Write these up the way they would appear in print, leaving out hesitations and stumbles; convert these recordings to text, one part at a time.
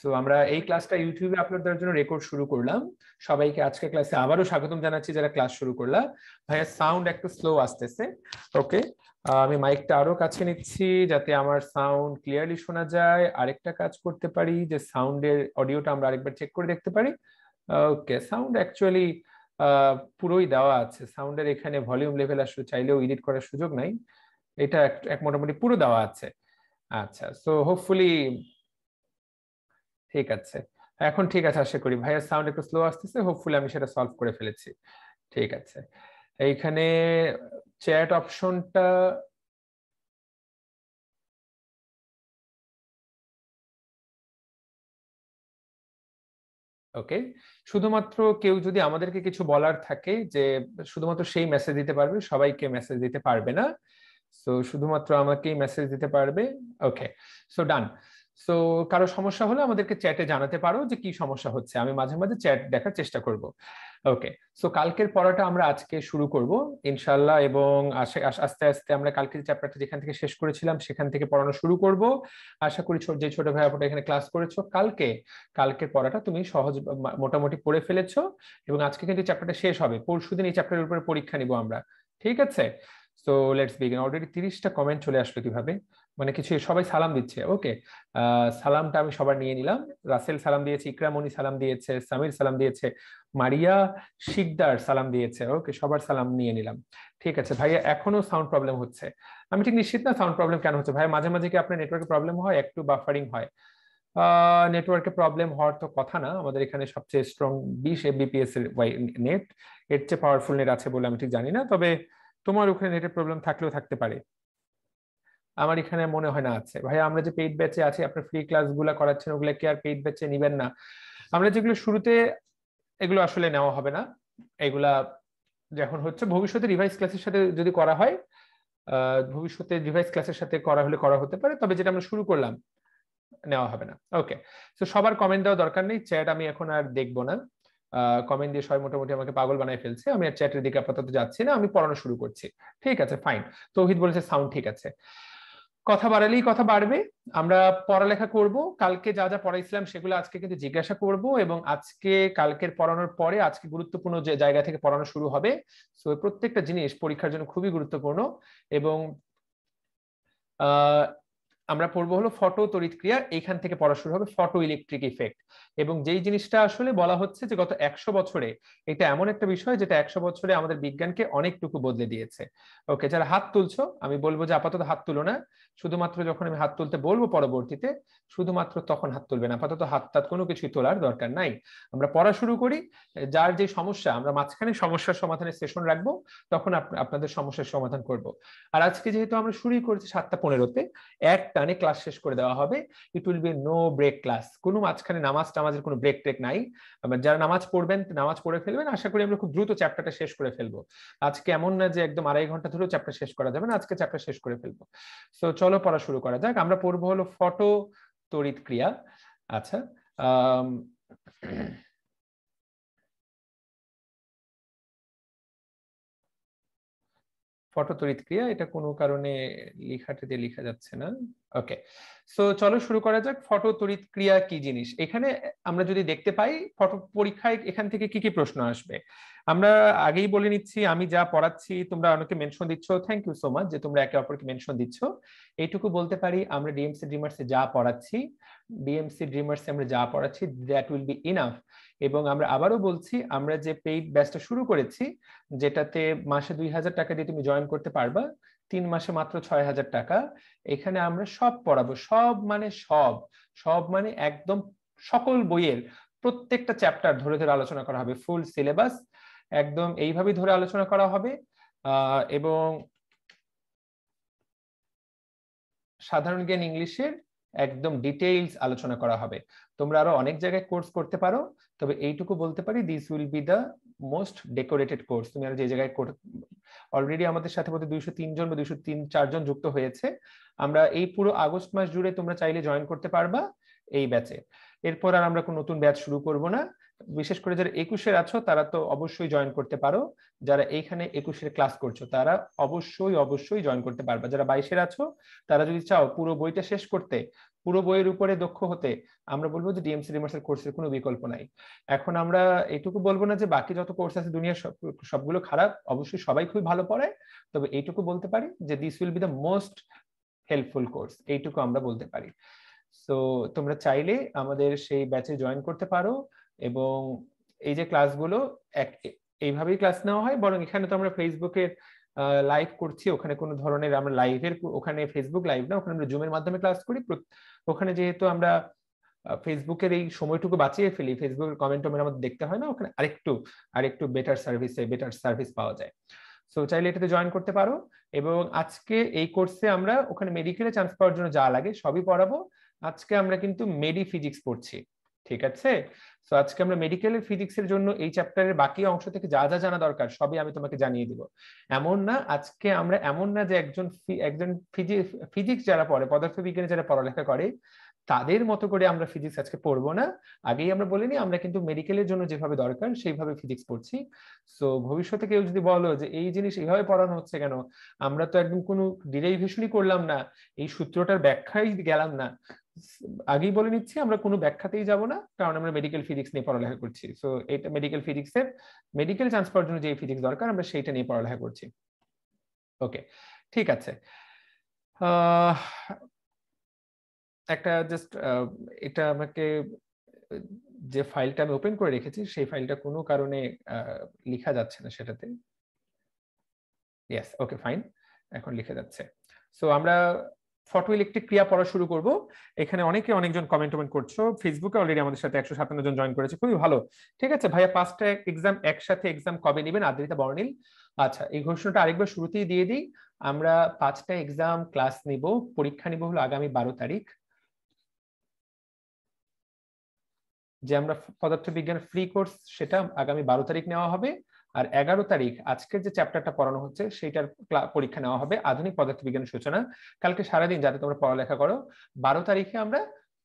So আমরা এই ক্লাসটা ইউটিউবে আপলোড দেওয়ার জন্য রেকর্ড শুরু করলাম। সবাইকে আজকে ক্লাসে আবারও স্বাগতম জানাচ্ছি যারা ক্লাস শুরু করলাম। ভাইয়া সাউন্ড একটু স্লো আসতেছে, ওকে। আমি মাইকটা আরো কাছে নিচ্ছি যাতে আমার সাউন্ড ক্লিয়ারলি শোনা যায়। আরেকটা কাজ করতে পারি যে সাউন্ডের অডিওটা আমরা আরেকবার চেক করে দেখতে পারি। ওকে, সাউন্ড অ্যাকচুয়ালি পুরোই দেওয়া আছে। সাউন্ডের এখানে ভলিউম লেভেল আসলে চাইলেও এডিট করার সুযোগ নাই, এটা এক মোটামুটি পুরো দেওয়া আছে। আচ্ছা, সো হোপফুলি ঠিক আছে, এখন ঠিক আছে আশা করি। ভাইয়ার সাউন্ড একটু স্লো আসতেছে, হোপফুলি আমি সেটা সলভ করে ফেলেছি। ঠিক আছে, এইখানে চ্যাট অপশনটা ওকে। শুধুমাত্র কেউ যদি আমাদেরকে কিছু বলার থাকে যে শুধুমাত্র সেই মেসেজ দিতে পারবে, সবাইকে মেসেজ দিতে পারবে না। সো শুধুমাত্র আমাকেই মেসেজ দিতে পারবে। ওকে, সো ডান। সো কারো সমস্যা হলে আমাদেরকে চ্যাটে জানাতে পারো যে কি সমস্যা হচ্ছে, আমি মাঝে মাঝে চ্যাট দেখার চেষ্টা করব। ওকে, সো কালকের পড়াটা আমরা আজকে শুরু করব ইনশাআল্লাহ, এবং আস্তে আস্তে আমরা কালকে যে চ্যাপ্টারটা যেখান থেকে শেষ করেছিলাম সেখান থেকে পড়ানো শুরু করব। আশা করি যে ছোট ভাই আপুটা এখানে ক্লাস করেছো কালকের পড়াটা তুমি সহজ মোটামুটি পড়ে ফেলেছো, এবং আজকে কিন্তু চ্যাপ্টারটা শেষ হবে। পরশুদিন এই চ্যাপ্টারের উপরে পরীক্ষা নিব আমরা, ঠিক আছে? So let's begin. অলরেডি 30টা কমেন্ট চলে আসলো কিভাবে, মানে কিছু সবাই সালাম দিচ্ছে। ওকে, সালামটা আমি সবার নিয়ে নিলাম। রাসেল সালাম দিয়েছে, ইকরামনি সালাম দিয়েছে, সামির সালাম দিয়েছে, মারিয়া শিকদার সালাম দিয়েছে। ওকে, সবার সালাম নিয়ে নিলাম। ঠিক আছে ভাইয়া, এখনো সাউন্ড প্রবলেম হচ্ছে। আমি ঠিক নিশ্চিত না সাউন্ড প্রবলেম কেন হচ্ছে। ভাইয়া মাঝে মাঝে কি আপনার নেটওয়ার্কে প্রবলেম হয়, একটু বাফারিং হয়? নেটওয়ার্কে প্রবলেম হওয়ার তো কথা না, আমাদের এখানে সবচেয়ে স্ট্রং 20 Mbps এর নেট, এর চেয়ে পাওয়ারফুল নেট আছে বলে আমি ঠিক জানি না, তবে তোমার ওখানে নেটের প্রবলেম থাকলেও থাকতে পারে। আমার এখানে মনে হয় না আছে। ভাই আমরা যে পেইড ব্যাচে আছি, আপনার ফ্রি ক্লাসগুলো করাচ্ছেন, ওগুলো কি আর পেইড ব্যাচে নিবেন না? আমরা যেগুলো শুরুতে, এগুলো আসলে নেওয়া হবে না। এগুলা যখন হচ্ছে ভবিষ্যতে রিভাইস ক্লাসের সাথে যদি করা হয়, ভবিষ্যতে রিভাইস ক্লাসের সাথে করা হলে করা হতে পারে, তবে যেটা আমরা শুরু করলাম নেওয়া হবে না। ওকে, তো সবার কমেন্ট দেওয়া দরকার নেই, চ্যাট আমি এখন আর দেখবো না। কমেন্ট দিয়ে সবাই মোটামুটি আমাকে পাগল বানায় ফেলছে, আমি আর চ্যাটের দিকে আপাতত যাচ্ছি না, আমি পড়ানো শুরু করছি। ঠিক আছে, ফাইন। তৌহিদ বলেছে সাউন্ড ঠিক আছে। কথা বাড়ালেই কথা বাড়বে। আমরা পড়ালেখা করব, কালকে যা যা পড়াইছিলাম সেগুলো আজকে কিন্তু জিজ্ঞাসা করব, এবং আজকে কালকের পড়ানোর পরে আজকে গুরুত্বপূর্ণ যে জায়গা থেকে পড়ানো শুরু হবে। সো প্রত্যেকটা জিনিস পরীক্ষার জন্য খুবই গুরুত্বপূর্ণ। এবং আমরা পড়বো হলো ফটো তড়িৎক্রিয়া, এইখান থেকে পড়া শুরু হবে ফটো ইলেকট্রিক ইফেক্ট। এবং যেই জিনিসটা আসলে বলা হচ্ছে যে গত 100 বছরে এটা এমন একটা বিষয় যেটা 100 বছরে আমাদের বিজ্ঞানকে অনেকটুকু বদলে দিয়েছে। ওকে, যারা হাত তুলছো আমি বলবো যে আপাতত হাত তুলো না, শুধুমাত্র যখন আমি হাত তুলতে বলবো পরবর্তীতে শুধুমাত্র তখন হাত তুলবেন, আপাতত হাত টাত কোনো কিছুই তোলার দরকার নাই। আমরা পড়া শুরু করি, যার যে সমস্যা আমরা মাঝখানে সমস্যার সমাধানের সেশন রাখবো, তখন আপনাদের সমস্যার সমাধান করব। আর আজকে যেহেতু আমরা শুরুই করেছি 7টা 15-তে, এক টানে ক্লাস শেষ করে দেওয়া হবে। It will be no break class, কোনো মাঝখানে নামাজের কোনো ব্রেক ট্রেক নাই। যারা নামাজ পড়বেন নামাজ পড়ে ফেলবেন, আশা করি আমরা খুব দ্রুত চ্যাপ্টারটা শেষ করে ফেলবো। আজকে এমন না যে একদম 2.5 ঘন্টা ধরেও চ্যাপ্টার শেষ করা যাবে না, আজকে চ্যাপ্টার শেষ করে ফেলবো। সো চলো পড়া শুরু করা যাক। আমরা পড়বো হলো ফটো তড়িৎ ক্রিয়া। আচ্ছা, ফটো তড়িৎ ক্রিয়া, এটা কোনো কারণে লেখাটা দিয়ে লেখা যাচ্ছে না। ওকে, সো চলো শুরু করা যাক। ফটো তড়িৎ ক্রিয়া কি জিনিস, এখানে আমরা যদি দেখতে পাই ফটো পরীক্ষায় এখান থেকে কি কি প্রশ্ন আসবে আমরা আগেই বলে নিচ্ছি। আমি যা পড়াচ্ছি তোমরা অনেকে মেনশন দিচ্ছ, থ্যাংক ইউ সো মাচ যে তোমরা একে অপরকে মেনশন দিচ্ছ। এইটুকু বলতে পারি, আমরা ডিএমসি ড্রিমার্সে যা পড়াচ্ছি, দ্যাট উইল বি ইনাফ। এবং আমরা আবারও বলছি, আমরা যে পেইড ব্যাচটা শুরু করেছি, যেটাতে মাসে 2000 টাকা দিয়ে তুমি জয়েন করতে পারবা, 3 মাসে মাত্র 6000 টাকা, এখানে আমরা সব পড়াবো। সব মানে সব, সব মানে একদম সকল বইয়ের প্রত্যেকটা চ্যাপ্টার ধরে ধরে আলোচনা করা হবে, ফুল সিলেবাস একদম এইভাবেই ধরে আলোচনা করা হবে। এবং সাধারণ জ্ঞান ইংলিশের একদম ডিটেইলস আলোচনা করা হবে। তোমরা আরো অনেক জায়গায় কোর্স করতে পারো, তবে এইটুকু বলতে পারি this will be the most decorated course. তুমি আর যে জায়গায় অলরেডি আমাদের সাথে বোধহয় 203 জন বা 203-4 জন যুক্ত হয়েছে। আমরা এই পুরো আগস্ট মাস জুড়ে তোমরা চাইলে জয়েন করতে পারবা এই ব্যাচে। এরপর আর আমরা কোনো নতুন ব্যাচ শুরু করব না। বিশেষ করে যারা 21-এর আছো তারা তো অবশ্যই জয়েন করতে পারো, যারা এইখানে 21-এর ক্লাস করছো তারা অবশ্যই জয়েন করতে পারবে। যারা 22-এর আছো তারা যদি চাও পুরো বইটা শেষ করতে, পুরো বইয়ের উপরে দক্ষ হতে, আমরা বলবো যে ডিএমসি রিমার্সের কোর্সের কোনো বিকল্প নাই। এখন আমরা এটুকু বলবো না যে বাকি যত কোর্স আছে দুনিয়ার সবগুলো খারাপ, অবশ্যই সবাই খুবই ভালো পড়ায়, তবে এইটুকু বলতে পারি যে this will be the most helpful course, এইটুকু আমরা বলতে পারি। সো তোমরা চাইলে আমাদের সেই ব্যাচে জয়েন করতে পারো, এবং এই যে ক্লাসগুলো এইভাবেই ক্লাস নেওয়া হয়, বরং এখানে তো আমরা ফেসবুকের লাইভ করছি, ওখানে কোনো ধরনের আমরা লাইভের, ওখানে ফেসবুক লাইভ না, ওখানে আমরা জুমের মাধ্যমে ক্লাস করি। ওখানে যেহেতু আমরা ফেসবুকের এই সময়টুকু বাঁচিয়ে ফেলি, ফেসবুকের কমেন্ট আমাদের দেখতে হয় না, ওখানে আরেকটু বেটার সার্ভিস পাওয়া যায়। সো চাইলে এটাতে জয়েন করতে পারো। এবং আজকে এই কোর্সে আমরা ওখানে মেডিকেলে চান্স পাওয়ার জন্য যা লাগে সবই পড়াবো। আজকে আমরা কিন্তু মেডি ফিজিক্স পড়ছি, ঠিক আছে? সো আজকে আমরা মেডিকেলের ফিজিক্সের জন্য এই চ্যাপ্টারের বাকি অংশ থেকে যা যা জানা দরকার সবই আমি তোমাকে জানিয়ে দিব। এমন না যে একজন ফিজিক্স যারা পড়ে, পদার্থবিজ্ঞানে যারা পড়ালেখা করে তাদের মতো করে আমরা ফিজিক্স আজকে পড়বো না। আগেই আমরা বলিনি, আমরা কিন্তু মেডিকেলের জন্য যেভাবে দরকার সেইভাবে ফিজিক্স পড়ছি। সো ভবিষ্যতে কেউ যদি বলো যে এই জিনিস এইভাবে পড়ানো হচ্ছে কেন, আমরা তো একদম কোনো ডিরাইভেশনই করলাম না, এই সূত্রটার ব্যাখ্যাই গেলাম না, আগেই বলে নিচ্ছি আমরা কোনো ব্যাখ্যাতেই যাব না, কারণ আমরা মেডিকেল ফিজিক্স নিয়ে পড়ালেখা করছি। সো এটা মেডিকেল চান্স পাওয়ার জন্য যে ফিজিক্স দরকার আমরা সেইটা নিয়ে পড়ালেখা করছি। ওকে, ঠিক আছে। একটা জাস্ট এটা আমাকে, যে ফাইলটা আমি ওপেন করে রেখেছি সেই ফাইলটা কোনো কারণে লেখা যাচ্ছে না সেটাতে। ইয়েস, ওকে ফাইন, এখন লিখে যাচ্ছে। সো আমরা ফটো ইলেকট্রিক ক্রিয়া পড়া শুরু করব। এখানে অনেকজন কমেন্ট করছো, ফেসবুকে অলরেডি আমাদের সাথে 157 জন জয়েন করেছে, খুবই ভালো। ঠিক আছে ভাইয়া, 5টা এক্সাম একসাথে কবে নেবেন? আদ্রিতা বর্ণিল। আচ্ছা, এই ঘোষণাটা আরেকবার শুরুতেই দিয়ে দিই, আমরা 5টা এক্সাম ক্লাস নিব, পরীক্ষা নিব হলো আগামী 12 তারিখ। যে আমরা পদার্থবিজ্ঞান ফ্রি কোর্স সেটা আগামী 12 তারিখ নেওয়া হবে, আর 11 তারিখ আজকের যে চ্যাপ্টারটা পড়ানো হচ্ছে সেইটার পরীক্ষা নেওয়া হবে, আধুনিক পদার্থবিজ্ঞানের সূচনা। কালকে সারাদিন যাতে তোমরা পড়ালেখা করো, 12 তারিখে আমরা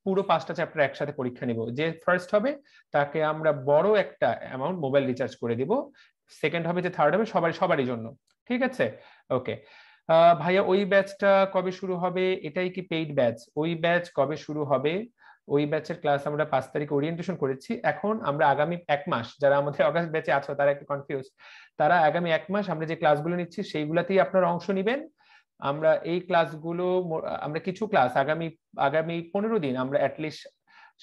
পুরো 5টা চ্যাপ্টার একসাথে পরীক্ষা নিব। যে ফার্স্ট হবে তাকে আমরা বড় একটা অ্যামাউন্ট মোবাইল রিচার্জ করে দিব, সেকেন্ড হবে যে থার্ড হবে সবারই জন্য, ঠিক আছে? ওকে ভাইয়া, ওই ব্যাচটা কবে শুরু হবে? এটাই কি পেইড ব্যাচ? ওই ব্যাচ কবে শুরু হবে? ওই ব্যাচের ক্লাস আমরা 5 তারিখে ওরিয়েন্টেশন করেছি। এখন আমরা আগামী 1 মাস, যারা আমাদের অগাস্ট ব্যাচে আছো তারা একটু কনফিউজ, তারা আগামী 1 মাস আমরা যে ক্লাসগুলো নিচ্ছি সেইগুলাতেই আপনারা অংশ নেবেন। আমরা এই ক্লাসগুলো, আমরা কিছু ক্লাস আগামী 15 দিন আমরা অ্যাটলিস্ট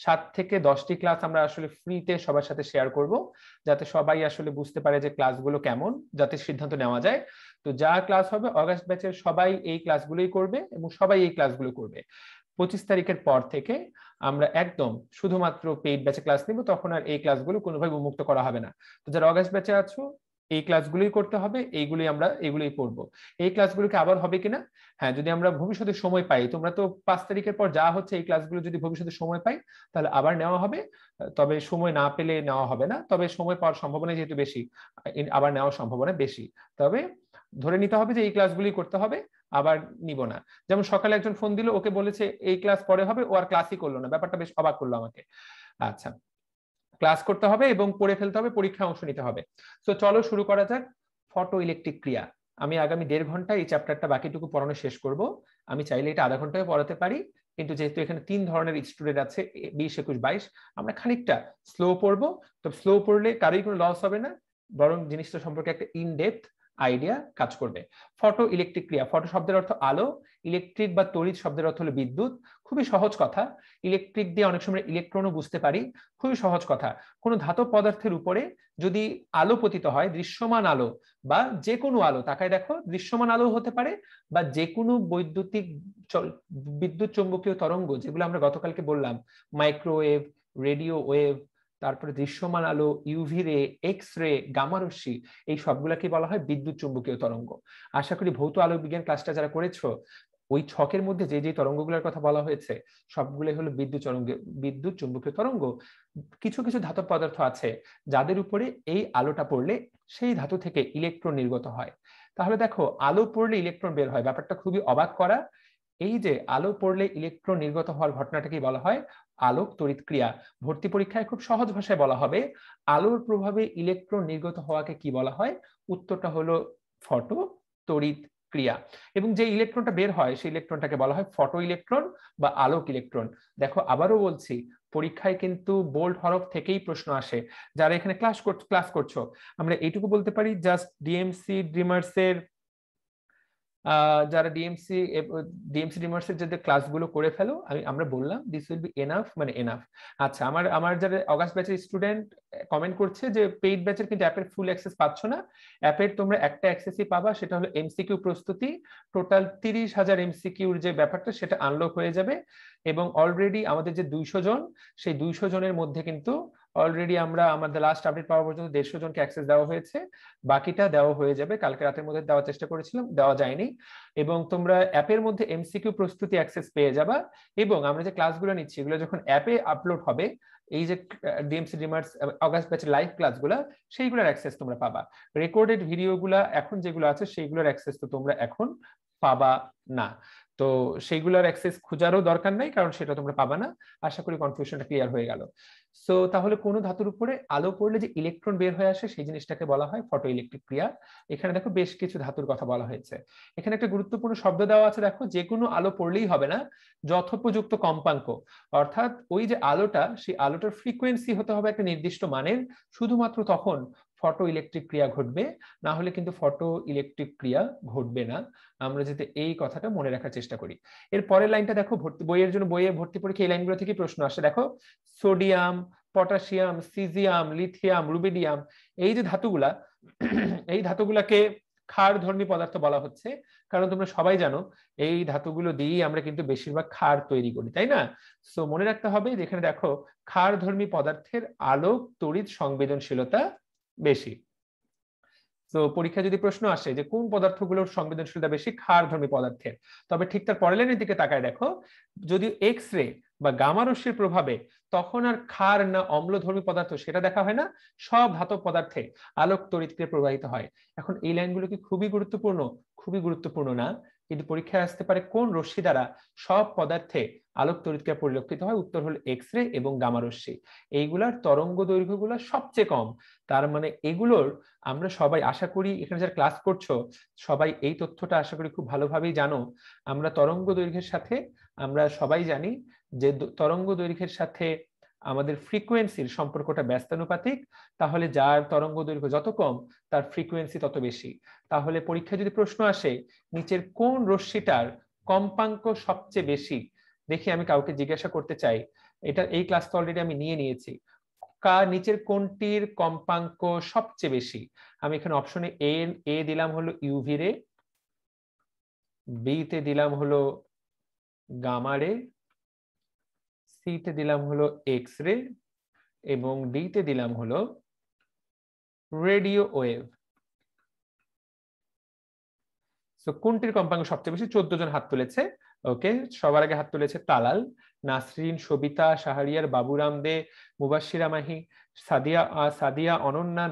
7 থেকে 10টি ক্লাস আমরা আসলে ফ্রিতে সবার সাথে শেয়ার করব, যাতে সবাই আসলে বুঝতে পারে যে ক্লাসগুলো কেমন, যাতে সিদ্ধান্ত নেওয়া যায়। তো যা ক্লাস হবে অগাস্ট ব্যাচের সবাই এই ক্লাসগুলোই করবে এবং সবাই এই ক্লাসগুলো করবে। 25 তারিখের পর থেকে আমরা একদম শুধুমাত্র পেইড ব্যাচে ক্লাস নিব, তখন আর এই ক্লাসগুলো কোনোভাবে উন্মুক্ত করা হবে না। তো যারা অগাস্ট ব্যাচে আছো এই ক্লাসগুলোই করতে হবে, এইগুলোই পড়বো। এই ক্লাসগুলোকে আবার হবে কিনা, হ্যাঁ, যদি আমরা ভবিষ্যতে সময় পাই, তোমরা তো 5 তারিখের পর যা হচ্ছে এই ক্লাসগুলো যদি ভবিষ্যতে সময় পাই তাহলে আবার নেওয়া হবে, তবে সময় না পেলে নেওয়া হবে না, তবে সময় পাওয়ার সম্ভাবনা যেহেতু বেশি আবার নেওয়ার সম্ভাবনা বেশি। তবে ধরে নিতে হবে যে এই ক্লাসগুলি করতে হবে, আবার নিব না। যেমন সকালে একজন ফোন দিল, ওকে বলেছে এই ক্লাস পরে হবে, ও আর ক্লাসই করলো না, ব্যাপারটা বেশ অবাক করলো আমাকে। আচ্ছা, ক্লাস করতে হবে এবং পড়ে ফেলতে হবে, পরীক্ষায় অংশ নিতে হবে। তো চলো শুরু করা যাক। ফটো ইলেকট্রিক ক্রিয়া, আমি আগামী 1.5 ঘন্টা এই চ্যাপ্টারটা বাকিটুকু পড়ানো শেষ করব। আমি চাইলে এটা আধা ঘন্টায় পড়াতে পারি, কিন্তু যেহেতু এখানে 3 ধরনের স্টুডেন্ট আছে, 20, 21, 22, আমরা খানিকটা স্লো পড়বো। তো স্লো পড়লে কারোই কোনো লস হবে না, বরং জিনিসটা সম্পর্কে একটা ইন ডেপথ আইডিয়া কাজ করবে। ফটো ইলেকট্রিক ক্রিয়া, ফটো শব্দের অর্থ আলো, ইলেকট্রিক বা তড়িৎ শব্দের অর্থ হলো বিদ্যুৎ। খুবই সহজ কথা, ইলেকট্রিক দিয়ে অনেক সময় ইলেকট্রনও বুঝতে পারি, খুবই সহজ কথা। কোনো ধাতব পদার্থের উপরে যদি আলো পতিত হয়, দৃশ্যমান আলো বা যে কোনো আলো, তাকায় দেখো, দৃশ্যমান আলো হতে পারে বা যে কোনো বিদ্যুৎ চৌম্বকীয় তরঙ্গ, যেগুলো আমরা গতকালকে বললাম, মাইক্রোওয়েভ, রেডিও ওয়েভ, তারপরে দৃশ্যমান আলো, ইউভি রে, এক্স রে, গামা রশ্মি, এই সবগুলাকে বলা হয় বিদ্যুৎ চুম্বকীয় তরঙ্গ। আশা করি ভৌত আলোক বিজ্ঞান ক্লাসটা যারা করেছো, ওই ছকের মধ্যে যে তরঙ্গগুলোর কথা বলা হয়েছে সবগুলোই হলো বিদ্যুৎ চুম্বকীয় তরঙ্গ। কিছু কিছু ধাতব পদার্থ আছে যাদের উপরে এই আলোটা পড়লে সেই ধাতু থেকে ইলেকট্রন নির্গত হয়। তাহলে দেখো, আলো পড়লে ইলেকট্রন বের হয়, ব্যাপারটা খুবই অবাক করা। এই যে আলো পড়লে ইলেকট্রন নির্গত হওয়ার ঘটনাটাকেই বলা হয় আলোক তড়িৎ ক্রিয়া। ভর্তি পরীক্ষায় খুব সহজ ভাষায় বলা হবে আলোর প্রভাবে ইলেকট্রন নির্গত হওয়াকে কি বলা হয়? উত্তরটা হলো ফটো তড়িৎ ক্রিয়া। এবং যে ইলেকট্রনটা বের হয় সেই ইলেকট্রনটাকে বলা হয় ফটো ইলেকট্রন বা আলোক ইলেকট্রন। দেখো আবারও বলছি, পরীক্ষায় কিন্তু বোল্ড হরফ থেকেই প্রশ্ন আসে। যারা এখানে ক্লাস করছো, আমরা এইটুকু বলতে পারি জাস্ট ডিএমসি ড্রিমার্সের যারা ডিএমসি ড্রিমার্সের যে ক্লাসগুলো করে ফেলো, আমরা বললাম দিস উইল বি এনাফ, মানে এনাফ। আচ্ছা, আমার যারা অগাস্ট ব্যাচের স্টুডেন্ট কমেন্ট করছে যে পেইড ব্যাচের কিন্তু অ্যাপের ফুল অ্যাক্সেস পাচ্ছ না। অ্যাপের তোমরা একটা অ্যাক্সেসই পাবা, সেটা হলো এমসিকিউ প্রস্তুতি। টোটাল 30,000 এমসিকিউর যে ব্যাপারটা সেটা আনলক হয়ে যাবে। এবং অলরেডি আমাদের যে 200 জন, সেই 200 জনের মধ্যে কিন্তু অলরেডি আমরা আমাদের লাস্ট আপডেট পাওয়া পর্যন্ত 150 জনকে অ্যাক্সেস দেওয়া হয়েছে। বাকিটা দেওয়া হয়ে যাবে, কালকে রাতের মধ্যে দেওয়ার চেষ্টা করেছিলাম, দেওয়া যায়নি। এবং তোমরা অ্যাপের মধ্যে এমসিকিউ প্রস্তুতি অ্যাক্সেস পেয়ে যাবা। এবং আমরা যে ক্লাসগুলো নিচ্ছি এগুলো যখন অ্যাপে আপলোড হবে, এই যে ডিএমসি ড্রিমার্স অগাস্ট ব্যাচের লাইভ ক্লাসগুলো, সেইগুলোর অ্যাক্সেস তোমরা পাবা। রেকর্ডেড ভিডিওগুলো এখন যেগুলো আছে সেইগুলোর অ্যাক্সেস তো তোমরা এখন পাবা না। তো সেইগুলোর অ্যাক্সেস খোঁজারও দরকার নাই, কারণ সেটা তোমরা পাবা না। আশা করি কনফিউশনটা ক্লিয়ার হয়ে গেল। সো তাহলে কোনো ধাতুর উপরে আলো পড়লে যে ইলেকট্রন বের হয়ে আসে সেই জিনিসটাকে বলা হয় ফটো ইলেকট্রিক ক্রিয়া। এখানে দেখো বেশ কিছু ধাতুর কথা বলা হয়েছে। এখানে একটা গুরুত্বপূর্ণ শব্দ দেওয়া আছে, দেখো যে কোনো আলো পড়লেই হবে না, যথোপযুক্ত কম্পাঙ্ক। অর্থাৎ ওই যে আলোটা, সেই আলোটার ফ্রিকোয়েন্সি হতে হবে একটা নির্দিষ্ট মানের, শুধুমাত্র তখন ফটো ইলেকট্রিক ক্রিয়া ঘটবে, না হলে কিন্তু ফটো ইলেকট্রিক ক্রিয়া ঘটবে না। আমরা যাতে এই কথাটা মনে রাখার চেষ্টা করি। এর পরের লাইনটা দেখো, বইয়ের জন্য বইয়ে ভর্তি পরীক্ষা এই লাইনগুলো থেকে প্রশ্ন আসে। দেখো sodium, potassium, caesium, lithium, rubidium, এই যে ধাতুগুলা, এই ধাতুগুলাকে ক্ষারধর্মী পদার্থ বলা হচ্ছে, কারণ তোমরা সবাই জানো এই ধাতুগুলো দিয়েই আমরা কিন্তু বেশিরভাগ ক্ষার তৈরি করি, তাই না? সো মনে রাখতে হবে যেখানে দেখো ক্ষারধর্মী পদার্থের আলোক তড়িৎ সংবেদনশীলতা বেশি। তো পরীক্ষায় যদি প্রশ্ন আসে যে কোন পদার্থগুলোর সংবেদনশীলতা বেশি, ক্ষারধর্মী পদার্থের, তবে ঠিক তার পরের লাইনের দিকে তাকায় দেখো, যদি এক্স রে বা গামা রশ্মির প্রভাবে তখন আর ক্ষার না অম্লধর্মী পদার্থ সেটা দেখা হয় না, সব ধাতব পদার্থে আলোক তড়িৎ ক্রিয়া প্রবাহিত হয়। এখন এই লাইনগুলো কি খুবই গুরুত্বপূর্ণ? খুবই গুরুত্বপূর্ণ না, কিন্তু পরীক্ষায় আসতে পারে কোন রশ্মি দ্বারা সব পদার্থে আলোক তড়িৎ ক্রিয়া পরিলক্ষিত হয়? উত্তর হলো এক্স রে এবং গামা রশ্মি। এইগুলার তরঙ্গ দৈর্ঘ্যগুলো সবচেয়ে কম। তার মানে এগুলোর আমরা সবাই আশা করি, এখানে যারা ক্লাস করছো সবাই এই তথ্যটা আশা করি খুব ভালোভাবেই জানো। আমরা তরঙ্গ দৈর্ঘ্যের সাথে, আমরা সবাই জানি যে তরঙ্গ দৈর্ঘ্যের সাথে আমাদের ফ্রিকোয়েন্সির সম্পর্কটা ব্যস্তানুপাতিক। তাহলে যার তরঙ্গ দৈর্ঘ্য যত কম তার ফ্রিকোয়েন্সি তত বেশি। তাহলে পরীক্ষায় যদি প্রশ্ন আসে নিচের কোন রশ্মিটার কম্পাঙ্ক সবচেয়ে বেশি, দেখি আমি কাউকে জিজ্ঞাসা করতে চাই, এটা এই ক্লাস তো অলরেডি আমি নিয়ে নিয়েছি, নিচের কোনটির কম্পাঙ্ক সবচেয়ে বেশি? আমি এখানে অপশনে এ দিলাম হলো ইউভি রে, বি তে দিলাম হলো গামা রে, সি তে দিলাম হলো এক্স রে, এবং ডি তে দিলাম হলো রেডিও ওয়েভ। তো কোনটির কম্পাঙ্ক সবচেয়ে বেশি? 14 জন হাত তুলেছে। ওকে, সবার আগে হাত তুলেছে তালাল, নাসরিন, সবিতা, শাহরিয়ার, বাবুরাম দে, মুবাশশিরা মাহি, সাদিয়া, অনন্যা,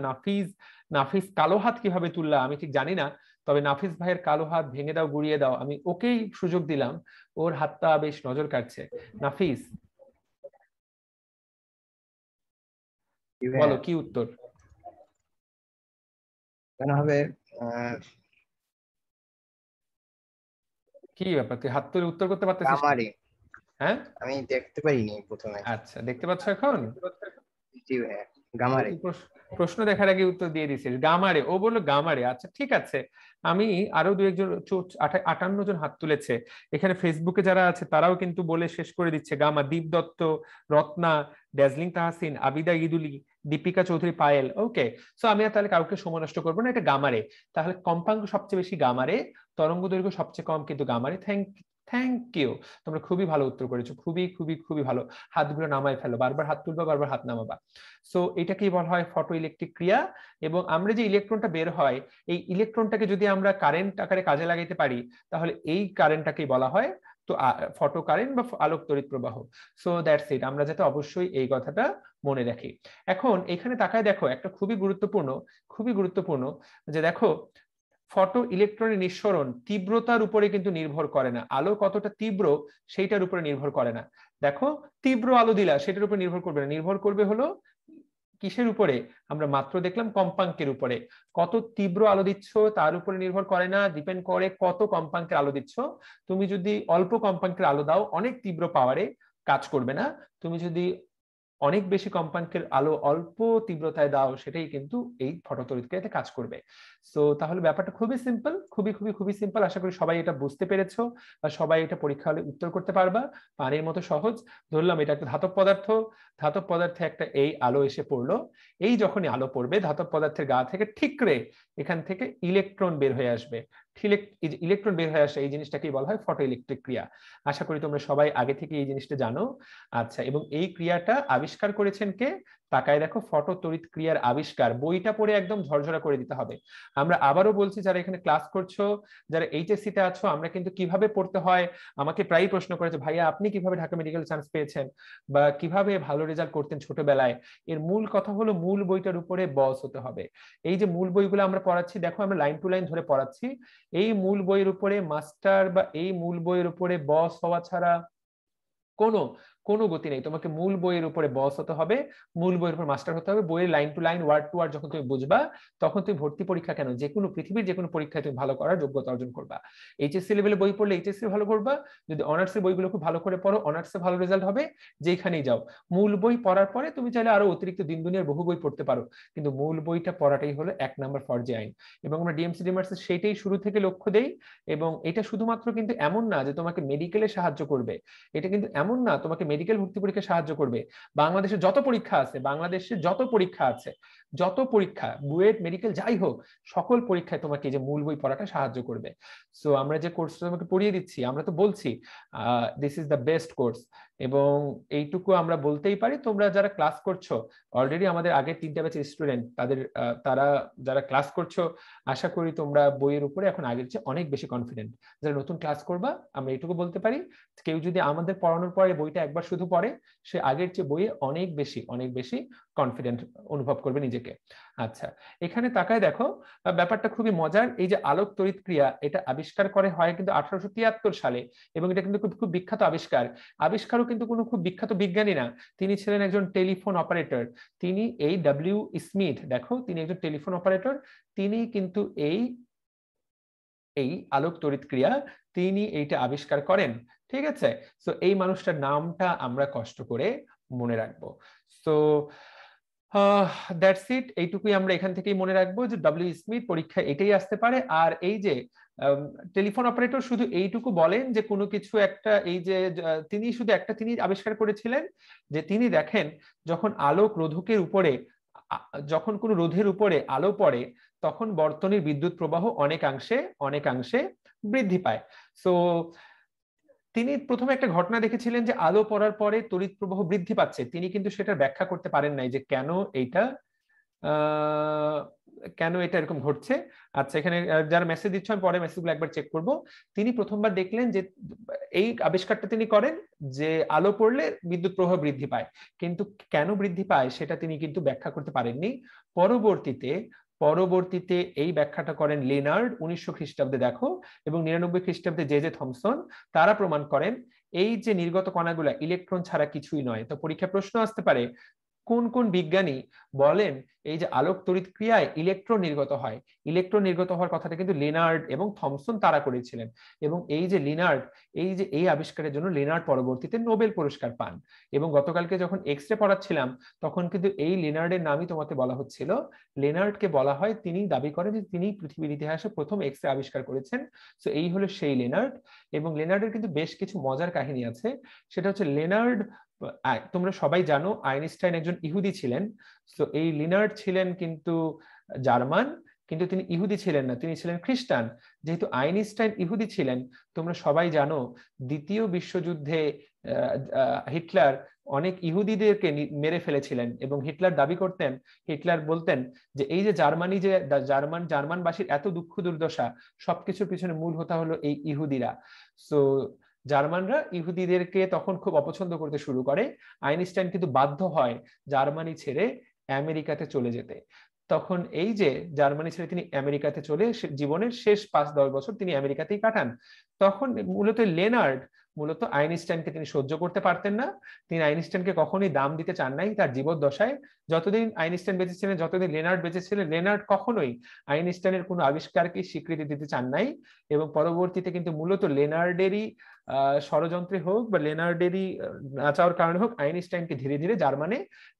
নাফিস কালো হাত কিভাবে তুললা আমি ঠিক জানি না, তবে নাফিস ভাইয়ের কালো হাত ভেঙে দাও, গুড়িয়ে দাও, আমি ওকেই সুযোগ দিলাম, ওর হাতটা বেশ নজর কাটছে। নাফিস বলো কি উত্তর? কেন হবে? কি ব্যাপার, তুই হাত তুলে উত্তর করতে পারতেছিস না? হ্যাঁ, আমি দেখতে পারিনি প্রথমে। আচ্ছা, দেখতে পাচ্ছ এখন? জি ভাইয়া, গামারে। প্রশ্ন দেখার আগে উত্তর দিয়ে দিছিস গামারে, ও বললো গামারে। আচ্ছা ঠিক আছে, আমি আরো দু একজন 58 জন হাত তুলেছে এখানে, ফেসবুকে যারা আছে তারাও কিন্তু বলে শেষ করে দিচ্ছে গামা। দীপ দত্ত, রত্না, ড্যাজলিং তাহসিন, আবিদা ইদুলি, দীপিকা চৌধুরী, পায়েল। ওকে, সো আমি আর তাহলে কাউকে সময় নষ্ট করবো না, এটা গামারে। তাহলে কম্পাঙ্ক সবচেয়ে বেশি গামারে, তরঙ্গ দৈর্ঘ্য সবচেয়ে কম কিন্তু গামারে। থ্যাংক ইউ, তোমরা খুবই ভালো উত্তর করেছো, খুবই খুবই খুবই ভালো। হাতগুলো নামায় ফেলো, বারবার হাত তুলবা, বারবার হাত নামাবা। সো এটাকেই বলা হয় ফটো ইলেকট্রিক ক্রিয়া। এবং আমরা যে ইলেকট্রনটা বের হয়, এই ইলেকট্রনটাকে যদি আমরা কারেন্ট আকারে কাজে লাগাইতে পারি, তাহলে এই কারেন্টটাকেই বলা হয় তো ফটো কারেন্ট বা আলোক তড়িৎ প্রবাহ। সো দ্যাটস ইট, আমরা যাতে অবশ্যই এই কথাটা মনে রাখি। এখন এখানে তাকায় দেখো একটা খুবই গুরুত্বপূর্ণ যে দেখো ফটো ইলেকট্রনের নিঃসরণ তীব্রতার উপরে কিন্তু নির্ভর করে না, আলো কতটা তীব্র সেইটার উপরে নির্ভর করে না। দেখো তীব্র আলো দিলা, সেটার উপর নির্ভর করবে না, নির্ভর করবে হলো কিসের উপরে? আমরা মাত্র দেখলাম কম্পাঙ্কের উপরে। কত তীব্র আলো দিচ্ছ তার উপরে নির্ভর করে না, ডিপেন্ড করে কত কম্পাঙ্কের আলো দিচ্ছ। তুমি যদি অল্প কম্পাঙ্কের আলো দাও অনেক তীব্র পাওয়ারে কাজ করবে না, তুমি যদি অনেক বেশি কম্পাঙ্কের আলো অল্প তীব্রতায় দাও সেটাই কিন্তু এই ফটোতড়িৎক্রিয়াতে কাজ করবে। সো তাহলে ব্যাপারটা খুবই সিম্পল, খুবই খুবই খুবই সিম্পল। আশা করি সবাই এটা বুঝতে পেরেছো বা সবাই এটা পরীক্ষা হলে উত্তর করতে পারবা। পানির মতো সহজ। ধরলাম এটা একটা ধাতব পদার্থ, ধাতব পদার্থে একটা এই আলো এসে পড়লো, এই যখনই আলো পড়বে ধাতব পদার্থের গা থেকে ঠিকরে এখান থেকে ইলেকট্রন বের হয়ে আসবে। ইলেকট্রন বের হয়ে আসে, এই জিনিসটাকেই বলা হয় ফটো ইলেকট্রিক ক্রিয়া। আশা করি তোমরা সবাই আগে থেকে এই জিনিসটা জানো। আচ্ছা, এবং এই ক্রিয়াটা আবিষ্কার করেছেন কে? তাকায় দেখো, ফটো তড়িৎ ক্রিয়ার আবিষ্কার। বইটা পড়ে একদম ঝরঝরা করে দিতে হবে। আমরা আবারও বলছি, যারা এখানে ক্লাস করছো, যারা এইচএসসি তে আছো, আমরা কিন্তু কিভাবে পড়তে হয় আমাকে প্রায়ই প্রশ্ন করেছে, ভাইয়া আপনি কিভাবে ঢাকা মেডিকেল চান্স পেয়েছেন বা কিভাবে ভালো রেজাল্ট করতেন ছোটবেলায়। এর মূল কথা হলো মূল বইটার উপরে বস হতে হবে। এই যে মূল বইগুলো আমরা পড়াচ্ছি, দেখো আমরা লাইন টু লাইন ধরে পড়াচ্ছি, এই মূল বইয়ের উপরে মাস্টার বা এই মূল বইয়ের উপরে বস হওয়া ছাড়া কোনো গতি নেই। তোমাকে মূল বইয়ের উপরে বস হতে হবে, মূল বইয়ের উপর মাস্টার হতে হবে। বইয়ের line to line word to word যখন তুমি বুঝবা, তখন তুমি ভর্তি পরীক্ষা কেন, যে কোনো পৃথিবীর যে কোনো পরীক্ষায় তুমি ভালো করার যোগ্যতা অর্জন করবা। এইচএসসি লেভেলে বই পড়লে এইচএসসি ভালো করবা, যদি অনার্সের বইগুলো খুব ভালো করে পড়ো অনার্সে ভালো রেজাল্ট হবে। যেখানেই যাও মূল বই পড়ার পরে তুমি চাইলে আরো অতিরিক্ত দিন দুনিয়ার বহু বই পড়তে পারো, কিন্তু মূল বইটা পড়াটাই হলো 1 নম্বর ফরজে আইন। এবং আমরা ডিএমসি ডিমার্সে সেইটাই শুরু থেকে লক্ষ্য দেই। এবং এটা শুধুমাত্র কিন্তু এমন না যে তোমাকে মেডিকেলে সাহায্য করবে, এটা কিন্তু এমন না তোমাকে মেডিকেল ভর্তি পরীক্ষা সাহায্য করবে। বাংলাদেশে যত পরীক্ষা আছে, যত পরীক্ষা বুয়েট মেডিকেল যাই হোক, সকল পরীক্ষায় তোমাকে যে মূল বই পড়াটা সাহায্য করবে। সো আমরা যে কোর্সটা তোমাকে পড়িয়ে দিচ্ছি, আমরা তো বলছি this is the best course. এবং এইটুকু আমরা বলতেই পারি, তোমরা যারা ক্লাস করছো অলরেডি, আমাদের আগের 3টা ব্যাচের স্টুডেন্ট, তারা যারা ক্লাস করছো, আশা করি তোমরা বইয়ের উপরে এখন আগের চেয়ে অনেক বেশি কনফিডেন্ট। যারা নতুন ক্লাস করবা, আমরা এইটুকু বলতে পারি, কেউ যদি আমাদের পড়ানোর পরে বইটা একবার শুধু পড়ে, সে আগের চেয়ে বইয়ে অনেক বেশি কনফিডেন্ট অনুভব করবে নিজেকে। আচ্ছা, এখানে তাকায় দেখো, ব্যাপারটা খুবই মজার। এই যে আলোক তড়িৎ ক্রিয়া, এটা আবিষ্কার করে হয় কিন্তু 1873 সালে, এবং এটা কিন্তু খুব বিখ্যাত আবিষ্কারও কিন্তু কোনো খুব বিখ্যাত বিজ্ঞানী না, তিনি ছিলেন একজন টেলিফোন অপারেটর। তিনি এই ডব্লিউ স্মিথ, দেখো তিনি একজন টেলিফোন অপারেটর, তিনি কিন্তু এই আলোক তড়িৎ ক্রিয়া তিনি এইটা আবিষ্কার করেন। ঠিক আছে, সো এই মানুষটার নামটা আমরা কষ্ট করে মনে রাখবো। সো দ্যাটস ইট, এইটুকুই আমরা এখান থেকেই মনে রাখবো যে ডব্লিউ স্মিথ পরীক্ষায় এটাই আসতে পারে। আর এই যে টেলিফোন অপারেটর শুধু এইটুকু বলেন যে কোনো কিছু একটা, এই যে তিনি শুধু একটা তিনি আবিষ্কার করেছিলেন, যে তিনি দেখেন যখন আলোক রোধকের উপরে, যখন কোনো রোধের উপরে আলো পড়ে, তখন বর্তনীর বিদ্যুৎ প্রবাহ অনেকাংশে বৃদ্ধি পায়। সো তিনি প্রথমে একটা ঘটনা দেখেছিলেন যে আলো পড়ার পরে তড়িৎ প্রবাহ বৃদ্ধি পাচ্ছে, তিনি কিন্তু সেটা ব্যাখ্যা করতে পারেন নাই যে কেন এটা এরকম ঘটছে। আচ্ছা, এখানে যারা মেসেজ দিচ্ছ আমি পরে মেসেজগুলো একবার চেক করব। তিনি প্রথমবার দেখলেন যে এই আবিষ্কারটা তিনি করেন যে আলো পড়লে বিদ্যুৎ প্রবাহ বৃদ্ধি পায়, কিন্তু কেন বৃদ্ধি পায় সেটা তিনি কিন্তু ব্যাখ্যা করতে পারেননি। পরবর্তীতে এই ব্যাখ্যাটা করেন লেনার্ড 1900 খ্রিস্টাব্দে, দেখো, এবং 99 খ্রিস্টাব্দে জে থমসন, তারা প্রমাণ করেন এই যে নির্গত কণাগুলা ইলেকট্রন ছাড়া কিছুই নয়। তো পরীক্ষা প্রশ্ন আসতে পারে, কোন কোন বিজ্ঞানী বলেন এই যে আলোক তড়িৎ ক্রিয়ায় ইলেকট্রন নির্গত হয়? ইলেকট্রন নির্গত হওয়ার কথাটা কিন্তু লেনার্ড এবং থমসন তারা করেছিলেন। এবং এই যে লিনার্ড, এই আবিষ্কারের জন্য লিনার্ড পরবর্তীতে নোবেল পুরস্কার পান। এবং গতকালকে যখন এক্স রে পড়াচ্ছিলাম, তখন কিন্তু এই লিনার্ডের নামই তোমাকে বলা হচ্ছিল। লিনার্ডকে বলা হয়, তিনি দাবি করেন যে তিনি পৃথিবীর ইতিহাসে প্রথম এক্স রে আবিষ্কার করেছেন। তো এই হলো সেই লিনার্ড। এবং লিনার্ডের কিন্তু বেশ কিছু মজার কাহিনী আছে। সেটা হচ্ছে লিনার্ড, তোমরা সবাই জানো আইনস্টাইন একজন ইহুদি ছিলেন। তো এই লিনার্ড ছিলেন কিন্তু জার্মান, কিন্তু তিনি ইহুদি ছিলেন না, তিনি ছিলেন খ্রিস্টান। যেহেতু আইনস্টাইন ইহুদি ছিলেন, তোমরা সবাই জানো দ্বিতীয় বিশ্বযুদ্ধে হিটলার অনেক ইহুদিদেরকে মেরে ফেলেছিলেন। এবং হিটলার বলতেন যে এই যে জার্মানবাসীর এত দুঃখ দুর্দশা, সবকিছুর পিছনে মূল হতা হলো এই ইহুদিরা। সো জার্মানরা ইহুদিদেরকে তখন খুব অপছন্দ করতে শুরু করে। আইনস্টাইন কিন্তু বাধ্য হয় জার্মানি ছেড়ে আমেরিকাতে চলে যেতে। তখন এই যে জার্মানি ছেড়ে তিনি আমেরিকাতে চলে জীবনের শেষ 5-10 বছর তিনি আমেরিকাতেই কাটান। তখন মূলত লেনার্ড মূলত আইনস্টাইনকে তিনি সহ্য করতে পারতেন না। তিনি আইনস্টাইনকে কখনোই দাম দিতে চান নাই তার জীবদ্দশায়। যতদিন আইনস্টাইন বেঁচে ছিলেন, যতদিন লেনার্ড বেঁচে ছিলেন, লেনার্ড কখনোই আইনস্টাইনের কোনো আবিষ্কারকে স্বীকৃতি দিতে চান নাই। এবং পরবর্তীতে কিন্তু মূলত লেনার্ডেরই ষড়যন্ত্রে হোক বা লেনার্ডেরই না চাওয়ার কারণে হোক, আইনস্টাইনকে ধীরে ধীরে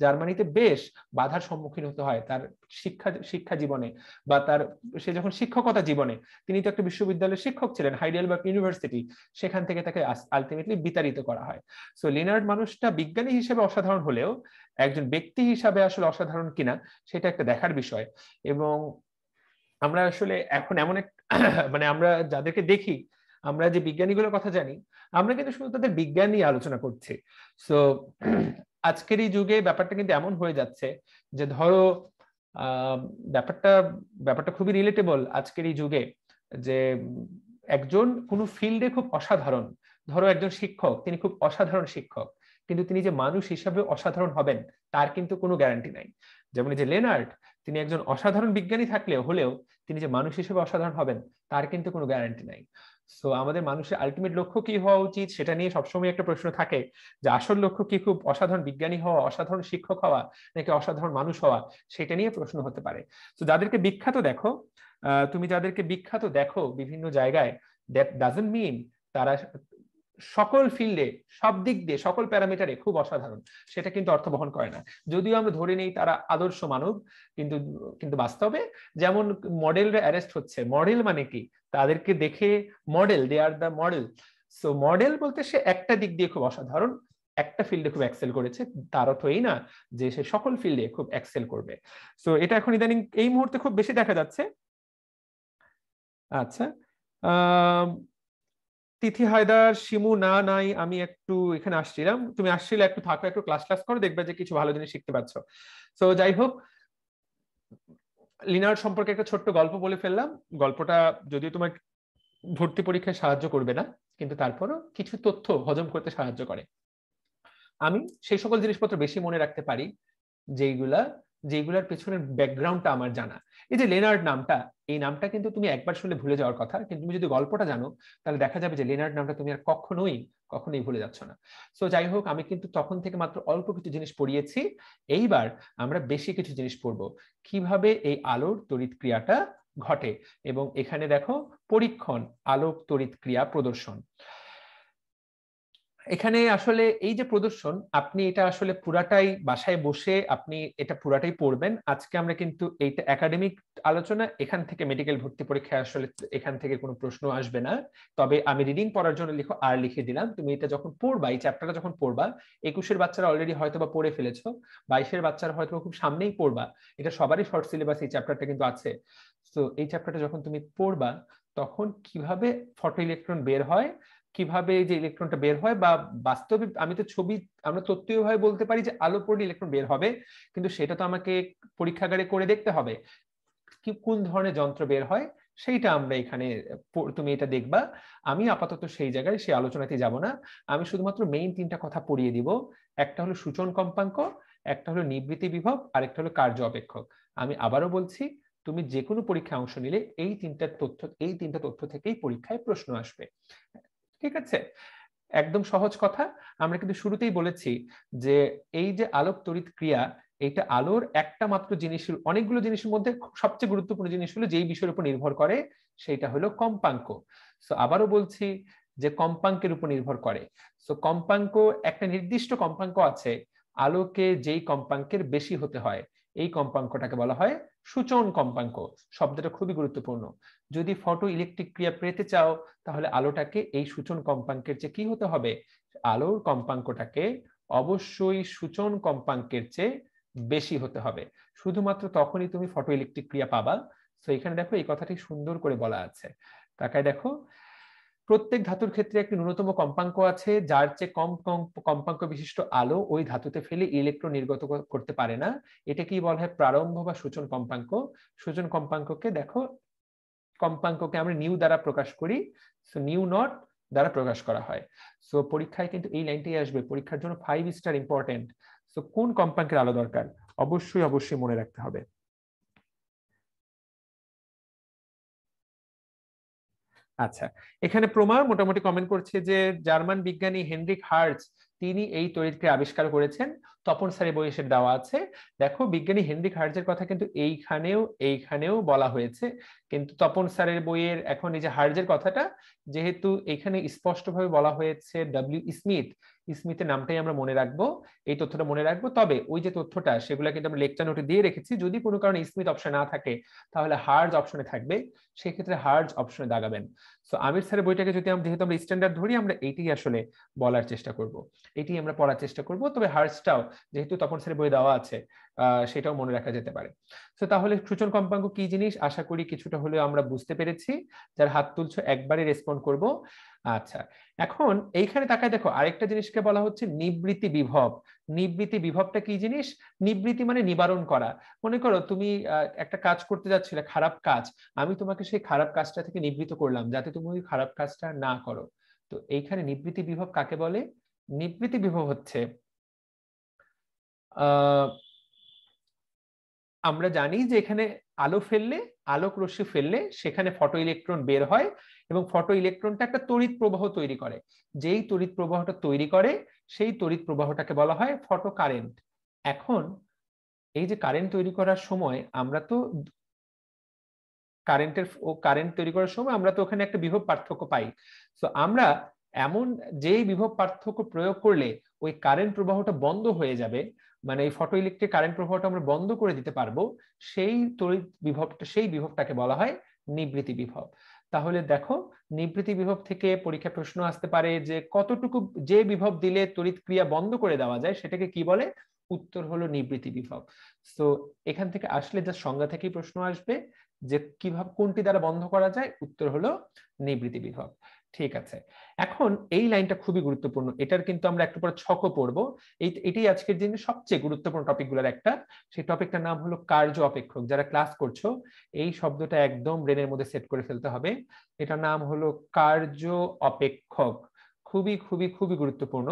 জার্মানিতে বেশ বাধার সম্মুখীন হতে হয় তার শিক্ষা জীবনে, বা তার সে যখন শিক্ষকতা জীবনে, তিনি তো একটা বিশ্ববিদ্যালয়ের শিক্ষক ছিলেন, হাইডেলবার্গ ইউনিভার্সিটি, সেখান থেকে তাকে আলটিমেটলি বিতাড়িত করা হয়। সো লিনার্ড মানুষটা বিজ্ঞানী হিসেবে অসাধারণ হলেও একজন ব্যক্তি হিসাবে আসলে অসাধারণ কিনা সেটা একটা দেখার বিষয়। এবং আমরা আসলে এখন এমন এক মানে আমরা যাদেরকে দেখি, আমরা যে বিজ্ঞানীগুলোর কথা জানি, আমরা কিন্তু শুধু তাদের বিজ্ঞান নিয়ে আলোচনা করছি। সো আজকের এই যুগে ব্যাপারটা কিন্তু এমন হয়ে যাচ্ছে যে ধরো ব্যাপারটা খুবই রিলেটেবল আজকের এই যুগে, যে একজন কোনো ফিল্ডে খুব অসাধারণ, ধরো একজন শিক্ষক, তিনি খুব অসাধারণ শিক্ষক, কিন্তু তিনি যে মানুষ হিসাবে অসাধারণ হবেন তার কিন্তু কোনো গ্যারান্টি নাই। যেমন যে লেনার্ড, তিনি একজন অসাধারণ বিজ্ঞানী হলেও তিনি যে মানুষ হিসেবে অসাধারণ হবেন তার কিন্তু কোনো গ্যারান্টি নাই। সো আমাদের মানুষের আলটিমেট লক্ষ্য কি হওয়া উচিত সেটা নিয়ে সবসময় একটা প্রশ্ন থাকে, যে আসল লক্ষ্য কি খুব অসাধারণ বিজ্ঞানী হওয়া, অসাধারণ শিক্ষক হওয়া, নাকি অসাধারণ মানুষ হওয়া, সেটা নিয়ে প্রশ্ন হতে পারে। তো যাদেরকে বিখ্যাত দেখো, তুমি যাদেরকে বিখ্যাত দেখো বিভিন্ন জায়গায়, দ্যাট ডাজন্ট মিন তারা সকল ফিল্ডে, সব দিক দিয়ে, সকল প্যারামিটারে খুব অসাধারণ, সেটা কিন্তু অর্থ বহন করে না। যদিও আমরা ধরে নেই তারা আদর্শ মানব, কিন্তু কিন্তু বাস্তবে যেমন মডেলরা অ্যারেস্ট হচ্ছে, মডেল মানে কি, তাদেরকে দেখে model, they are the model. So model বলতে সে একটা দিক দিয়ে খুব অসাধারণ, একটা ফিল্ডে খুব এক্সেল করেছে, তার অর্থ এই না যে সে সকল ফিল্ডে খুব এক্সেল করবে। সো এটা এখন ইদানিং এই মুহূর্তে খুব বেশি দেখা যাচ্ছে। আচ্ছা, তিথি হায়দার, শিমু না নাই, আমি একটু এখানে আসছিলাম, তুমি আসছিলে, একটু থাকো, একটু ক্লাস করো, দেখবে যে কিছু ভালো জিনিস শিখতে পারছো। তো যাই হোক, লিনার্ড সম্পর্কে একটা ছোট্ট গল্প বলে ফেললাম। গল্পটা যদিও তোমার ভর্তি পরীক্ষায় সাহায্য করবে না, কিন্তু তারপরও কিছু তথ্য হজম করতে সাহায্য করে। আমি সেই সকল জিনিসপত্র বেশি মনে রাখতে পারি যেগুলার পেছনের ব্যাকগ্রাউন্ডটা আমার জানা। এই যে লেনার্ড নামটা, এই নামটা কিন্তু তুমি একবার শুনলে ভুলে যাওয়ার কথা, কিন্তু তুমি যদি গল্পটা জানো তাহলে দেখা যাবে যে লেনার্ড নামটা তুমি আর কখনোই ভুলে যাচ্ছ না। সো যাই হোক, আমি কিন্তু তখন থেকে মাত্র অল্প কিছু জিনিস পড়িয়েছি, এইবার আমরা বেশি কিছু জিনিস পড়বো, কিভাবে এই আলোর তড়িৎ ক্রিয়াটা ঘটে। এবং এখানে দেখো পরীক্ষণ, আলোক তড়িৎ ক্রিয়া প্রদর্শন। এখানে আসলে এই যে প্রদর্শন, আপনি এটা আসলে পুরাটাই বাসায় বসে আপনি এটা পুরাটাই পড়বেন। আজকে আমরা কিন্তু এইটা একাডেমিক আলোচনা, এখান থেকে মেডিকেল ভর্তি পরীক্ষায় আসলে এখান থেকে কোনো প্রশ্ন আসবে না। তবে আমি রিডিং পড়ার জন্য লিখে দিলাম, তুমি এটা যখন পড়বা, এই চ্যাপ্টারটা যখন পড়বা, 21-এর বাচ্চারা অলরেডি হয়তো বা পড়ে ফেলেছো, 22-এর বাচ্চারা হয়তো খুব সামনেই পড়বা, এটা সবারই শর্ট সিলেবাস এই চ্যাপ্টারটা কিন্তু আছে। তো এই চ্যাপ্টারটা যখন তুমি পড়বা, তখন কিভাবে ফটো ইলেকট্রন বের হয়, কিভাবে যে ইলেকট্রনটা বের হয়, বা বাস্তবে আমি তো আমরা তত্ত্বীয়ভাবে বলতে পারি যে আলো পড়লে ইলেকট্রন বের হবে, কিন্তু সেটা তো আমাকে পরীক্ষাগারে করে দেখতে হবে, কি কোন ধরনের যন্ত্র বের হয় সেইটা আমরা এখানে, তুমি এটা দেখবা। আমি আপাতত সেই জায়গায় সেই আলোচনাতে যাব না, আমি শুধুমাত্র মেইন 3টা কথা পড়িয়ে দিব। একটা হলো সূচন কম্পাঙ্ক, একটা হলো নিবৃত্তি বিভব, আর একটা হলো কার্য অপেক্ষক। আমি আবারও বলছি, তুমি যে কোনো পরীক্ষায় অংশ নিলে এই 3টা তথ্য থেকেই পরীক্ষায় প্রশ্ন আসবে। ঠিক আছে, একদম সহজ কথা। আমরা কিন্তু শুরুতেই বলেছি যে এই যে আলোক তড়িৎ ক্রিয়া, এটা আলোর একটা মাত্র জিনিসের, অনেকগুলো জিনিসের মধ্যে সবচেয়ে গুরুত্বপূর্ণ জিনিস হলো যেই বিষয়ের উপর নির্ভর করে, সেটা হলো কম্পাঙ্ক। সো আবারও বলছি যে কম্পাঙ্কের উপর নির্ভর করে। সো কম্পাঙ্ক, একটা নির্দিষ্ট কম্পাঙ্ক আছে, আলোকে যেই কম্পাঙ্কের বেশি হতে হয়, এই কম্পাঙ্কটাকে বলা হয় সূচন কম্পাঙ্ক। শব্দটা খুবই গুরুত্বপূর্ণ। যদি ফটো ইলেকট্রিক ক্রিয়া পেতে চাও, তাহলে আলোটাকে এই সূচন কম্পাঙ্কের চেয়ে কি হতে হবে, আলোর কম্পাঙ্কটাকে অবশ্যই সূচন কম্পাঙ্কের চেয়ে বেশি হতে হবে। শুধুমাত্র তখনই তুমি ফটো ইলেকট্রিক ক্রিয়া পাবা। তো এখানে দেখো এই কথাটি সুন্দর করে বলা আছে, তাকায় দেখো, প্রত্যেক ধাতুর ক্ষেত্রে একটি ন্যূনতম কম্পাঙ্ক আছে, যার চেয়ে কম কম্পাঙ্ক বিশিষ্ট আলো ওই ধাতুতে ফেলে ইলেকট্রন নির্গত করতে পারে না। এটা কি বলা হয়, প্রারম্ভ বা সূচন কম্পাঙ্ক। সূচন কম্পাঙ্ককে দেখো, কম্পাঙ্ককে আমরা নিউ দ্বারা প্রকাশ করি, সো নিউ নট দ্বারা প্রকাশ করা হয়। সো পরীক্ষায় কিন্তু এই লাইনটাই আসবে, পরীক্ষার জন্য 5 স্টার ইম্পর্টেন্ট। সো কোন কম্পাঙ্কের আলো দরকার, অবশ্যই মনে রাখতে হবে। আচ্ছা, এখানে প্রমাণ মোটামুটি কমেন্ট করছে যে জার্মান বিজ্ঞানী হেনরিক হার্টজ তিনি এই তড়িৎক্রিয়া আবিষ্কার করেছেন। তপন স্যারের বইয়ে সেটা দেওয়া আছে। দেখো বিজ্ঞানী হেনরিক হার্টজের কথা কিন্তু এইখানেও বলা হয়েছে, কিন্তু তপন স্যারের বইয়ের এখন এই যে হার্টজের কথাটা যেহেতু এখানে স্পষ্টভাবে বলা হয়েছে স্মিথের নামটাই আমরা মনে রাখবো, এই তথ্যটা মনে রাখবো। তবে ওই যে তথ্যটা সেগুলো কিন্তু আমরা লেকচার নোটে দিয়ে রেখেছি, যদি কোনো কারণে স্মিথ অপশন না থাকে তাহলে হার্টজ অপশনে থাকবে, সেক্ষেত্রে হার্টজ অপশনে দাগাবেন। সো আমির স্যারের বইটাকে যদি যেহেতু আমরা স্ট্যান্ডার্ড ধরি, আমরা এইটাই আসলে বলার চেষ্টা করব, এটি আমরা পড়ার চেষ্টা করব। তবে হার্টজটাও যেহেতু তপন স্যারের বই দেওয়া আছে সেটাও মনে রাখা যেতে পারে। তো তাহলে সূচন কম্পাঙ্ক কি জিনিস আশা করি কিছুটা হলেও আমরা বুঝতে পেরেছি। যার হাত তুলছো একবারে রেসপন্ড করব। আচ্ছা, এখন এইখানে তাকায় দেখো আরেকটা জিনিসকে বলা হচ্ছে নিবৃত্তি বিভব। নিবৃত্তি বিভবটা কি জিনিস? নিবৃত্তি মানে নিবারণ করা। মনে করো তুমি একটা কাজ করতে যাচ্ছিলে, খারাপ কাজ, আমি তোমাকে সেই খারাপ কাজটা থেকে নিবৃত্ত করলাম যাতে তুমি ওই খারাপ কাজটা না করো। তো এইখানে নিবৃত্তি বিভব কাকে বলে? নিবৃত্তি বিভব হচ্ছে আমরা জানি যে এখানে আলোক রশ্মি ফেললে সেখানে ফটো ইলেকট্রন বের হয় এবং ফটো ইলেকট্রনটা একটা তড়িৎ প্রবাহ তৈরি করে। যেই তড়িৎ প্রবাহটা তৈরি করে সেই তড়িৎ প্রবাহটাকে বলা হয় ফটো কারেন্ট। এখন এই যে কারেন্ট তৈরি করার সময় আমরা তো কারেন্ট তৈরি করার সময় আমরা তো ওখানে একটা বিভব পার্থক্য পাই। তো আমরা এমন যেই বিভব পার্থক্য প্রয়োগ করলে ওই কারেন্ট প্রবাহটা বন্ধ হয়ে যাবে, মানে এই ফটো ইলেকট্রিক কারেন্ট প্রবাহটা আমরা বন্ধ করে দিতে পারবো, সেই বিভবটাকে বলা হয় নিবৃত্তি বিভব। তাহলে দেখো নিবৃত্তি বিভব থেকে পরীক্ষা প্রশ্ন আসতে পারে যে কতটুকু যে বিভব দিলে তড়িৎ ক্রিয়া বন্ধ করে দেওয়া যায় সেটাকে কি বলে? উত্তর হলো নিবৃত্তি বিভব। তো এখান থেকে আসলে যা সংজ্ঞা থেকেই প্রশ্ন আসবে যে কিভাবে কোনটি দ্বারা বন্ধ করা যায়, উত্তর হলো নিবৃত্তি বিভব। ঠিক আছে, এখন এই লাইনটা খুবই গুরুত্বপূর্ণ, এটার কিন্তু আমরা একটু পরে ছকও পড়বো। এটাই আজকের দিনে সবচেয়ে গুরুত্বপূর্ণ টপিকগুলোর একটা। সেই টপিকটার নাম হলো কার্য অপেক্ষক। যারা ক্লাস করছো এই শব্দটা একদম ব্রেনের মধ্যে সেট করে ফেলতে হবে। এটার নাম হলো কার্য অপেক্ষক। খুবই খুবই খুবই গুরুত্বপূর্ণ।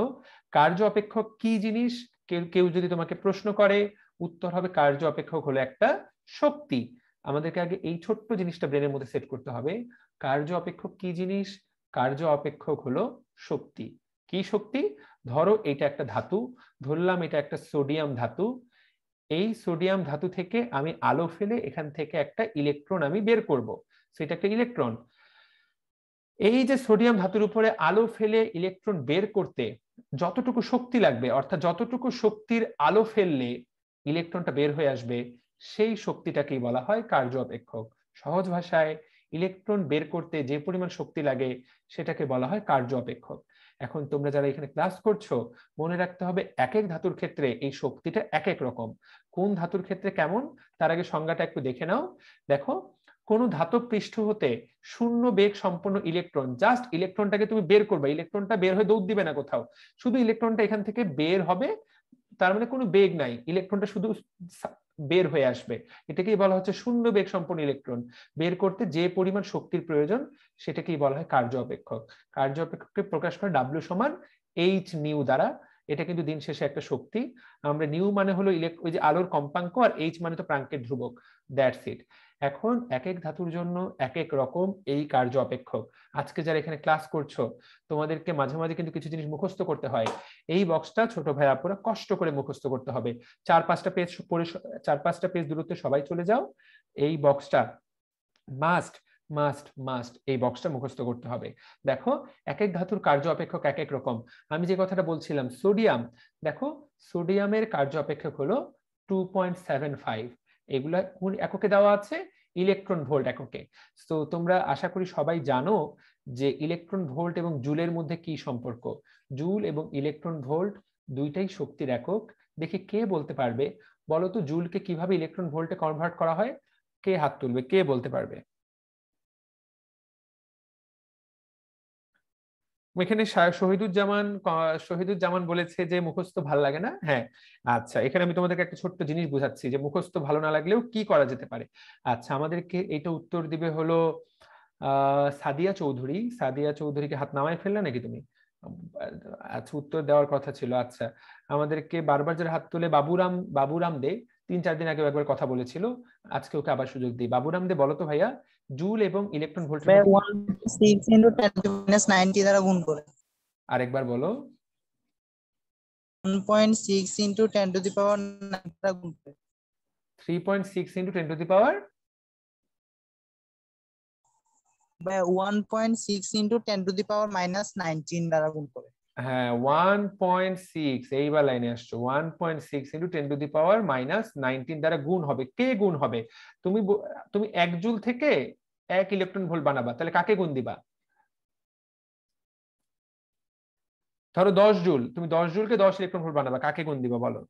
কার্য অপেক্ষক কি জিনিস কেউ কেউ যদি তোমাকে প্রশ্ন করে, উত্তর হবে কার্য অপেক্ষক হলো একটা শক্তি। আমাদেরকে আগে এই ছোট্ট জিনিসটা ব্রেনের মধ্যে সেট করতে হবে। কার্য অপেক্ষক কি জিনিস? কার্য অপেক্ষক হলো শক্তি। কি শক্তি? ধরো এটা একটা ধাতু, ধরলাম এটা একটা সোডিয়াম ধাতু। এই সোডিয়াম ধাতু থেকে আমি আলো ফেলে এখান থেকে একটা ইলেকট্রন আমি বের করব, সেটা একটা ইলেকট্রন। এই যে সোডিয়াম ধাতুর উপরে আলো ফেলে ইলেকট্রন বের করতে যতটুকু শক্তি লাগবে, অর্থাৎ যতটুকু শক্তির আলো ফেললে ইলেকট্রনটা বের হয়ে আসবে, সেই শক্তিটাকেই বলা হয় কার্য অপেক্ষক। সহজ ভাষায় ইলেকট্রন বের করতে যে পরিমাণ শক্তি লাগে সেটাকে বলা হয় কার্য অপেক্ষক। এখন তোমরা যারা এখানে ক্লাস করছো মনে রাখতে হবে এক এক ধাতুর ক্ষেত্রে এই শক্তিটা এক এক রকম। কোন ধাতুর ক্ষেত্রে কেমন তার আগে সংজ্ঞাটা একটু দেখে নাও। দেখো কোন ধাতব পৃষ্ঠ হতে শূন্য বেগ সম্পন্ন ইলেকট্রন, জাস্ট ইলেকট্রনটাকে তুমি বের করবে, ইলেকট্রনটা বের হয়ে দৌড় দিবে না কোথাও, শুধু ইলেকট্রনটা এখান থেকে বের হবে, তার মানে কোনো বেগ নাই, ইলেকট্রনটা শুধু বের হয়ে আসবে। এটাকেই বলা হচ্ছে শূন্য বেগ সম্পন্ন ইলেকট্রন। বের করতে যে পরিমাণ শক্তির প্রয়োজন সেটাকেই বলা হয় কার্য অপেক্ষক। কার্য অপেক্ষককে প্রকাশ করে ডাব্লিউ সমান এইচ নিউ দ্বারা। এটা কিন্তু দিন শেষে একটা শক্তি। আমরা নিউ মানে হলো ওই যে আলোর কম্পাঙ্ক, আর এইচ মানে তো প্রাঙ্কের ধ্রুবক, দ্যাটস ইট। এখন এক এক ধাতুর জন্য এক এক রকম এই কার্য অপেক্ষক। আজকে যারা এখানে ক্লাস করছো তোমাদেরকে মাঝে মাঝে কিন্তু কিছু জিনিস মুখস্থ করতে হয়। এই বক্সটা ছোট ভাই আপুরা কষ্ট করে মুখস্থ করতে হবে। 4-5টা পেজ দূরত্বে সবাই চলে যাও। এই বক্সটা মাস্ট মাস্ট মাস্ট এই বক্সটা মুখস্থ করতে হবে। দেখো এক এক ধাতুর কার্য অপেক্ষক এক এক রকম। আমি যে কথাটা বলছিলাম সোডিয়াম, দেখো সোডিয়ামের কার্য অপেক্ষক হলো 2.75। এগুলা কোন এককে দেওয়া আছে? ইলেকট্রন ভোল্ট এককে। তো তোমরা আশা করি সবাই জানো যে ইলেকট্রন ভোল্ট এবং জুলের মধ্যে কি সম্পর্ক। জুল এবং ইলেকট্রন ভোল্ট দুইটাই শক্তির একক। দেখি কে বলতে পারবে, বলো তো জুলকে কিভাবে ইলেকট্রন ভোল্টে কনভার্ট করা হয়? কে হাত তুলবে, কে বলতে পারবে? এখানে শহীদুজ্জামান বলেছে যে মুখস্থ ভালো লাগে না। হ্যাঁ, আচ্ছা, এখানে আমি তোমাদেরকে একটা ছোট্ট জিনিস বুঝাচ্ছি যে মুখস্থ ভালো না লাগলেও কি করা যেতে পারে। আচ্ছা, আমাদেরকে এটা উত্তর দিবে হলো সাদিয়া চৌধুরীকে হাত নামায় ফেললে নাকি তুমি? আচ্ছা, উত্তর দেওয়ার কথা ছিল। আচ্ছা, আমাদেরকে বারবার যারা হাত তুলে বাবুরাম দে 3-4 দিন আগে একবার কথা বলেছিল, আজকে ওকে আবার সুযোগ দিই। বাবুরাম দে বলো তো ভাইয়া, জুল এবং ইলেকট্রন ভোল্টের ভাই মধ্যে 1.6 × 10⁻90 দ্বারা গুণ করে। আরেকবার বলো। 1.6 × 10⁻9 দ্বারা গুণ করে। 3.6 × 10⁻? ভাই 1.6 × 10⁻−19 দ্বারা গুণ করে। হ্যাঁ 1.6, এইবার লাইনে আসছো। 1.6 × 10⁻−19 দ্বারা গুণ হবে। কে গুণ হবে? তুমি 1 জুল থেকে 1 ইলেকট্রন ভোল্ট বানাবা, তাহলে কাকে গুণ দিবা? ধরো 10 জুল, তুমি 10 জুলকে 10 ইলেকট্রন ভোল্ট বানাবা, কাকে গুণ দিবা বলো?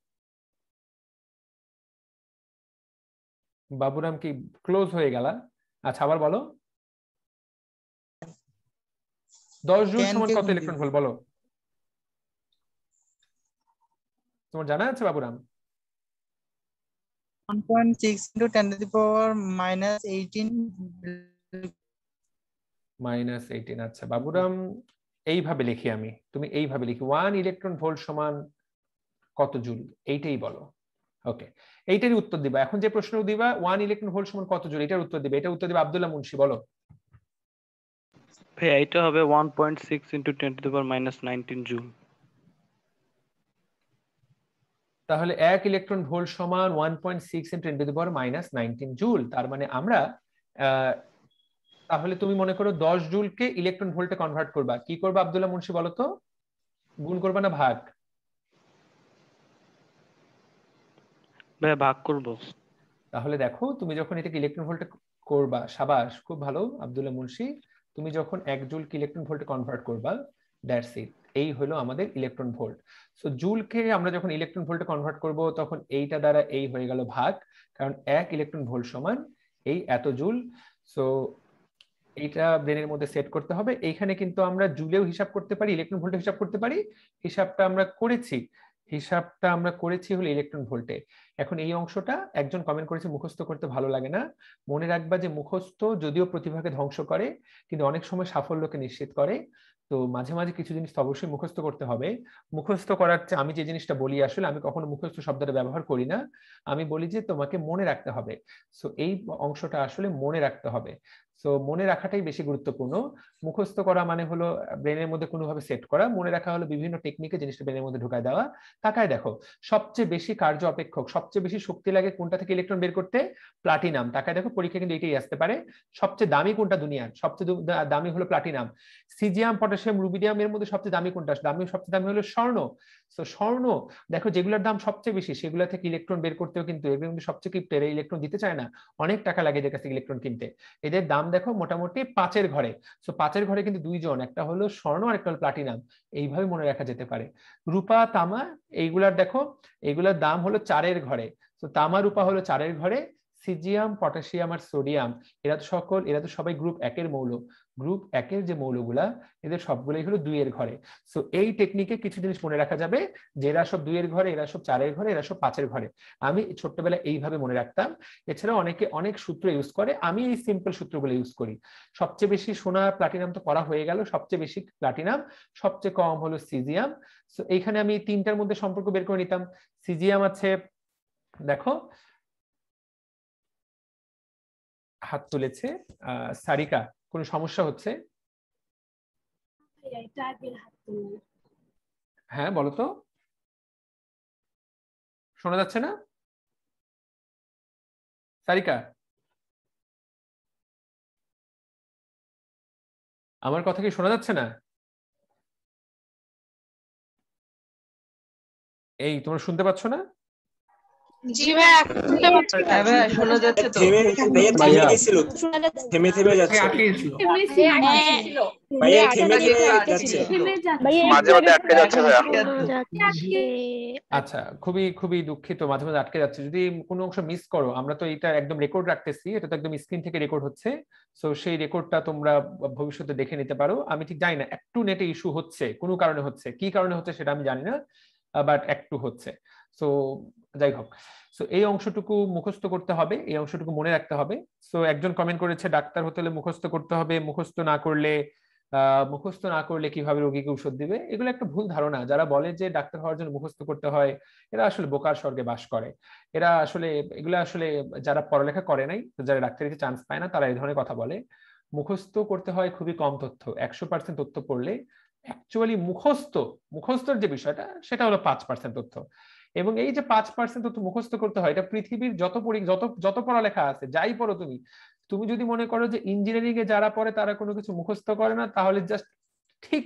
বাবুরাম কি ক্লোজ হয়ে গেলা? আচ্ছা আবার বলো। 10 জুল 10 সমান কে কত গুণ ইলেকট্রন দিব। ভোল্ট বলো? তোমার জানা আছে বাবুরাম? 1.6 × 10⁻−18 -18। আচ্ছা বাবুরাম, এইভাবে লিখি আমি, তুমি এইভাবে লিখি 1 ইলেকট্রন ভোল্ট সমান কত জুল, এইটাই বলো। ওকে, এইটারই উত্তর দিবা। এখন যে প্রশ্ন দিবা 1 ইলেকট্রন ভোল্ট সমান কত জুল, এটার উত্তর দিবে। এটা উত্তর দিবে আব্দুল্লাহ মুন্সি, বলো। ভাইয়া এটা হবে 1.6 × 10⁻−19 জুল। তাহলে 1 ইলেকট্রন ভোল্ট সমান 1.6 × 10⁻−19 জুল। তার মানে আমরা তাহলে তুমি মনে করো 10 জুলকে ইলেকট্রন ভোল্টে কনভার্ট করবা, কি করবা আব্দুল্লাহ মুন্সি বলো তো? গুণ করবা না ভাগ? ভাইয়া ভাগ করব। তাহলে দেখো, তুমি যখন এটাকে ইলেকট্রন ভোল্টে করবা, সাবাস, খুব ভালো আব্দুল্লাহ মুন্সি, তুমি যখন 1 জুলকে ইলেকট্রন ভোল্টে কনভার্ট করবা, দ্যাটস ইট, এই হলো আমাদের ইলেকট্রন ভোল্ট। সো জুলকে আমরা যখন ইলেকট্রন ভোল্টে কনভার্ট করব, তখন এইটা দ্বারা এই হয়ে গেল ভাগ, কারণ 1 ইলেকট্রন ভোল্ট সমান এই এত জুল। সো এইটা ব্রেনের মধ্যে সেট করতে হবে। এইখানে কিন্তু আমরা জুলেও হিসাব করতে পারি, ইলেকট্রন ভোল্টে হিসাব করতে পারি। হিসাবটা আমরা করেছি হলো ইলেকট্রন ভোল্টে। এখন এই অংশটা একজন কমেন্ট করেছে মুখস্থ করতে ভালো লাগে না। মনে রাখবা যে মুখস্থ যদিও প্রতিভাকে ধ্বংস করে, কিন্তু অনেক সময় সাফল্যকে নিশ্চিত করে। তো মাঝে মাঝে কিছু জিনিস তো অবশ্যই মুখস্থ করতে হবে। মুখস্থ করার চেয়ে আমি যে জিনিসটা বলি, আসলে আমি কখনো মুখস্থ শব্দটা ব্যবহার করি না, আমি বলি যে তোমাকে মনে রাখতে হবে। সো এই অংশটা আসলে মনে রাখতে হবে। সো মনে রাখাটাই বেশি গুরুত্বপূর্ণ। মুখস্থ করা মানে হলো ব্রেনের মধ্যে কোনোভাবে সেট করা, মনে রাখা হলো বিভিন্ন টেকনিকে জিনিসটা ব্রেনের মধ্যে ঢুকায় দেওয়া। তাকায় দেখো, সবচেয়ে বেশি কার্য অপেক্ষক, সবচেয়ে বেশি শক্তি লাগে কোনটা থেকে ইলেকট্রন বের করতে? প্লাটিনাম। তাকায় দেখো, পরীক্ষা কিন্তু এটাই আসতে পারে। সবচেয়ে দামি কোনটা দুনিয়ার? সবচেয়ে দামি হলো প্লাটিনাম। সিজিয়াম, পটাশিয়াম, রুবিডিয়াম এর মধ্যে সবচেয়ে দামি কোনটা? সবচেয়ে দামি হলো স্বর্ণ। তো স্বর্ণ দেখো, যেগুলোর দাম সবচেয়ে বেশি সেগুলো থেকে ইলেকট্রন বের করতেও কিন্তু এগুলো কিন্তু সবচেয়ে কিপ্টের, ইলেকট্রন দিতে চায় না, অনেক টাকা লাগে এদের কাছে ইলেকট্রন কিনতে। এদের দাম দেখো মোটামুটি 5-এর ঘরে। সো 5-এর ঘরে কিন্তু দুইজন, একটা হলো স্বর্ণ আর একটা হলো প্লাটিনাম। এইভাবে মনে রাখা যেতে পারে। রূপা, তামা, এইগুলার দেখো, এইগুলার দাম হলো 4-এর ঘরে। তো তামা রূপা হলো 4-এর ঘরে। সিজিয়াম, পটাশিয়াম আর সোডিয়াম, এরা তো সবাই গ্রুপ 1-এর মৌল। গ্রুপ 1-এর যে মৌলগুলা, এদের সবগুলোই হলো 2-এর ঘরে। সো এই টেকনিকে কিছু জিনিস মনে রাখা যাবে, যে এরা সব 2-এর ঘরে, এরা সব 4-এর ঘরে, এরা সব 5-এর ঘরে। আমি ছোট্টবেলায় এইভাবে মনে রাখতাম। এছাড়া অনেকে অনেক সূত্র ইউজ করে, আমি এই সিম্পল সূত্রগুলো ইউজ করি। সবচেয়ে বেশি সোনা, প্লাটিনাম তো করা হয়ে গেল, সবচেয়ে বেশি প্লাটিনাম, সবচেয়ে কম হলো সিজিয়াম। সো এইখানে আমি 3টার মধ্যে সম্পর্ক বের করে নিতাম। সিজিয়াম আছে, দেখো হাত তুলেছে সারিকা, কোন সমস্যা হচ্ছে? হ্যাঁ বলো তো, শোনা যাচ্ছে না সারিকা? আমার কথা কি শোনা যাচ্ছে না? এই তোমরা শুনতে পাচ্ছ না? জি ভাই, শুনতে পাচ্ছি। হ্যাঁ ভাই শোনা যাচ্ছে তো। থেমে গেছিল, থেমে থেমে যাচ্ছে ভাইয়া, থেমে থেমে যাচ্ছে, মাঝে মাঝে আটকে যাচ্ছে ভাইয়া। আচ্ছা, খুবই খুবই দুঃখিত, মাঝে মাঝে আটকে যাচ্ছে। যদি কোনো অংশ মিস করো, আমরা তো এটা একদম রেকর্ড রাখতেছি, এটা তো একদম স্ক্রিন থেকে রেকর্ড হচ্ছে। সো সেই রেকর্ডটা তোমরা ভবিষ্যতে দেখে নিতে পারো। আমি ঠিক জানি না, একটু নেটে ইস্যু হচ্ছে, কোনো কারণে হচ্ছে, কি কারণে হচ্ছে সেটা আমি জানি না, বাট একটু হচ্ছে। সো যাই হোক, সো এই অংশটুকু মুখস্থ করতে হবে, এই অংশটুকু মনে রাখতে হবে। সো একজন কমেন্ট করেছে ডাক্তার হতে হলে মুখস্থ করতে হবে, মুখস্থ না করলে মুখস্থ না করলে কিভাবে রোগীকে ঔষধ দিবে, এগুলো একটা ভুল ধারণা। যারা বলে যে ডাক্তার হওয়ার জন্য মুখস্থ করতে হয়, এরা আসলে বোকার স্বর্গে বাস করে। এরা আসলে এগুলো আসলে যারা পড়ালেখা করে নাই, যারা ডাক্তারিতে চান্স পায় না, তারা এই ধরনের কথা বলে। মুখস্থ করতে হয় খুবই কম তথ্য, 100% তথ্য পড়লে অ্যাকচুয়ালি মুখস্থর যে বিষয়টা সেটা হলো 5% তথ্য। এবং এই যে 5% তথ্য মুখস্থ করতে হয়, এটা পৃথিবীর যত পড়ালেখা আছে, যাই পড়ো তুমি তুমি যদি মনে করো যে ইঞ্জিনিয়ারিং এ যারা পড়ে তারা কোনো কিছু মুখস্থ করে না, তাহলে জাস্ট ঠিক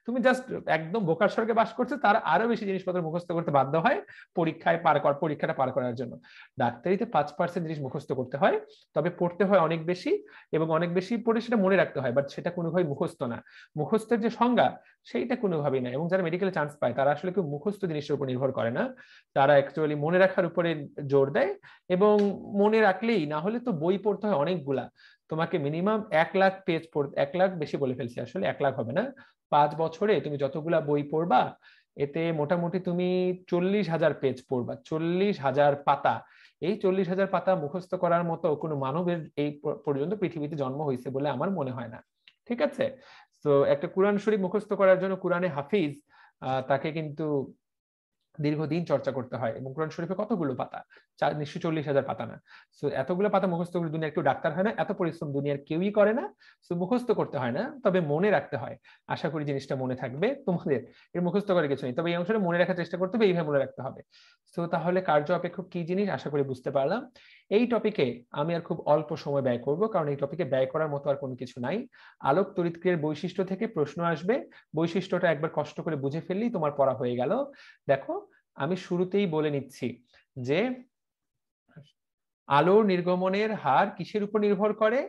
তুমি জাস্ট একদম বোকার স্বর্গে বাস করছো। তারা আরো বেশি জিনিসপত্র মুখস্থ করতে বাধ্য হয় পরীক্ষাটা পার করার জন্য। ডাক্তারিতে 5% জিনিস মুখস্থ করতে হয়, তবে পড়তে হয় অনেক বেশি, এবং অনেক বেশি পড়ে সেটা মনে রাখতে হয়, বাট সেটা কোনোভাবেই মুখস্থ না। মুখস্থের যে সংজ্ঞা সেইটা কোনোভাবেই না। এবং যারা মেডিকেলে চান্স পায় তারা আসলে কেউ মুখস্থ জিনিসের উপর নির্ভর করে না, তারা অ্যাকচুয়ালি মনে রাখার উপরে জোর দেয়। এবং মনে রাখলেই, না হলে তো বই পড়তে হয় অনেকগুলা। তোমাকে মিনিমাম 1 লাখ পেজ পড়তে, 1 লাখ বেশি বলে ফেলছি, আসলে 1 লাখ হবে না, 5 বছরে তুমি যতগুলা বই পড়বা, এতে মোটামুটি তুমি 40,000 পেজ পড়বা, 40,000 পাতা। এই 40,000 পাতা মুখস্থ করার মতো কোনো মানবের এই পর্যন্ত পৃথিবীতে জন্ম হয়েছে বলে আমার মনে হয় না। ঠিক আছে? তো একটা কোরআন শরীফ মুখস্থ করার জন্য কোরআনে হাফিজ, তাকে কিন্তু দীর্ঘদিন চর্চা করতে হয়। এবং কোরআন শরীফে কতগুলো পাতা? নিশ্চয়ই 40,000 পাতা না। সো এতগুলো পাতা মুখস্থ করে দুনিয়ার কেউ ডাক্তার হয় না, এত পরিশ্রম দুনিয়ার কেউই করে না। সো মুখস্থ করতে হয় না, তবে মনে রাখতে হয়। আশা করি জিনিসটা মনে থাকবে তোমাদের। এর মুখস্থ করার কিছু নেই, তবে এই অংশটা মনে রাখার চেষ্টা করতে হবে, এইভাবে মনে রাখতে হবে। সো তাহলে কার্য অপেক্ষক কি জিনিস আশা করি বুঝতে পারলাম। এই টপিকে আমি আর খুব অল্প সময় ব্যয় করব, কারণ এই টপিকে ব্যয় করার মতো আর কোনো কিছু নাই। আলোক তড়িৎক্রিয়ার বৈশিষ্ট্য থেকে প্রশ্ন আসবে, বৈশিষ্ট্যটা একবার কষ্ট করে বুঝে ফেললেই তোমার পড়া হয়ে গেল। দেখো, আমি শুরুতেই বলে নিচ্ছি যে আলোর নির্গমনের হার কিসের উপর নির্ভর করে?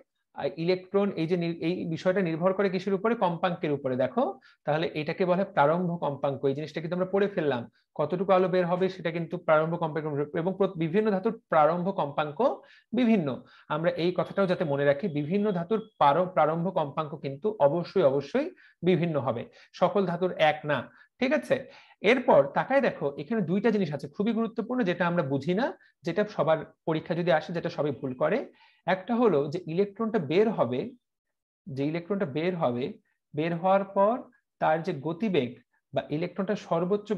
ইলেকট্রন, এই বিষয়টা নির্ভর করে কিসের উপরে? কম্পাঙ্কের উপরে। দেখো, তাহলে এটাকে বলে প্রারম্ভ কম্পাঙ্ক। এই জিনিসটা কিন্তু আমরা পড়ে ফেললাম, কতটুকু আলো বের হবে সেটা কিন্তু প্রারম্ভ কম্পাঙ্ক। এবং বিভিন্ন ধাতুর প্রারম্ভ কম্পাঙ্ক বিভিন্ন। আমরা এই কথাটাও যাতে মনে রাখি, বিভিন্ন ধাতুর প্রারম্ভ কম্পাঙ্ক কিন্তু অবশ্যই বিভিন্ন হবে, সকল ধাতুর এক না। ঠিক আছে? এরপর তাকায় দেখো, এখানে দুইটা জিনিস আছে খুবই গুরুত্বপূর্ণ, যেটা আমরা বুঝি না, যেটা সবার পরীক্ষা যদি আসে যেটা সবাই ভুল করে। একটা হলো যে ইলেকট্রনটা বের হবে, বের হওয়ার পর তার যে গতিবেগ বা ইলেকট্রনটা সর্বোচ্চ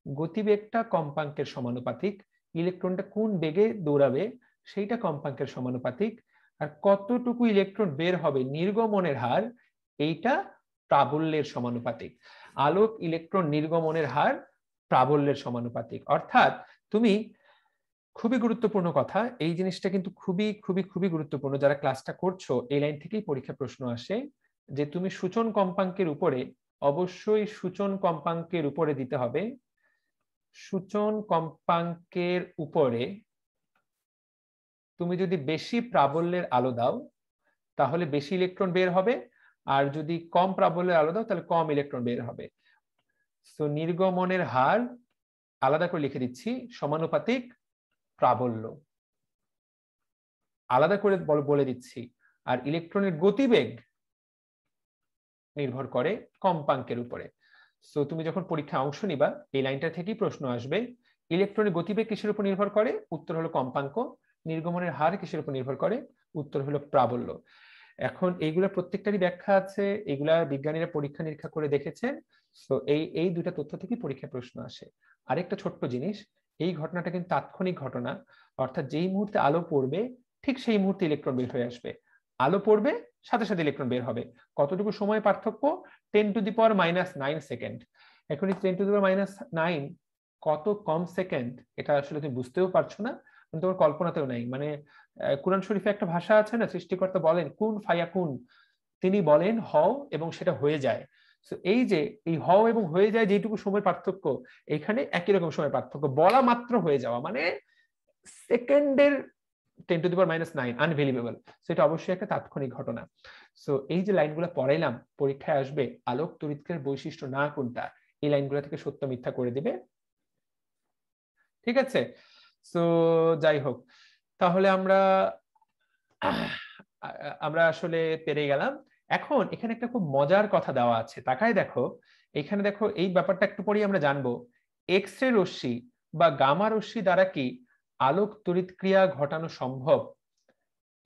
গতিবেগটা কম্পাঙ্কের সমানুপাতিক। ইলেকট্রনটা কোন বেগে দৌড়াবে সেইটা কম্পাঙ্কের সমানুপাতিক। আর কতটুকু ইলেকট্রন বের হবে, নির্গমনের হার, এইটা প্রাবল্যের সমানুপাতিক। আলোক ইলেকট্রন নির্গমনের হার প্রাবল্যের সমানুপাতিক। অর্থাৎ তুমি, খুবই গুরুত্বপূর্ণ কথা, এই জিনিসটা কিন্তু খুবই গুরুত্বপূর্ণ। যারা ক্লাসটা করছো এই লাইন থেকেই পরীক্ষা প্রশ্ন আসে, যে তুমি সূচন কম্পাঙ্কের উপরে, অবশ্যই সূচন কম্পাঙ্কের উপরে দিতে হবে। সূচন কম্পাঙ্কের উপরে তুমি যদি বেশি প্রাবল্যের আলো দাও তাহলে বেশি ইলেকট্রন বের হবে, আর যদি কম প্রাবল্যের আলো দাও তাহলে কম ইলেকট্রন বের হবে। তো নির্গমনের হার আলাদা করে লিখে দিচ্ছি, সমানুপাতিক প্রাবল্য, আলাদা করে বলে দিচ্ছি। আর ইলেকট্রনের গতিবেগ নির্ভর করে কম্পাঙ্কের উপরে। সো তুমি যখন পরীক্ষায় অংশ নিবা এই লাইনটা থেকেই প্রশ্ন আসবে, ইলেকট্রনের গতিবেগ কিসের উপর নির্ভর করে? উত্তর হলো কম্পাঙ্ক। নির্গমনের হার কিসের উপর নির্ভর করে? উত্তর হলো প্রাবল্য। এখন এইগুলা প্রত্যেকটারই ব্যাখ্যা আছে, এগুলা বিজ্ঞানীরা পরীক্ষা নিরীক্ষা করে দেখেছেন। তো এই দুইটা তথ্য থেকে পরীক্ষা প্রশ্ন আসে। আরেকটা ছোট্ট জিনিস, এই ঘটনাটা কিন্তু তাৎক্ষণিক ঘটনা, অর্থাৎ যেই মুহূর্তে আলো পড়বে ঠিক সেই মুহূর্তে ইলেকট্রন বের হয়ে আসবে। আলো পড়বে সাথে সাথে ইলেকট্রন বের হবে। কতটুকু সময় পার্থক্য? 10⁻⁹ সেকেন্ড। এখন এই 10⁻⁹ কত কম সেকেন্ড, এটা আসলে তুমি বুঝতেও পারছো না, তোমার কল্পনাতেও নাই। মানে কুরআন শরীফে একটা ভাষা আছে না, সৃষ্টিকর্তা বলেন কুন ফায়াকুন, তিনি বলেন হও এবং সেটা হয়ে যায়। সো এই যে এই হও এবং হয়ে যায় যেটুকু সময় পার্থক্য, এখানে একই রকম সময় পার্থক্য, বলা মাত্র হয়ে যাওয়া, মানে সেকেন্ডের 10⁻⁹ আনবিলিভেবল। সেটা অবশ্যই একটা তাৎক্ষণিক ঘটনা। সো এই যে লাইনগুলো পড়াইলাম, পরীক্ষায় আসবে আলোক তড়িৎক্রিয়ার বৈশিষ্ট্য না কোনটা, এই লাইনগুলো থেকে সত্য মিথ্যা করে দিবে। ঠিক আছে? সো যাই হোক, তাহলে আমরা আসলে পেরে গেলাম। এখন এখানে একটা খুব মজার কথা দেওয়া আছে, তাকায় দেখো, এখানে দেখো এই ব্যাপারটা একটু পরেই আমরা জানবো। এক্স রে রশ্মি বা গামা রশ্মি দ্বারা কি আলোক তড়িৎক্রিয়া ঘটানো সম্ভব,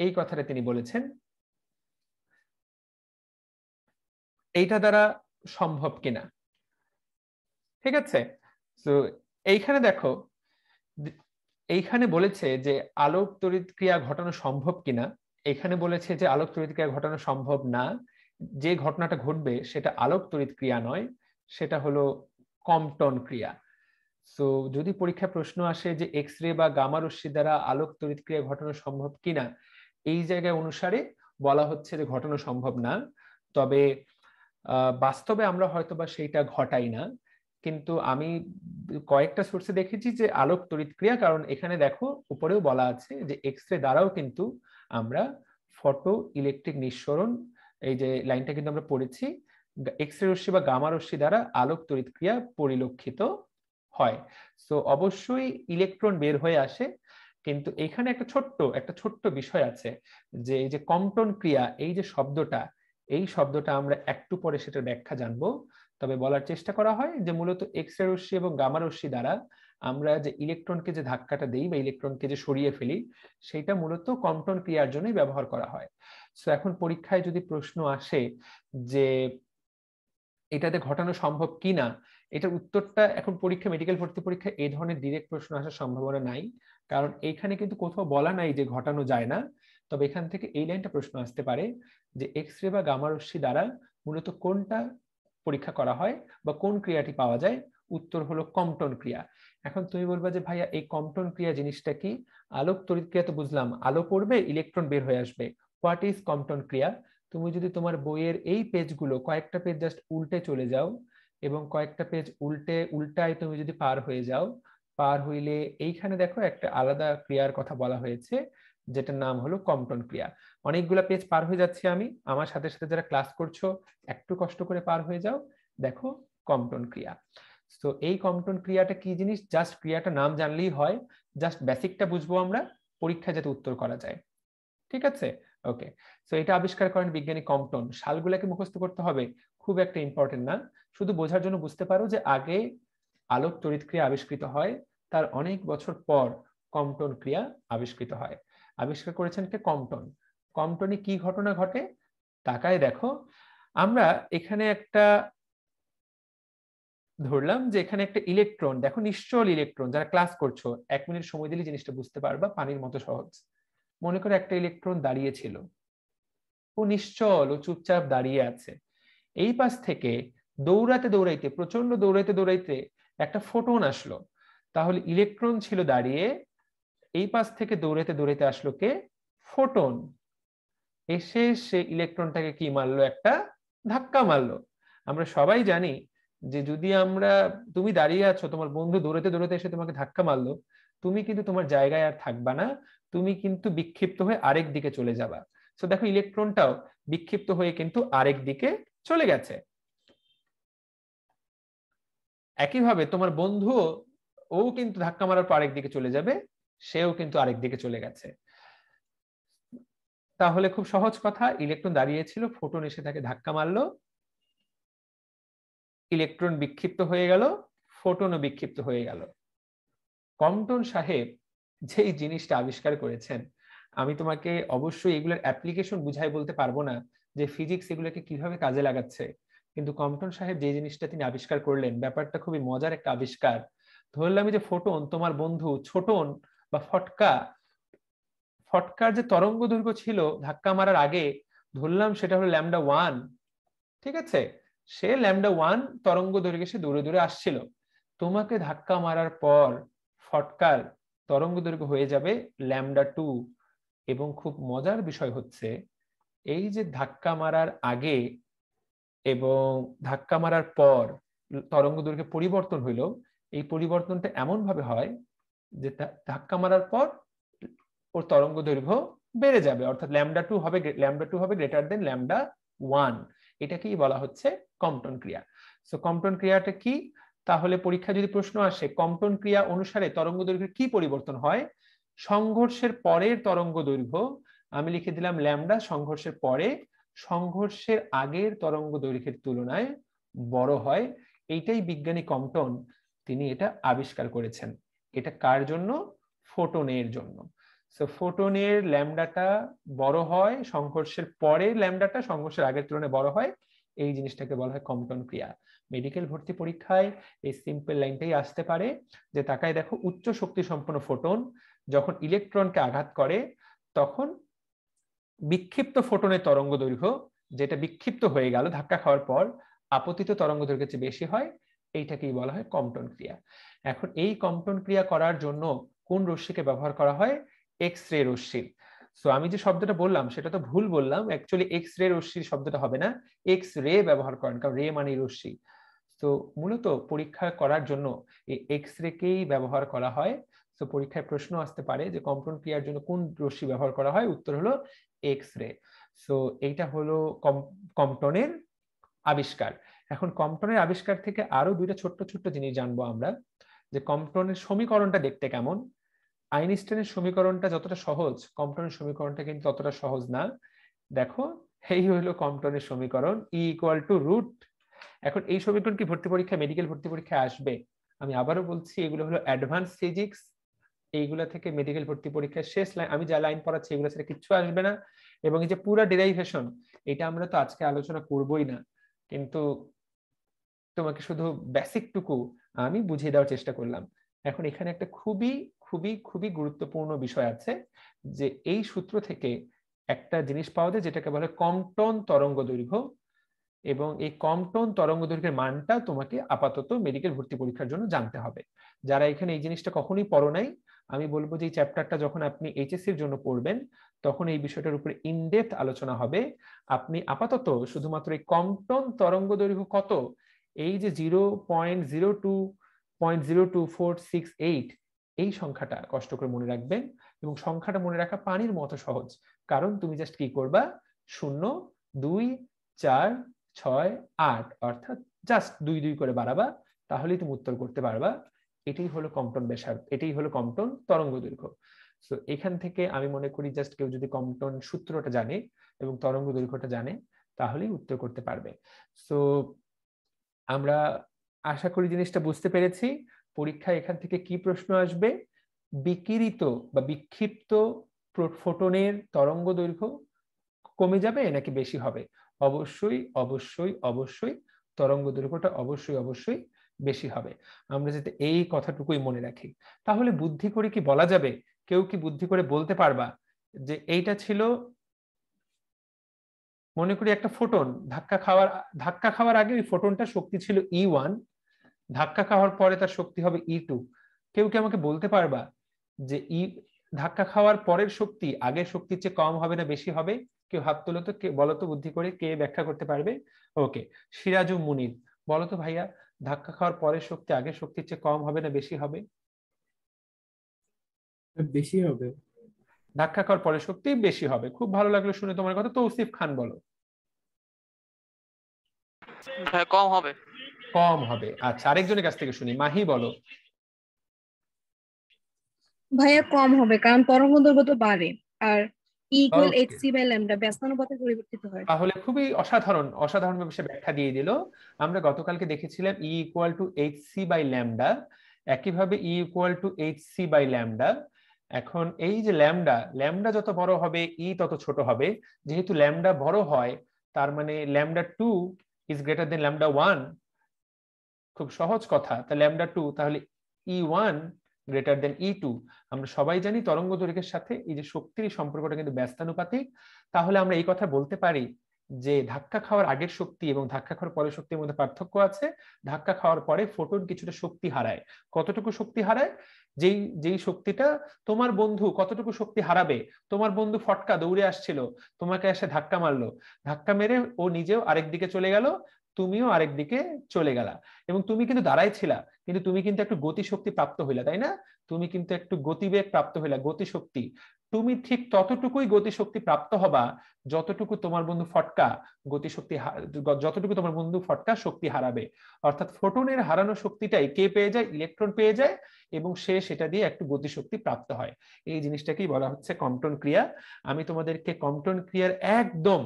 এই কথাটা তিনি বলেছেন। এইটা দ্বারা সম্ভব কিনা। ঠিক আছে, তো এইখানে দেখো, এইখানে বলেছে যে আলোক তড়িৎ ক্রিয়া ঘটানো সম্ভব কিনা, এখানে বলেছে যে আলোক তড়িৎ ক্রিয়া ঘটানো সম্ভব না, যে ঘটনাটা ঘটবে সেটা আলোক তড়িৎ ক্রিয়া নয়, সেটা হলো কম্পটন ক্রিয়া। সো যদি পরীক্ষা প্রশ্ন আসে যে এক্স রে বা গামা রশ্মি দ্বারা আলোক তড়িৎ ক্রিয়া ঘটানো সম্ভব কিনা, এই জায়গায় অনুসারে বলা হচ্ছে যে ঘটানো সম্ভব না। তবে বাস্তবে আমরা হয়তোবা সেইটা ঘটাই না, কিন্তু আমি কয়েকটা সোর্সে দেখেছি যে আলোক তড়িৎ ক্রিয়া, কারণ এখানে দেখো উপরেও বলা আছে যে এক্স রে দ্বারাও কিন্তু আমরা ফটো ইলেকট্রিক নিঃসরণ, এই যে লাইনটা কিন্তু আমরা পড়েছি, এক্স রে রশ্মি বা গামা রশ্মি দ্বারা আলোক তড়িৎ ক্রিয়া পরিলক্ষিত হয়। সো অবশ্যই ইলেকট্রন বের হয়ে আসে, কিন্তু এখানে একটা ছোট্ট বিষয় আছে যে এই যে কম্পটন ক্রিয়া, এই যে শব্দটা, এই শব্দটা আমরা একটু পরে সেটার ব্যাখ্যা জানবো। তবে বলার চেষ্টা করা হয় যে মূলত এক্স রে রশ্মি এবং গামা রশ্মি দ্বারা আমরা যে ইলেকট্রনকে যে ধাক্কাটা দেই বা ইলেকট্রনকে যে সরিয়ে ফেলি, সেটা মূলত কম্পটন ক্রিয়ার জন্যই ব্যবহার করা হয়। সো এখন পরীক্ষায় যদি প্রশ্ন আসে যে এটাতে ঘটানো সম্ভব কিনা, এটার উত্তরটা এখন পরীক্ষা, মেডিকেল ভর্তি পরীক্ষা এই ধরনের ডিরেক্ট প্রশ্ন আসার সম্ভাবনা নাই, কারণ এইখানে কিন্তু কোথাও বলা নাই যে ঘটানো যায় না। তবে এখান থেকে এই লাইনটা প্রশ্ন আসতে পারে যে এক্স রে বা গামা রশ্মি দ্বারা মূলত কোনটা পরীক্ষা করা হয় বা কোন ক্রিয়াটি পাওয়া যায়, উত্তর হলো কম্পটন ক্রিয়া। এখন তুমি বলবা যে ভাইয়া এই কম্পটন ক্রিয়া জিনিসটা কি? আলোক তড়িৎ ক্রিয়া তো বুঝলাম, আলো পড়বে ইলেকট্রন বের হয়ে আসবে, হোয়াট ইজ কম্পটন ক্রিয়া? তুমি যদি তোমার বইয়ের এই পেজগুলো কয়েকটা পেজ জাস্ট উল্টে চলে যাও এবং কয়েকটা পেজ উল্টায় তুমি যদি পার হয়ে যাও, পার হইলে এইখানে দেখো একটা আলাদা ক্রিয়ার কথা বলা হয়েছে, যেটার নাম হলো কম্পটন ক্রিয়া। অনেকগুলা পেজ পার হয়ে যাচ্ছে আমি, আমার সাথে সাথে যারা ক্লাস করছো একটু কষ্ট করে পার হয়ে যাও, দেখো কম্পটন ক্রিয়া। তো এই কম্পটন ক্রিয়াটা কি জিনিস, জাস্ট ক্রিয়াটা নাম জানলেই হয়, জাস্ট বেসিকটা বুঝবো আমরা, পরীক্ষা যাতে উত্তর করা যায়। ঠিক আছে, ওকে। সো এটা আবিষ্কার করেন বিজ্ঞানী কম্পটন। সালগুলোকে মুখস্থ করতে হবে, খুব একটা ইম্পর্টেন্ট না, শুধু বোঝার জন্য বুঝতে পারো যে আগে আলোক তড়িৎ ক্রিয়া আবিষ্কৃত হয়, তার অনেক বছর পর কম্পটন ক্রিয়া আবিষ্কৃত হয়। আবিষ্কার করেছেন কে? কম্পটন। কম্পটনে কি ঘটনা ঘটে তাকায় দেখো। আমরা এখানে একটা ধরলাম যে এখানে একটা ইলেকট্রন, দেখো নিশ্চল ইলেকট্রন, যারা ক্লাস করছো 1 মিনিট সময় দিলে জিনিসটা বুঝতে পারবা, পানির মতো সহজ। মনে করে একটা ইলেকট্রন দাঁড়িয়ে ছিল, ও নিশ্চল, ও চুপচাপ দাঁড়িয়ে আছে। এই পাশ থেকে দৌড়াতে দৌড়াইতে, প্রচন্ড দৌড়াইতে দৌড়াইতে একটা ফোটন আসলো। তাহলে ইলেকট্রন ছিল দাঁড়িয়ে, এই পাশ থেকে দৌড়াইতে দৌড়াইতে আসলো কে? ফোটন। এসে সে ইলেকট্রনটাকে কি মারলো? একটা ধাক্কা মারলো। আমরা সবাই জানি যে যদি তুমি দাঁড়িয়ে আছো, তোমার বন্ধু দৌড়াতে দৌড়াতে এসে তোমাকে ধাক্কা মারলো, তুমি কিন্তু তোমার জায়গায় আর থাকবা না, তুমি কিন্তু বিক্ষিপ্ত হয়ে আরেক দিকে চলে যাবা। তো দেখো ইলেকট্রনটাও বিক্ষিপ্ত হয়ে কিন্তু আরেক দিকে চলে গেছে। একইভাবে তোমার বন্ধু, ও কিন্তু ধাক্কা মারার পর আরেক দিকে চলে যাবে, সেও কিন্তু আরেক দিকে চলে গেছে। তাহলে খুব সহজ কথা, ইলেকট্রন দাঁড়িয়েছিল, ফোটন এসে তাকে ধাক্কা মারলো, ইলেকট্রন বিক্ষিপ্ত হয়ে গেল, ফোটনও বিক্ষিপ্ত হয়ে গেল। কম্পটন সাহেব যেই জিনিসটা আবিষ্কার করেছেন, আমি তোমাকে অবশ্যই এগুলোর অ্যাপ্লিকেশন বুঝাই বলতে পারবো না যে ফিজিক্স এগুলোকে কিভাবে কাজে লাগাচ্ছে, কিন্তু কম্পটন সাহেব যে জিনিসটা তিনি আবিষ্কার করলেন, ব্যাপারটা খুবই মজার একটা আবিষ্কার। ধরলাম যে ফোটন, তোমার বন্ধু ছোটন বা ফটকার যে তরঙ্গ দৈর্ঘ্য ছিল ধাক্কা মারার আগে, ধরলাম সেটা হলো λ1, ঠিক আছে? সে λ1 তরঙ্গ দৈর্ঘ্যে সে দূরে দূরে আসছিল। তোমাকে ধাক্কা মারার পর ফটকার তরঙ্গ দৈর্ঘ্য হয়ে যাবে λ2। এবং খুব মজার বিষয় হচ্ছে, এই যে ধাক্কা মারার আগে এবং ধাক্কা মারার পর তরঙ্গ দৈর্ঘ্যে পরিবর্তন হইল, এই পরিবর্তনটা এমন ভাবে হয় যে ধাক্কা মারার পর ওর তরঙ্গ দৈর্ঘ্য বেড়ে যাবে, অর্থাৎ λ2 হবে গ্রেটার দেন λ1। এটাকেই বলা হচ্ছে কম্পটন ক্রিয়া। সো কম্পটন ক্রিয়াটা কি? তাহলে পরীক্ষা যদি প্রশ্ন আসে কম্পটন ক্রিয়া অনুসারে তরঙ্গ দৈর্ঘ্যের কি পরিবর্তন হয়, সংঘর্ষের পরের তরঙ্গ দৈর্ঘ্য আমি লিখে দিলাম ল্যামডা, সংঘর্ষের পরে সংঘর্ষের আগের তরঙ্গ দৈর্ঘ্যের তুলনায় বড় হয়। এইটাই বিজ্ঞানী কম্পটন তিনি এটা আবিষ্কার করেছেন। এটা কার জন্য? ফোটনের জন্য। সো ফোটনের ল্যামডাটা বড় হয়, সংঘর্ষের পরের ল্যামডাটা সংঘর্ষের আগের তুলনায় বড় হয়, এই জিনিসটাকে বলা হয় কম্পটন ক্রিয়া। মেডিকেল ভর্তি পরীক্ষায় এই সিম্পল লাইনটাই আসতে পারে যে তাকায় দেখো উচ্চ শক্তি সম্পন্ন ফোটন যখন ইলেকট্রনকে আঘাত করে তখন বিক্ষিপ্ত ফোটনের তরঙ্গ দৈর্ঘ্য যেটা বিক্ষিপ্ত হয়ে গেল ধাক্কা খাওয়ার পর আপতিত তরঙ্গ দৈর্ঘ্যের চেয়ে বেশি হয়, এইটাকেই বলা হয় কম্পটন ক্রিয়া। এখন এই কম্পটন ক্রিয়া করার জন্য কোন রশ্মিকে ব্যবহার করা হয়? এক্স রে রশ্মি। সো আমি যে শব্দটা বললাম সেটা তো ভুল বললাম, অ্যাকচুয়ালি এক্স রে রশ্মির শব্দটা হবে না, এক্স রে ব্যবহার করেন, কারণ রে মানে রশ্মি। তো মূলত পরীক্ষা করার জন্য এই এক্স রে কেই ব্যবহার করা হয়। তো পরীক্ষায় প্রশ্ন আসতে পারে যে কম্পটন ক্রিয়ার জন্য কোন রশ্মি ব্যবহার করা হয়, উত্তর হলো এক্স রে। সো এইটা হলো কম্পটনের আবিষ্কার। এখন কম্পটনের আবিষ্কার থেকে আরো দুইটা ছোট্ট ছোট্ট জিনিস জানবো আমরা, যে কম্পটনের সমীকরণটা দেখতে কেমন। আইনস্টাইনের সমীকরণটা যতটা সহজ, কম্পটনের সমীকরণটা কিন্তু ততটা সহজ না। দেখো এই হলো কম্পটনের সমীকরণ, E = √। এখন এই সমীকরণ কি ভর্তি পরীক্ষা, মেডিকেল ভর্তি পরীক্ষায় আসবে? আমি আবারও বলছি, এগুলো হলো অ্যাডভান্স ফিজিক্স, এইগুলা থেকে মেডিকেল ভর্তি পরীক্ষার শেষ লাইন, আমি যা লাইন পড়াচ্ছি এগুলো সেটা কিচ্ছু আসবে না। এবং এই যে পুরো ডেরাইভেশন, এটা আমরা তো আজকে আলোচনা করবোই না, কিন্তু তোমাকে শুধু বেসিকটুকু আমি বুঝিয়ে দেওয়ার চেষ্টা করলাম। এখন এখানে একটা খুবই খুবই খুবই গুরুত্বপূর্ণ বিষয় আছে, যে এই সূত্র থেকে একটা জিনিস পাওয়া যায় যেটাকে বলে কম্পটন তরঙ্গ দৈর্ঘ্য, এবং এই কম্পটন তরঙ্গ দৈর্ঘ্যের মানটা তোমাকে আপাতত মেডিকেল ভর্তি পরীক্ষার জন্য জানতে হবে। যারা এখানে এই জিনিসটা কখনোই পড়ো নাই, আমি বলবো যে এই চ্যাপ্টারটা যখন আপনি এইচএসসির জন্য পড়বেন তখন এই বিষয়টার উপরে ইনডেপথ আলোচনা হবে। আপনি আপাতত শুধুমাত্র এই কম্পটন তরঙ্গ দৈর্ঘ্য কত, এই যে 0.02.02468 এই সংখ্যাটা কষ্ট করে মনে রাখবেন, এবং সংখ্যাটা মনে রাখা পানির মতো সহজ। কারণ তুমি জাস্ট কি করবা, 0, 2, 4, 6, 8 অর্থাৎ জাস্ট 2 2 করে বাড়াবা, তাহলেই তুমি উত্তর করতে পারবা। এটাই হলো কম্পটন ব্যাসার্ধ, এটাই হলো কম্পটন তরঙ্গ দৈর্ঘ্য। সো এখান থেকে আমি মনে করি জাস্ট কেউ যদি কম্পটন সূত্রটা জানে এবং তরঙ্গ দৈর্ঘ্যটা জানে তাহলেই উত্তর করতে পারবে। সো আমরা আশা করি জিনিসটা বুঝতে পেরেছি। পরীক্ষায় এখান থেকে কি প্রশ্ন আসবে, বিকিরিত বা বিক্ষিপ্ত ফোটনের তরঙ্গ দৈর্ঘ্য কমে যাবে নাকি বেশি হবে? অবশ্যই অবশ্যই অবশ্যই তরঙ্গ দৈর্ঘ্যটা অবশ্যই অবশ্যই বেশি হবে। আমরা যাতে এই কথাটুকুই মনে রাখি। তাহলে বুদ্ধি করে কি বলা যাবে, কেউ কি বুদ্ধি করে বলতে পারবা যে এইটা ছিল, মনে করি একটা ফোটন ধাক্কা খাওয়ার আগে ওই ফোটনটা শক্তি ছিল E1, ধাক্কা খাওয়ার পরে তার শক্তি হবে E2। কেউ কি আমাকে বলতে পারবা যে ধাক্কা খাওয়ার পরের শক্তি আগের শক্তির চেয়ে কম হবে না বেশি হবে? কেউ হাত তোলো তো, বলো তো বুদ্ধি করে, কে ব্যাখ্যা করতে পারবে? ওকে, সিরাজুল মুনির, বলো তো ভাইয়া, ধাক্কা খাওয়ার পরের শক্তি আগের শক্তির চেয়ে কম হবে না বেশি হবে? বেশি হবে। ধাক্কা খাওয়ার পরের শক্তি বেশি হবে। খুব ভালো লাগলো শুনে তোমার কথা। তৌসিফ খান বলো। কম হবে। কম হবে, আচ্ছা। আরেকজনের কাছ থেকে শুনি, মাহি বলো। ভাইয়া কম হবে, কারণ তরঙ্গ দৈর্ঘ্য তো বাড়ে, আর E = hc/λ ব্যস্তানুপাতে পরিবর্তিত হয়। তাহলে খুবই অসাধারণ ভাবে সে ব্যাখ্যা দিয়ে দিল। আমরা গতকালকে দেখেছিলাম E = hc/λ, একইভাবে E = hc/λ। এখন এই যে ল্যামডা যত বড় হবে E তত ছোট হবে। যেহেতু ল্যামডা বড় হয় তার মানে λ2 is greater than λ1। খুব সহজ কথা, তা λ2 তাহলে E1 greater than E2। আমরা সবাই জানি তরঙ্গ দৈর্ঘ্যের সাথে এই যে শক্তির সম্পর্কটা কিন্তু ব্যস্তানুপাতিক। তাহলে আমরা এই কথা বলতে পারি যে ধাক্কা খাওয়ার আগের শক্তি এবং ধাক্কা খাওয়ার পরের শক্তির মধ্যে পার্থক্য আছে। ধাক্কা খাওয়ার পরে ফোটন কিছুটা শক্তি হারায়। কতটুকু শক্তি হারায়? যেই শক্তিটা তোমার বন্ধু কতটুকু শক্তি হারাবে, তোমার বন্ধু ফটকা দৌড়ে আসছিল, তোমাকে এসে ধাক্কা মারলো, ধাক্কা মেরে ও নিজেও আরেক দিকে চলে গেল, তুমিও আরেক দিকে চলে গেলা, এবং তুমি কিন্তু দাঁড়াই ছিলা, কিন্তু তুমি কিন্তু একটু গতিশক্তি প্রাপ্ত হইলা, তাই না? তুমি কিন্তু একটু গতিবেগ প্রাপ্ত হইলা, গতিশক্তি। তুমি ঠিক ততটুকুই গতিশক্তি প্রাপ্ত হবা যতটুকু তোমার বন্ধু ফটকা শক্তি হারাবে। অর্থাৎ ফোটনের হারানো শক্তিটাই কে পেয়ে যায়? ইলেকট্রন পেয়ে যায়, এবং সে সেটা দিয়ে একটু গতিশক্তি প্রাপ্ত হয়। এই জিনিসটাকেই বলা হচ্ছে কম্পটন ক্রিয়া। আমি তোমাদেরকে কম্পটন ক্রিয়ার একদম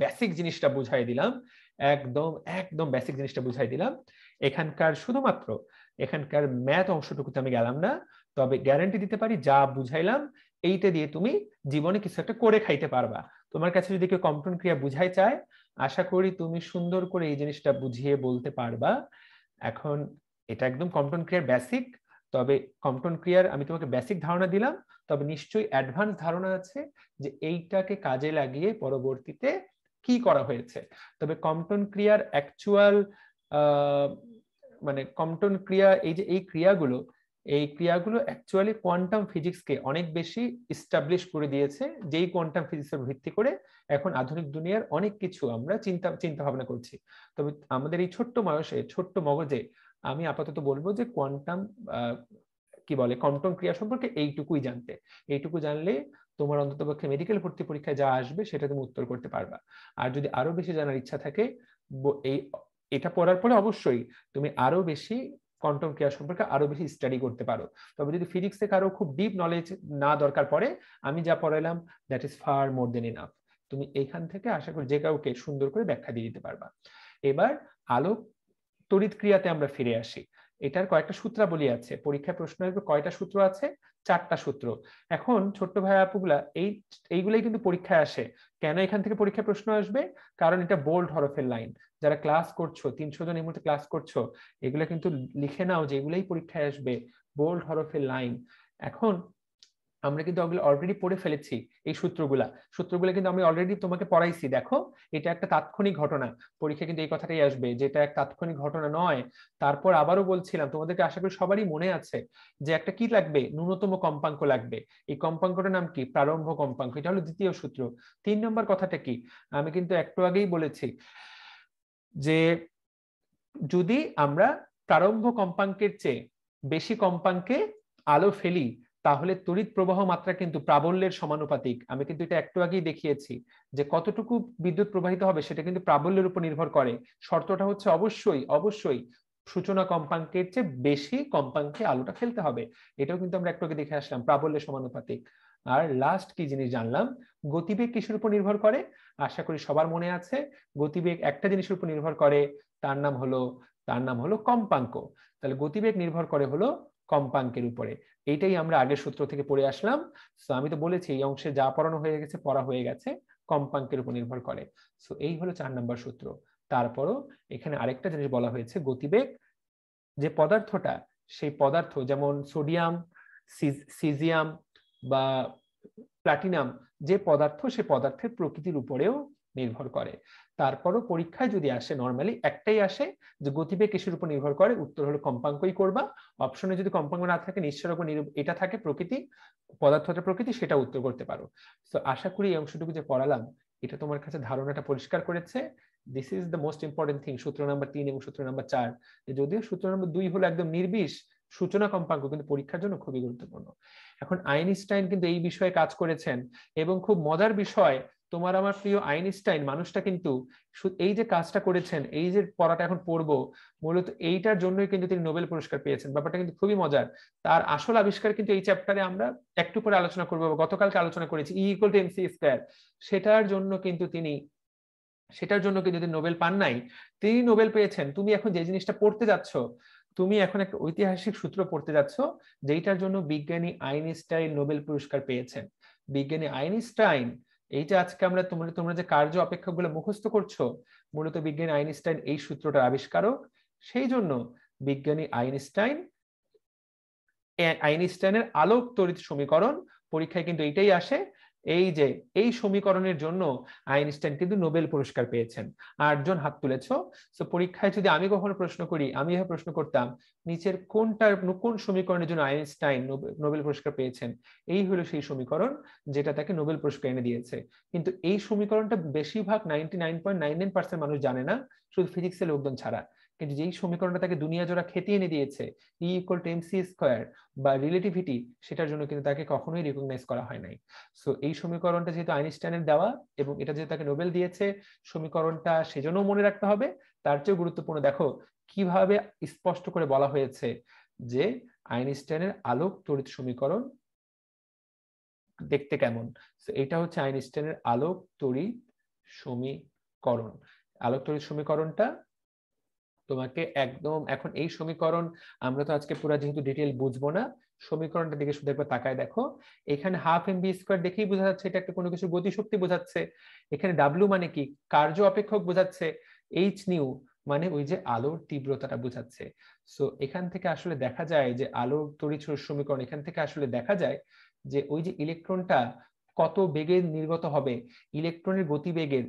বেসিক জিনিসটা বুঝাই দিলাম, একদম বেসিক জিনিসটা বুঝাই দিলাম। এখানকার ম্যাথ অংশটুকুতে আমি গেলাম না, তবে গ্যারান্টি দিতে পারি যা বুঝাইলাম এইটা দিয়ে তুমি জীবনে কিছু একটা করে খাইতে পারবা। তোমার কাছে যদি কেউ কম্পন ক্রিয়া বুঝাই চায়, আশা করি তুমি সুন্দর করে এই জিনিসটা বুঝিয়ে বলতে পারবা। এখন এটা একদম কম্পন ক্রিয়ার বেসিক, তবে কম্পন ক্রিয়ার আমি তোমাকে বেসিক ধারণা দিলাম, তবে নিশ্চয়ই অ্যাডভান্স ধারণা আছে যে এইটাকে কাজে লাগিয়ে পরবর্তীতে কি করা হয়েছে। তবে কম্পন ক্রিয়ার অ্যাকচুয়াল মানে কম্পন ক্রিয়া এই যে এই ক্রিয়াগুলো অ্যাকচুয়ালি কোয়ান্টাম ফিজিক্সকে অনেক বেশি এস্টাবলিশ করে দিয়েছে, যেই কোয়ান্টাম ফিজিক্সের ভিত্তি করে এখন আধুনিক দুনিয়ার অনেক কিছু আমরা চিন্তা ভাবনা করছি। তবে আমাদের এই ছোট্ট বয়সে ছোট্ট মগজে আমি আপাতত বলবো যে কোয়ান্টাম কি বলে কম্পন ক্রিয়া সম্পর্কে এইটুকুই জানতে, এইটুকু জানলে তোমার অন্ততপক্ষে মেডিকেল ভর্তি পরীক্ষায় যা আসবে সেটা তুমি উত্তর করতে পারবা। আর যদি আরো বেশি জানার ইচ্ছা থাকে, এটা পড়ার পরে অবশ্যই তুমি আরো বেশি কোয়ান্টাম ক্রিয়া সম্পর্কে আরো বেশি স্টাডি করতে পারো। তবে যদি ফিজিক্সে কারো খুব ডিপ নলেজ না দরকার পড়ে, আমি যা পড়াইলাম that is far more than enough. তুমি এইখান থেকে আশা করি যে কাউকে সুন্দর করে ব্যাখ্যা দিয়ে দিতে পারবা। এবার আলোক তড়িৎ ক্রিয়াতে আমরা ফিরে আসি। এটার কয়েকটা সূত্রাবলী আছে, পরীক্ষায় প্রশ্ন আসবে কয়টা সূত্র আছে? 4টা সূত্র। এখন ছোট্ট ভাই আপুগুলা এইগুলাই কিন্তু পরীক্ষায় আসে। কেন এখান থেকে পরীক্ষায় প্রশ্ন আসবে? কারণ এটা বোল্ড হরফের লাইন। যারা ক্লাস করছো 300 জন এই মুহূর্তে ক্লাস করছো, এগুলো কিন্তু লিখে নাও যে এগুলাই পরীক্ষায় আসবে, বোল্ড হরফের লাইন। এখন আমরা কিন্তু অলরেডি পড়ে ফেলেছি এই সূত্রগুলা কিন্তু আমি অলরেডি তোমাকে পড়াইছি। দেখো, এটা একটা তাৎক্ষণিক ঘটনা, পরীক্ষা কিন্তু এই কথাটাই আসবে যে এটা এক তাৎক্ষণিক ঘটনা নয়। তারপর আবারও বলছিলাম তোমাদেরকে, আশা করি সবারই মনে আছে যে একটা কি লাগবে, ন্যূনতম কম্পাঙ্ক লাগবে। এই কম্পাঙ্কটার নাম কি? প্রারম্ভ কম্পাঙ্ক। এটা হলো দ্বিতীয় সূত্র। 3 নম্বর কথাটা কি? আমি কিন্তু একটু আগেই বলেছি যে যদি আমরা প্রারম্ভ কম্পাঙ্কের চেয়ে বেশি কম্পাঙ্কে আলো ফেলি, তাহলে তড়িৎ প্রবাহ মাত্রা কিন্তু প্রাবল্যের সমানুপাতিক। আমি কিন্তু এটা একটু আগেই দেখিয়েছি যে কতটুকু বিদ্যুৎ প্রবাহিত হবে সেটা কিন্তু প্রাবল্যের উপর নির্ভর করে। শর্তটা হচ্ছে অবশ্যই সূচনা কম্পাঙ্কের চেয়ে বেশি কম্পাঙ্কে আলোটা ফেলতে হবে। এটাও কিন্তু আমরা একটু আগে দেখে আসলাম, প্রাবল্যের সমানুপাতিক। আর লাস্ট কি জিনিস জানলাম? গতিবেগ কিসের উপর নির্ভর করে? আশা করি সবার মনে আছে, গতিবেগ একটা জিনিসের উপর নির্ভর করে, তার নাম হলো কম্পাঙ্ক। তাহলে গতিবেগ নির্ভর করে হলো কম্পাঙ্কের উপরে। এইটাই আমরা আগের সূত্র থেকে পড়ে আসলাম। সো আমি তো বলেছি এই অংশে যা পড়া হয়ে গেছে কম্পাঙ্কের উপর নির্ভর করে। সো এই হলো 4 নম্বর সূত্র। তারপরও এখানে আরেকটা জিনিস বলা হয়েছে, গতিবেগ যে পদার্থটা, সেই পদার্থ যেমন সোডিয়াম, সিজিয়াম বা প্লাটিনাম, যে পদার্থ সে পদার্থের প্রকৃতির উপরেও নির্ভর করে। তারপরও পরীক্ষায় যদি আসে নরমালি একটাই আসে যে গতিবেগ কিসের উপর নির্ভর করে, উত্তর হলো কম্পাঙ্কই করবা। অপশনে যদি কম্পাঙ্ক না থাকে, নিশ্চয়ের উপর এটা থাকে প্রকৃতি, পদার্থটা প্রকৃতি, সেটা উত্তর করতে পারো। তো আশা করি এই অংশটুকু যে পড়ালাম এটা তোমার কাছে ধারণাটা পরিষ্কার করেছে। This is the most important thing, সূত্র নাম্বার 3 এবং সূত্র নাম্বার 4। যদিও সূত্র নাম্বার 2 হলো একদম নির্বিষ সূচনা কম্পাঙ্ক, কিন্তু পরীক্ষার জন্য খুবই গুরুত্বপূর্ণ। এখন আইনস্টাইন কিন্তু এই বিষয়ে কাজ করেছেন, এবং খুব মজার বিষয়, তোমার আমার প্রিয় আইনস্টাইন মানুষটা কিন্তু এই যে কাজটা করেছেন, এই যে পড়াটা এখন পড়বো, মূলত এইটার জন্যই কিন্তু তিনি নোবেল পুরস্কার পেয়েছেন। ব্যাপারটা কিন্তু খুবই মজার। তার আসল আবিষ্কার কিন্তু এই চ্যাপ্টারে আমরা একটু পরে আলোচনা করবো, গতকালকে আলোচনা করেছি, E=mc²। সেটার জন্য কিন্তু তিনি নোবেল পান নাই, তিনি নোবেল পেয়েছেন। তুমি এখন যে জিনিসটা পড়তে যাচ্ছ, তুমি এখন একটা ঐতিহাসিক সূত্র পড়তে যাচ্ছ, যেটার জন্য বিজ্ঞানী আইনস্টাইন নোবেল পুরস্কার পেয়েছেন। বিজ্ঞানী আইনস্টাইন, এইটা আজকে আমরা তোমরা যে কার্য অপেক্ষকগুলো মুখস্থ করছো, মূলত বিজ্ঞানী আইনস্টাইন এই সূত্রটার আবিষ্কারক। সেই জন্য বিজ্ঞানী আইনস্টাইনের আলোক তড়িৎ সমীকরণ, পরীক্ষায় কিন্তু এইটাই আসে, এই যে এই সমীকরণের জন্য আইনস্টাইন কিন্তু নোবেল পুরস্কার পেয়েছেন। 8 জন হাত তুলেছো। তো পরীক্ষায় যদি আমি কখনো প্রশ্ন করি, আমি এভাবে প্রশ্ন করতাম, নিচের কোন সমীকরণের জন্য আইনস্টাইন নোবেল পুরস্কার পেয়েছেন? এই হলো সেই সমীকরণ যেটা তাকে নোবেল পুরস্কার এনে দিয়েছে। কিন্তু এই সমীকরণটা বেশিরভাগ 99.99% মানুষ জানে না, শুধু ফিজিক্সের লোকজন ছাড়া। কিন্তু যেই সমীকরণটা তাকে দুনিয়া জোড়া খ্যাতি এনে দিয়েছে, E=mc² বা রিলেটিভিটি, সেটার জন্য কিন্তু তাকে কখনোই রিকগনাইজ করা হয় নাই। সো এই সমীকরণটা যেহেতু আইনস্টাইনের দেওয়া এবং এটা যেহেতু তাকে নোবেল দিয়েছে, সমীকরণটা সেজন্য মনে রাখতে হবে। তার চেয়ে গুরুত্বপূর্ণ, দেখো কিভাবে স্পষ্ট করে বলা হয়েছে যে আইনস্টাইনের আলোক তড়িৎ সমীকরণ দেখতে কেমন। এটা হচ্ছে আইনস্টাইনের আলোক তড়িৎ সমীকরণ। আলোক তড়িৎ সমীকরণটা তোমাকে একদম, এখন এই সমীকরণ আমরা তো আজকে পুরো যেহেতু ডিটেইল বুঝবো না, সমীকরণটার দিকে শুধু একবার তাকায় দেখো, এখানে হাফ এম বি স্কোয়ার দেখেই বোঝা যাচ্ছে এটা একটা কোনো কিছু গতিশক্তি বোঝাচ্ছে। এখানে ডাব্লিউ মানে কি, কার্য অপেক্ষক বোঝাচ্ছে। এইচ নিউ মানে ওই যে আলোর তীব্রতাটা বোঝাচ্ছে। সো এখান থেকে আসলে দেখা যায় যে আলোর তড়িৎ সমীকরণ, এখান থেকে আসলে দেখা যায় যে ওই যে ইলেকট্রনটা কত বেগে নির্গত হবে, ইলেকট্রনের গতিবেগের,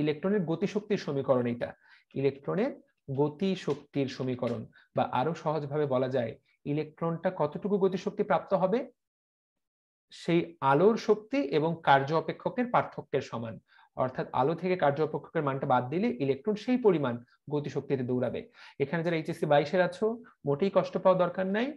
ইলেকট্রনের গতিশক্তির সমীকরণ এটা, ইলেকট্রনের গতি শক্তির সমীকরণ। বা আরো সহজভাবে বলা যায় ইলেকট্রনটা কতটুকু গতিশক্তি প্রাপ্ত হবে সেই আলোর শক্তি এবং কার্য অপেক্ষকের পার্থক্যের সমান। অর্থাৎ আলো থেকে কার্য অপেক্ষকের মানটা বাদ দিলে ইলেকট্রন সেই পরিমাণ গতিশক্তিতে দৌড়াবে। এখানে যারা এইচএসসি 22-এর আছো মোটেই কষ্ট পাওয়া দরকার নাই।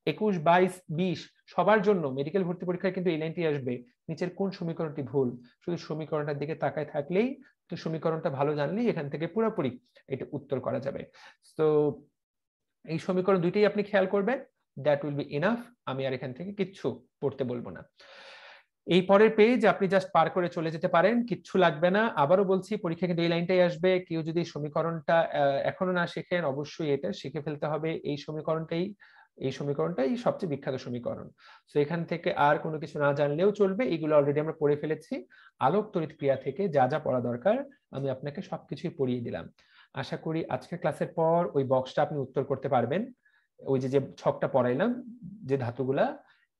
21, 22, 20 সবার জন্য মেডিকেল ভর্তি পরীক্ষায় কিন্তু এই লাইনটি আসবে, নিচের কোন সমীকরণটি ভুল, শুধু সমীকরণটার দিকে তাকায় থাকলেই, তো সমীকরণটা ভালো জানলেই এখান থেকে পুরোপুরি এটা উত্তর করা যাবে। তো এই সমীকরণ দুইটাই আপনি খেয়াল করবেন, দ্যাট উইল বি ইনাফ। আমি আর এখান থেকে কিচ্ছু পড়তে বলবো না। এই পরের পেজ আপনি জাস্ট পার করে চলে যেতে পারেন, কিচ্ছু লাগবে না। আবারও বলছি পরীক্ষা কিন্তু এই লাইনটাই আসবে। কেউ যদি সমীকরণটা এখনো না শিখেন অবশ্যই এটা শিখে ফেলতে হবে। এই সমীকরণটাই সবচেয়ে বিখ্যাত সমীকরণ। তো এখান থেকে আর কোনো কিছু না জানলেও চলবে, এগুলো অলরেডি আমরা পড়ে ফেলেছি। আলোক তড়িৎ ক্রিয়া থেকে যা যা পড়া দরকার আমি আপনাকে সবকিছুই পড়িয়ে দিলাম। আশা করি আজকের ক্লাসের পর ওই বক্সটা আপনি উত্তর করতে পারবেন, ওই যে ছকটা পড়াইলাম যে ধাতুগুলা।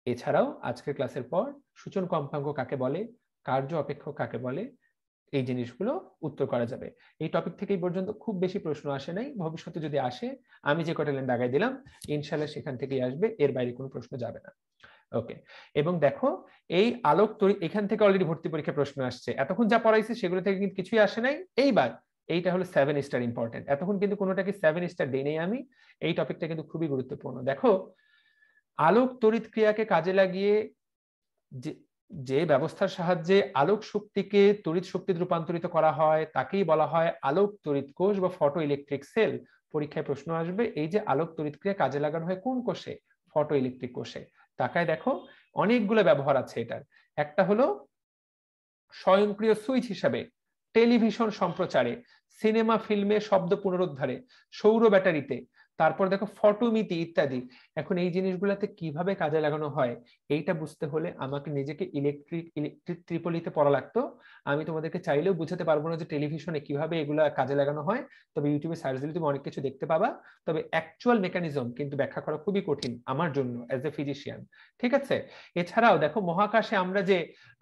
এছাড়াও আজকের ক্লাসের পর সূচন কম্পাঙ্ক কাকে বলে, কার্য অপেক্ষক কাকে বলে, এই জিনিসগুলো উত্তর করা যাবে। এই টপিক থেকে এই পর্যন্ত খুব বেশি প্রশ্ন আসে নাই, ভবিষ্যতে যদি আসে আমি যে কটা লাইন দাগাই দিলাম ইনশাআল্লাহ সেখান থেকেই আসবে, এর বাইরে কোনো প্রশ্ন যাবে না। ওকে, এবং দেখো এই আলোক তড়িৎ এখান থেকে অলরেডি ভর্তি পরীক্ষা প্রশ্ন আসছে, এতক্ষণ যা পড়াইছে সেগুলো থেকে কিন্তু কিছুই আসে নাই। এইবার এইটা হলো 7 স্টার ইম্পর্টেন্ট, এতক্ষণ কিন্তু কোনোটাকে 7 স্টার দেই নাই আমি, এই টপিকটা কিন্তু খুবই গুরুত্বপূর্ণ। দেখো আলোক তড়িৎ ক্রিয়াকে কাজে লাগিয়ে যে ব্যবস্থার সাহায্যে আলোক শক্তিকে তড়িৎ শক্তিতে রূপান্তরিত করা হয় তাকেই বলা হয় আলোক তড়িৎ কোষ বা ফটো ইলেকট্রিক সেল। পরীক্ষায় প্রশ্ন আসবে এই যে আলোক তড়িৎ ক্রিয়া কাজে লাগানো হয় কোন কোষে, ফটো ইলেকট্রিক কোষে। তাকায় দেখো অনেকগুলো ব্যবহার আছে এটার। একটা হলো স্বয়ংক্রিয় সুইচ হিসাবে, টেলিভিশন সম্প্রচারে, সিনেমা ফিল্মে শব্দ পুনরুদ্ধারে, সৌর ব্যাটারিতে, তারপর দেখো ফটোমিতি ইত্যাদি। এখন এই জিনিসগুলোতে কিভাবে কাজে লাগানো হয় এইটা বুঝতে হলে আমাকে নিজেকে ইলেকট্রিক ত্রিপলিতে পড়া লাগতো। আমি তোমাদেরকে চাইলেও বুঝাতে পারবো না যে টেলিভিশনে কিভাবে এগুলা কাজে লাগানো হয়, তবে ইউটিউবে সার্চ দিলে তুমি অনেক কিছু দেখতে পাবা। তবে অ্যাকচুয়াল মেকানিজম কিন্তু ব্যাখ্যা করা খুবই কঠিন আমার জন্য অ্যাজ এ ফিজিশিয়ান, ঠিক আছে? এছাড়াও দেখো মহাকাশে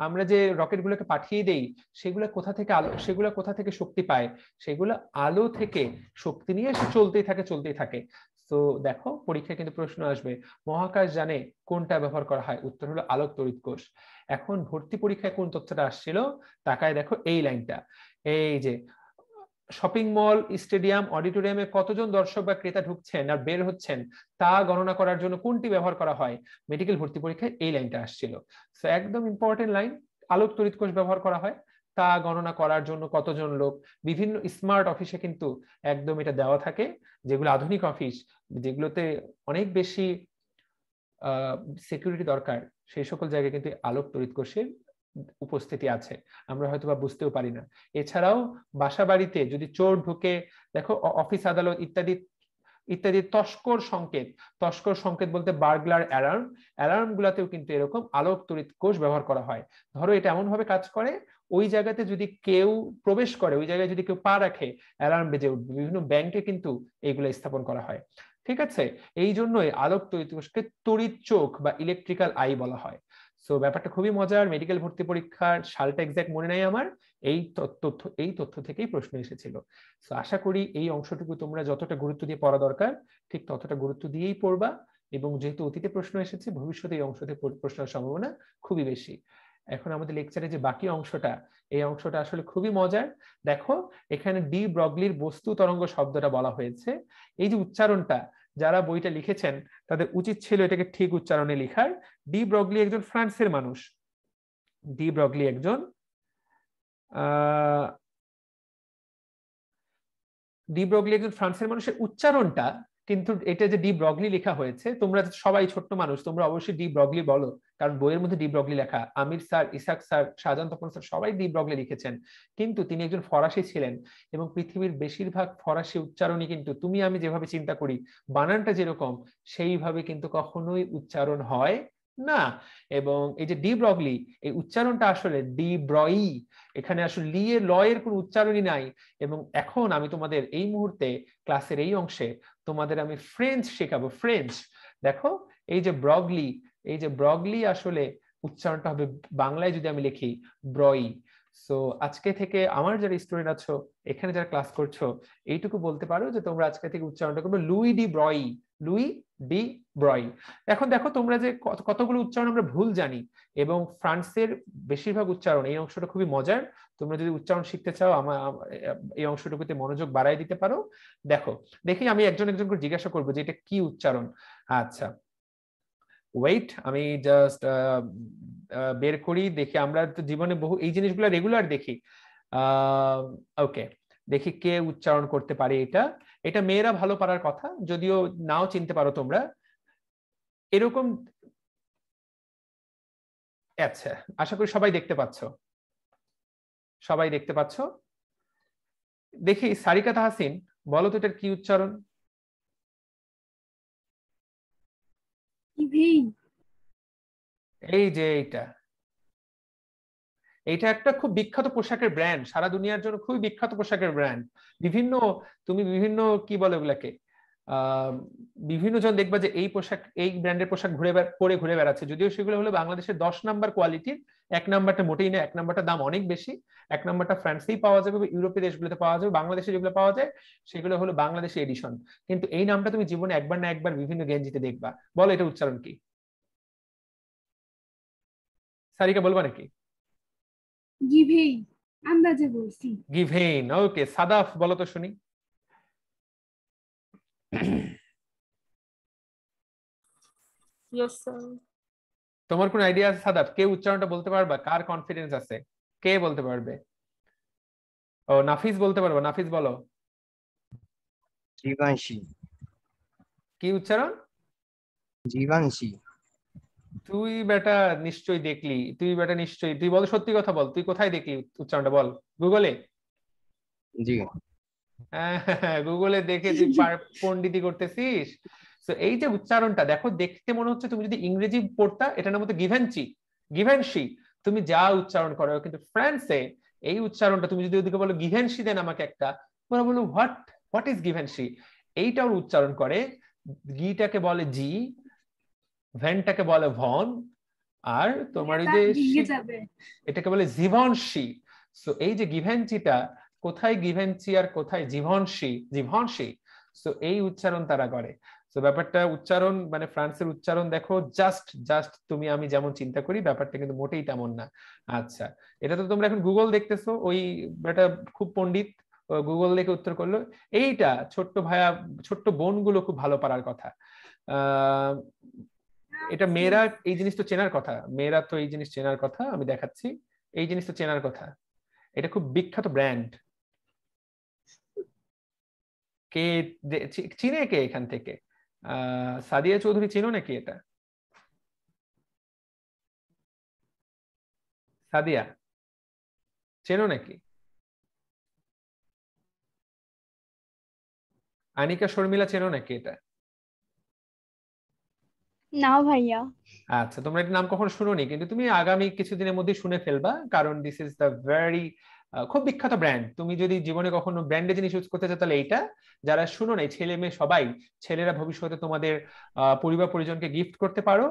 আমরা যে রকেটগুলোকে পাঠিয়ে দেই সেগুলো কোথা থেকে সেগুলো কোথা থেকে শক্তি পায়, সেগুলো আলো থেকে শক্তি নিয়ে চলতেই থাকে। তো দেখো পরীক্ষায় কিন্তু প্রশ্ন আসবে মহাকাশ যানে কোনটা ব্যবহার করা হয়, উত্তর হলো আলোক তড়িৎ কোষ। এখন ভর্তি পরীক্ষায় কোন তথ্যটা আসছিল তাকায় দেখো এই লাইনটা, এই যে শপিং মল, স্টেডিয়াম, অডিটোরিয়ামে কতজন দর্শক বা ক্রেতা ঢুকছেন আর বের হচ্ছেন তা গণনা করার জন্য কোনটি ব্যবহার করা হয়, মেডিকেল ভর্তি পরীক্ষায় এই লাইনটা আসছিল। সো একদম ইম্পর্টেন্ট লাইন, আলোক তড়িৎ কোষ ব্যবহার করা হয় তা গণনা করার জন্য কতজন লোক। বিভিন্ন স্মার্ট অফিসে কিন্তু একদম এটা দেওয়া থাকে, যেগুলো আধুনিক অফিস যেগুলোতে অনেক বেশি সিকিউরিটি দরকার সেই সকল জায়গায় কিন্তু আলোক তড়িৎ কোষের উপস্থিতি আছে, আমরা হয়তো বা বুঝতেও পারি না। এছাড়াও বাসা বাড়িতে যদি চোর ঢুকে, দেখো অফিস আদালত ইত্যাদি তস্কর সংকেত বলতে বার্গলার অ্যালার্ম গুলাতেও কিন্তু এরকম আলোক তড়িৎ কোষ ব্যবহার করা হয়। ধরো এটা এমন ভাবে কাজ করে ওই জায়গাতে যদি কেউ প্রবেশ করে, ওই জায়গায় যদি কেউ পা রাখে অ্যালার্ম বেজে উঠবে। বিভিন্ন ব্যাংকে কিন্তু এইগুলো স্থাপন করা হয়, ঠিক আছে? এই জন্যই আলোক তড়িৎ কোষকে তড়িৎ চোখ বা ইলেকট্রিক্যাল আই বলা হয়। সো ব্যাপারটা খুবই মজার, মেডিকেল ভর্তি পরীক্ষার সালটা এক্সাক্ট মনে নাই আমার, এই তথ্য থেকেই প্রশ্ন এসেছিল। সো আশা করি এই অংশটুকু তোমরা যতটা গুরুত্ব দিয়ে পড়া দরকার ঠিক ততটা গুরুত্ব দিয়েই পড়বা, এবং যেহেতু অতীতে প্রশ্ন এসেছে ভবিষ্যতে এই অংশ থেকে প্রশ্নের সম্ভাবনা খুবই বেশি। এখন আমাদের লেকচারে যে বাকি অংশটা, এই অংশটা আসলে খুবই মজার। দেখো এখানে ডি ব্রগলির বস্তু তরঙ্গ শব্দটা বলা হয়েছে। এই যে উচ্চারণটা, যারা বইটা লিখেছেন তাদের উচিত ছিল এটাকে ঠিক উচ্চারণে লেখার। ডি ব্রগলি একজন ফ্রান্সের মানুষ, ডি ব্রগলি একজন ফ্রান্সের মানুষের উচ্চারণটা কিন্তু এটা যে ডি ব্রগলি লেখা হয়েছে, তোমরা সবাই ছোট্ট মানুষ, তোমরা অবশ্যই ডি ব্রগলি বলো, কারণ বইয়ের মধ্যে ডি ব্রগলি লেখা। Amir sir, Isaac sir, Shahjahan Tapan sir সবাই ডি ব্রগলি লিখেছেন, কিন্তু তিনি একজন ফরাসি ছিলেন এবং পৃথিবীর বেশিরভাগ ফরাসি উচ্চারণই কিন্তু তুমি আমি যেভাবে চিন্তা করি বানানটা যেরকম সেইভাবে কিন্তু কখনোই উচ্চারণ হয় না। এবং এই যে ডি ব্রগলি, এই উচ্চারণটা আসলে ডি ব্রই, এখানে আসলে লি এর ল এর কোনো উচ্চারণই নাই। এবং এখন আমি তোমাদের এই মুহূর্তে ক্লাসের এই অংশে তোমাদের আমি ফ্রেঞ্চ শেখাবো। ফ্রেঞ্চ দেখো, এই যে ব্রগলি, এই যে ব্রগলি আসলে উচ্চারণটা হবে বাংলায় যদি আমি লিখি ব্রই। সো আজকে থেকে আমার যারা স্টুডেন্ট আছো, এখানে যারা ক্লাস করছো, এইটুকু বলতে পারো যে তোমরা আজকে থেকে উচ্চারণটা করবে লুই ডি ব্রই, লুই ডি ব্রই। এখন দেখো তোমরা যে কতগুলো উচ্চারণ আমরা ভুল জানি, এবং ফ্রান্সের বেশিরভাগ উচ্চারণ, এই অংশটা খুবই মজার। তোমরা যদি উচ্চারণ শিখতে চাও আমার এই অংশটুকুতে মনোযোগ বাড়াই দিতে পারো। দেখো, দেখি আমি একজন একজন করে জিজ্ঞাসা করবো যে এটা কি উচ্চারণ। আচ্ছা ওয়েট, আমি জাস্ট বের করি, দেখি। আমরা তো জীবনে বহু এই জিনিসগুলো রেগুলার দেখি। ওকে, দেখি কে উচ্চারণ করতে পারে এটা। এটা মেয়েরা ভালো পারার কথা, যদিও নাও চিনতে পারো তোমরা এরকম। আচ্ছা, আশা করি সবাই দেখতে পাচ্ছ, সবাই দেখতে পাচ্ছ। দেখি সারিকা তাহসিন, বলো তো এটার কি উচ্চারণ? এই যে এইটা একটা খুব বিখ্যাত পোশাকের ব্র্যান্ড, সারা দুনিয়ার জন্য খুবই বিখ্যাত পোশাকের ব্র্যান্ড। তুমি বিভিন্ন কি বলে ওগুলাকে, বিভিন্ন জন দেখবা যে এই পোশাক, এই ব্র্যান্ডের পোশাক পরে ঘুরে বেড়াচ্ছে, যদিও সেগুলো হলো বাংলাদেশের 10 নাম্বার কোয়ালিটির। 1 নাম্বারটা মোটেই না, 1 নাম্বারটা দাম অনেক বেশি। 1 নাম্বারটা ফ্রান্সেই পাওয়া যাবে, ইউরোপীয় দেশগুলোতে পাওয়া যাবে, বাংলাদেশে যেগুলো পাওয়া যায় সেগুলো হলো বাংলাদেশি এডিশন। কিন্তু এই নামটা তুমি জীবনে একবার না একবার বিভিন্ন গেঞ্জিতে দেখবা। বলো এটা উচ্চারণ কি? সারিকা বলবা নাকি? গিভেইন, আন্দাজে বলছি। গিভেইন, ওকে। সাদাফ বলো তো শুনি। Yes, sir. তোমার কোন আইডিয়া আছে সাদাফ? কে উচ্চারণটা বলতে পারবা? কার কনফিডেন্স আছে? কে বলতে পারবে? ও নাফিস বলতে পারবো। নাফিস বলো। জীবাংশী। কি উচ্চারণ? জীবাংশী। তুই বেটা নিশ্চয়ই দেখলি, তুই বেটা নিশ্চয়ই, তুই বল, সত্যি কথা বল, তুই কোথায় দেখলি উচ্চারণটা? বল। গুগলে? জি। গুগলে দেখে তুই পণ্ডিতি করতেছিস? তো এই যে উচ্চারণটা দেখো, দেখতে মনে হচ্ছে তুমি যদি ইংরেজি পড়তা, এটার নাম হতো গিভেনচি, গিভেনশি, তুমি যা উচ্চারণ করো। কিন্তু ফ্রান্সে এই উচ্চারণটা তুমি যদি ওদিকে বলো গিভেনশি দেন আমাকে একটা, ওরা বলো হোয়াট ইজ গিভেনশি। এইটা ওর উচ্চারণ করে, গিটাকে বলে জি, ভেনটাকে বলে ভন, আর তোমার ওই যে এটাকে বলে জীবনশি। সো এই যে গিভেনচিটা, কোথায় গিভেনচি আর কোথায় জীবনশি, জীবনশি। সো এই উচ্চারণ তারা করে। তো ব্যাপারটা উচ্চারণ মানে ফ্রান্সের উচ্চারণ দেখো, জাস্ট তুমি আমি যেমন চিন্তা করি ব্যাপারটা কিন্তু মোটেই তেমন না। আচ্ছা, এটা তো তোমরা এখন গুগল দেখতেছো, ওই বেটা খুব পণ্ডিত, গুগল দেখে উত্তর করলো। এইটা ছোট্ট ভাইয়া ছোট্ট বোনগুলো খুব ভালো পারার কথা। এটা মেয়েরা এই জিনিস তো চেনার কথা, মেয়েরা তো এই জিনিস চেনার কথা। আমি দেখাচ্ছি, এই জিনিস তো চেনার কথা, এটা খুব বিখ্যাত ব্র্যান্ড। কে চিনে কে এখান থেকে? সাদিয়া চৌধুরী চিনো নাকি এটা? সাদিয়া চেনো নাকি? আনিকা শর্মিলা চেনো নাকি এটা? না ভাইয়া। আচ্ছা, তোমরা এটার নাম কখনো শুনোনি, কিন্তু তুমি আগামী কিছুদিনের মধ্যে শুনে ফেলবা, কারণ দিস ইজ দ্য ভেরি খুব বিখ্যাত ব্র্যান্ড। তুমি যদি জীবনে কখনো ব্র্যান্ডের জিনিস ইউজ করতে চাও তাহলে এইটা। যারা শুনো নাই, ছেলে মেয়ে সবাই, ছেলেরা ভবিষ্যতে তোমাদের পরিবার পরিজনকে গিফট করতে পারো।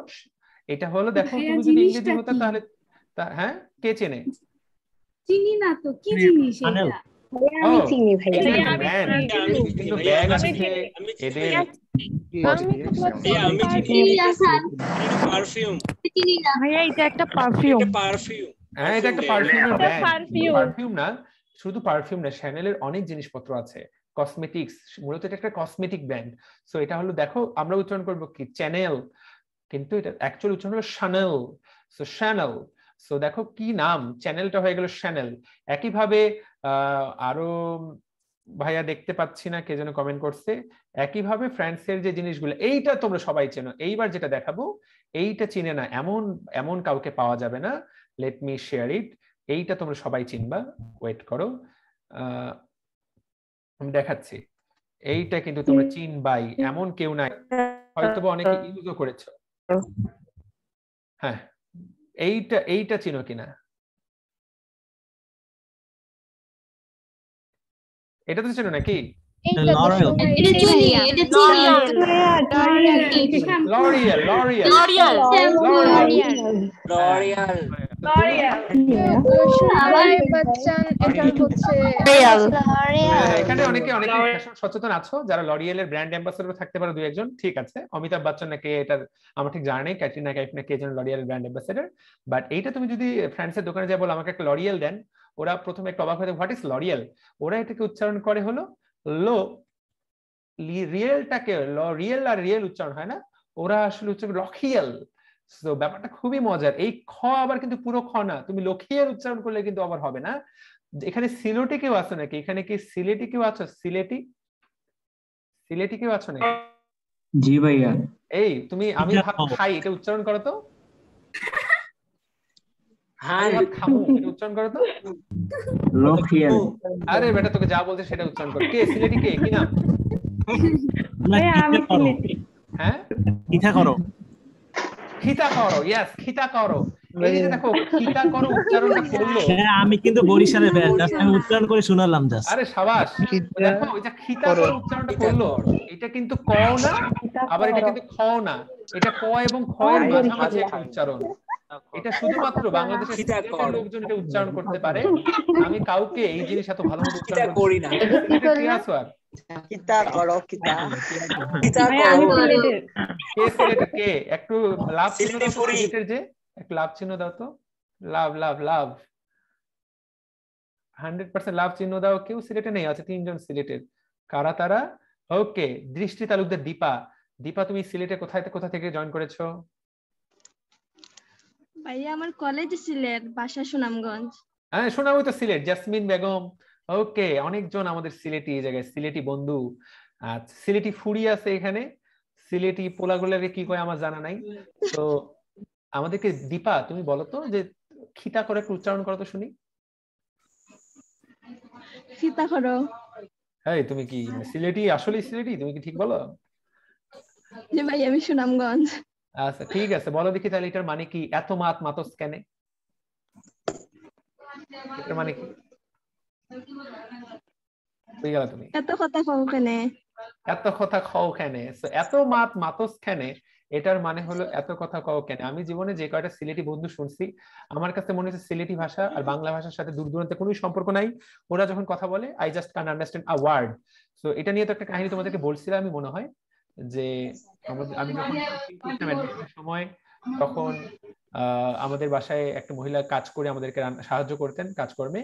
এটা হলো দেখো, তুমি যদি ইংরেজি হতো তাহলে হ্যাঁ, কে চেনে? চিনি না তো, কি জিনিস এটা? আমি চিনি ভাইয়া। বিভিন্ন ব্যাগ আছে এদের। ভাইয়া এটা একটা পারফিউম। হ্যাঁ, এটা একটা পারফিউমের ব্র্যান্ড। পারফিউম না, শুধু পারফিউম না, শ্যানেলের অনেক জিনিসপত্র আছে, কসমেটিক্স। মূলত এটা একটা কসমেটিক ব্র্যান্ড। সো এটা হলো দেখো, আমরা উচ্চারণ করবো কি চ্যানেল, কিন্তু এটা অ্যাকচুয়াল উচ্চারণ হলো শ্যানেল। So channel. সো দেখো কি নাম, চ্যানেলটা হয়ে গেল শ্যানেল। একইভাবে আরো ভাইয়া দেখতে পাচ্ছি না কে যেন কমেন্ট করছে। একইভাবে ফ্রান্সের যে জিনিসগুলো, এইটা তোমরা সবাই চেনো। এইবার যেটা দেখাবো এইটা চিনে না এমন এমন কাউকে পাওয়া যাবে না। Let me share it. এইটা তোমরা সবাই চিনবা, ওয়েট করো, আমি দেখাচ্ছি। এইটা কিন্তু তোমরা চিনবাই, এমন কেউ নাই, হয়তোবা অনেকে ইউজও করেছো। হ্যাঁ, এইটা চিনো কিনা? এটা তো চিনো নাকি? এখানে অনেকে সচেতন আছো যারা লরিয়েলের ব্র্যান্ড অ্যাম্বাসেডর থাকতে পারো, দুই একজন। ঠিক আছে, অমিতাভ বচ্চন নাকি, এটা আমার ঠিক জানা নেই, ক্যাটরিনা কাইফ নাকি একজন লরিয়েলের ব্র্যান্ড অ্যাম্বাসেডর। বাট এইটা তুমি যদি ফ্রান্সের দোকানে যাই বলো আমাকে একটা লরিয়েল দেন, ওরা প্রথমে একটা অবাক হয়ে হোয়াট ইজ লরিয়েল, ওরা এটাকে উচ্চারণ করে হলো লো। রিয়েলটাকে রিয়েল আর রিয়েল উচ্চারণ হয় না, ওরা আসলে উচ্চারণ লখিয়েল। তো ব্যাপারটা খুবই মজার। এই খ আবার কিন্তু পুরো খ না, তুমি লখিয়েল উচ্চারণ করলে কিন্তু আবার হবে না। এখানে সিলেটি কেউ আছো নাকি? এখানে কি সিলেটি কেউ আছো? সিলেটি সিলেটি কেউ আছো নাকি? জি ভাইয়া। এই তুমি আমি ভাত খাই এটা উচ্চারণ করো তো। হ্যাঁ, খামু এটা উচ্চারণ করো তো। লখিয়েল। আরে বেটা তোকে যা বলতে সেটা উচ্চারণ কর। কে সিলেটি, কে কি নাম? আমি সিলেটি। হ্যাঁ, খিতা করো। খিতা করো, ইয়েস খিতা করো। এই যে দেখো খিতা করো উচ্চারণটা করলো। হ্যাঁ, আমি কিন্তু বরিশালের ব্যাচ, জাস্ট আমি উচ্চারণ করে শোনালাম জাস্ট। আরে শাবাশ, দেখো ওই যে খিতা করো উচ্চারণটা করলো, এটা কিন্তু ক না, আবার এটা কিন্তু খ না, এটা ক এবং খ এর মাঝামাঝি একটা উচ্চারণ। এটা শুধুমাত্র বাংলাদেশের লোকজন এটা উচ্চারণ করতে পারে। আমি কাউকে এই জিনিস এত ভালো মতো উচ্চারণ করি না। কিতা করো, কিতা কে সিলেটের? কে একটু লাভ চিহ্ন দাও তো সিলেটের, যে একটু লাভ চিহ্ন দাও তো। লাভ লাভ লাভ 100% লাভ চিহ্ন দাও। কেউ সিলেটে নেই? আছে তিনজন সিলেটের। কারা তারা? ওকে, দৃষ্টি তালুকদার, দীপা। দীপা তুমি সিলেটে কোথা থেকে জয়েন করেছো? ভাইয়া আমার কলেজ সিলেট, বাসা সুনামগঞ্জ। হ্যাঁ শোনাবো তো সিলেট। জাসমিন বেগম, ওকে, অনেকজন আমাদের সিলেটি এই জায়গায়, সিলেটি বন্ধু। আচ্ছা, সিলেটি ফুড়ি আছে এখানে। সিলেটি পোলাগুলাকে কি কয় আমার জানা নাই। তো আমাদেরকে দীপা তুমি বলো তো যে খিতা করে একটু উচ্চারণ করো তো শুনি। খিতা করো। হ্যাঁ, তুমি কি সিলেটি? আসলে সিলেটি? তুমি কি ঠিক বলো? জি ভাই, আমি সুনামগঞ্জ। আচ্ছা ঠিক আছে, বলো দেখি তাহলে এটার মানে কি? এত মাত মাতস কেনে, এটার মানে কি? বুঝে গেল তুমি? এত কথা কও কেনে? এত কথা খাও কেনে। এত মাত মাতস কেনে, এটার মানে হলো এত কথা কও কেন। আমি জীবনে যে কয়টা সিলেটি বন্ধু শুনছি, আমার কাছে মনে হচ্ছে সিলেটি ভাষা আর বাংলা ভাষার সাথে দূর দূরান্তে কোনো সম্পর্ক নাই। ওরা যখন কথা বলে I just can understand a word. So এটা নিয়ে তো একটা কাহিনী তোমাদেরকে বলছিলাম আমি মনে হয়, যে আমি যখন অ্যাডমিশনের সময়, তখন আমাদের বাসায় একটা মহিলা কাজ করে আমাদেরকে সাহায্য করতেন কাজকর্মে।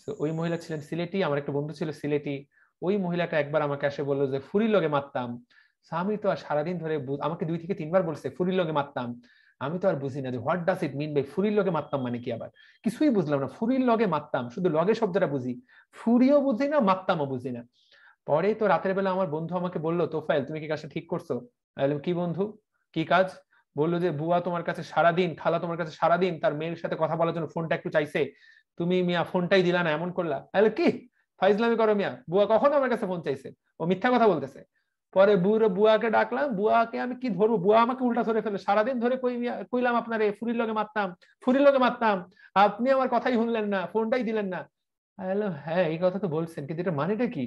তো ওই মহিলা ছিলেন সিলেটি, আমার একটা বন্ধু ছিল সিলেটি। ওই মহিলাটা একবার আমাকে এসে বললো যে ফুরির লগে মারতাম। আমি তো আর সারাদিন ধরে, আমাকে 2 থেকে 3 বার বলছে ফুরির লগে মারতাম। আমি তো আর বুঝি না যে what does it mean by ফুরির লগে মারতাম মানে কি। আবার কিছুই বুঝলাম না। ফুরির লগে মারতাম, শুধু লগে শব্দটা বুঝি, ফুরিও বুঝি না, মারতামও বুঝি না। পরে তো রাতের বেলা আমার বন্ধু আমাকে বললো, তোফাইল তুমি কি কাজটা ঠিক করছো? কি বন্ধু, কি কাজ? বললো যে বুয়া তোমার কাছে সারাদিন, খালা তোমার কাছে সারাদিন তার মেয়ের সাথে কথা বলার জন্য ফোনটা একটু চাইছে, তুমি মিয়া ফোনটাই দিলা না, এমন করলা। কি ফাইজলামি করো মিয়া? বুয়া কখনো আমার কাছে ফোন চাইছে? ও মিথ্যা কথা বলতেছে। পরে বুয়াকে ডাকলাম, বুয়াকে আমি কি ধরবো, বুয়া আমাকে উল্টা ধরে ফেলে। সারাদিন ধরে কইলাম আপনারে ফুরির লগে মারতাম, ফুরির লগে মারতাম, আপনি আমার কথাই শুনলেন না, ফোনটাই দিলেন না। হ্যাঁ এই কথা তো বলছেন, কিন্তু এটা মানেটা কি?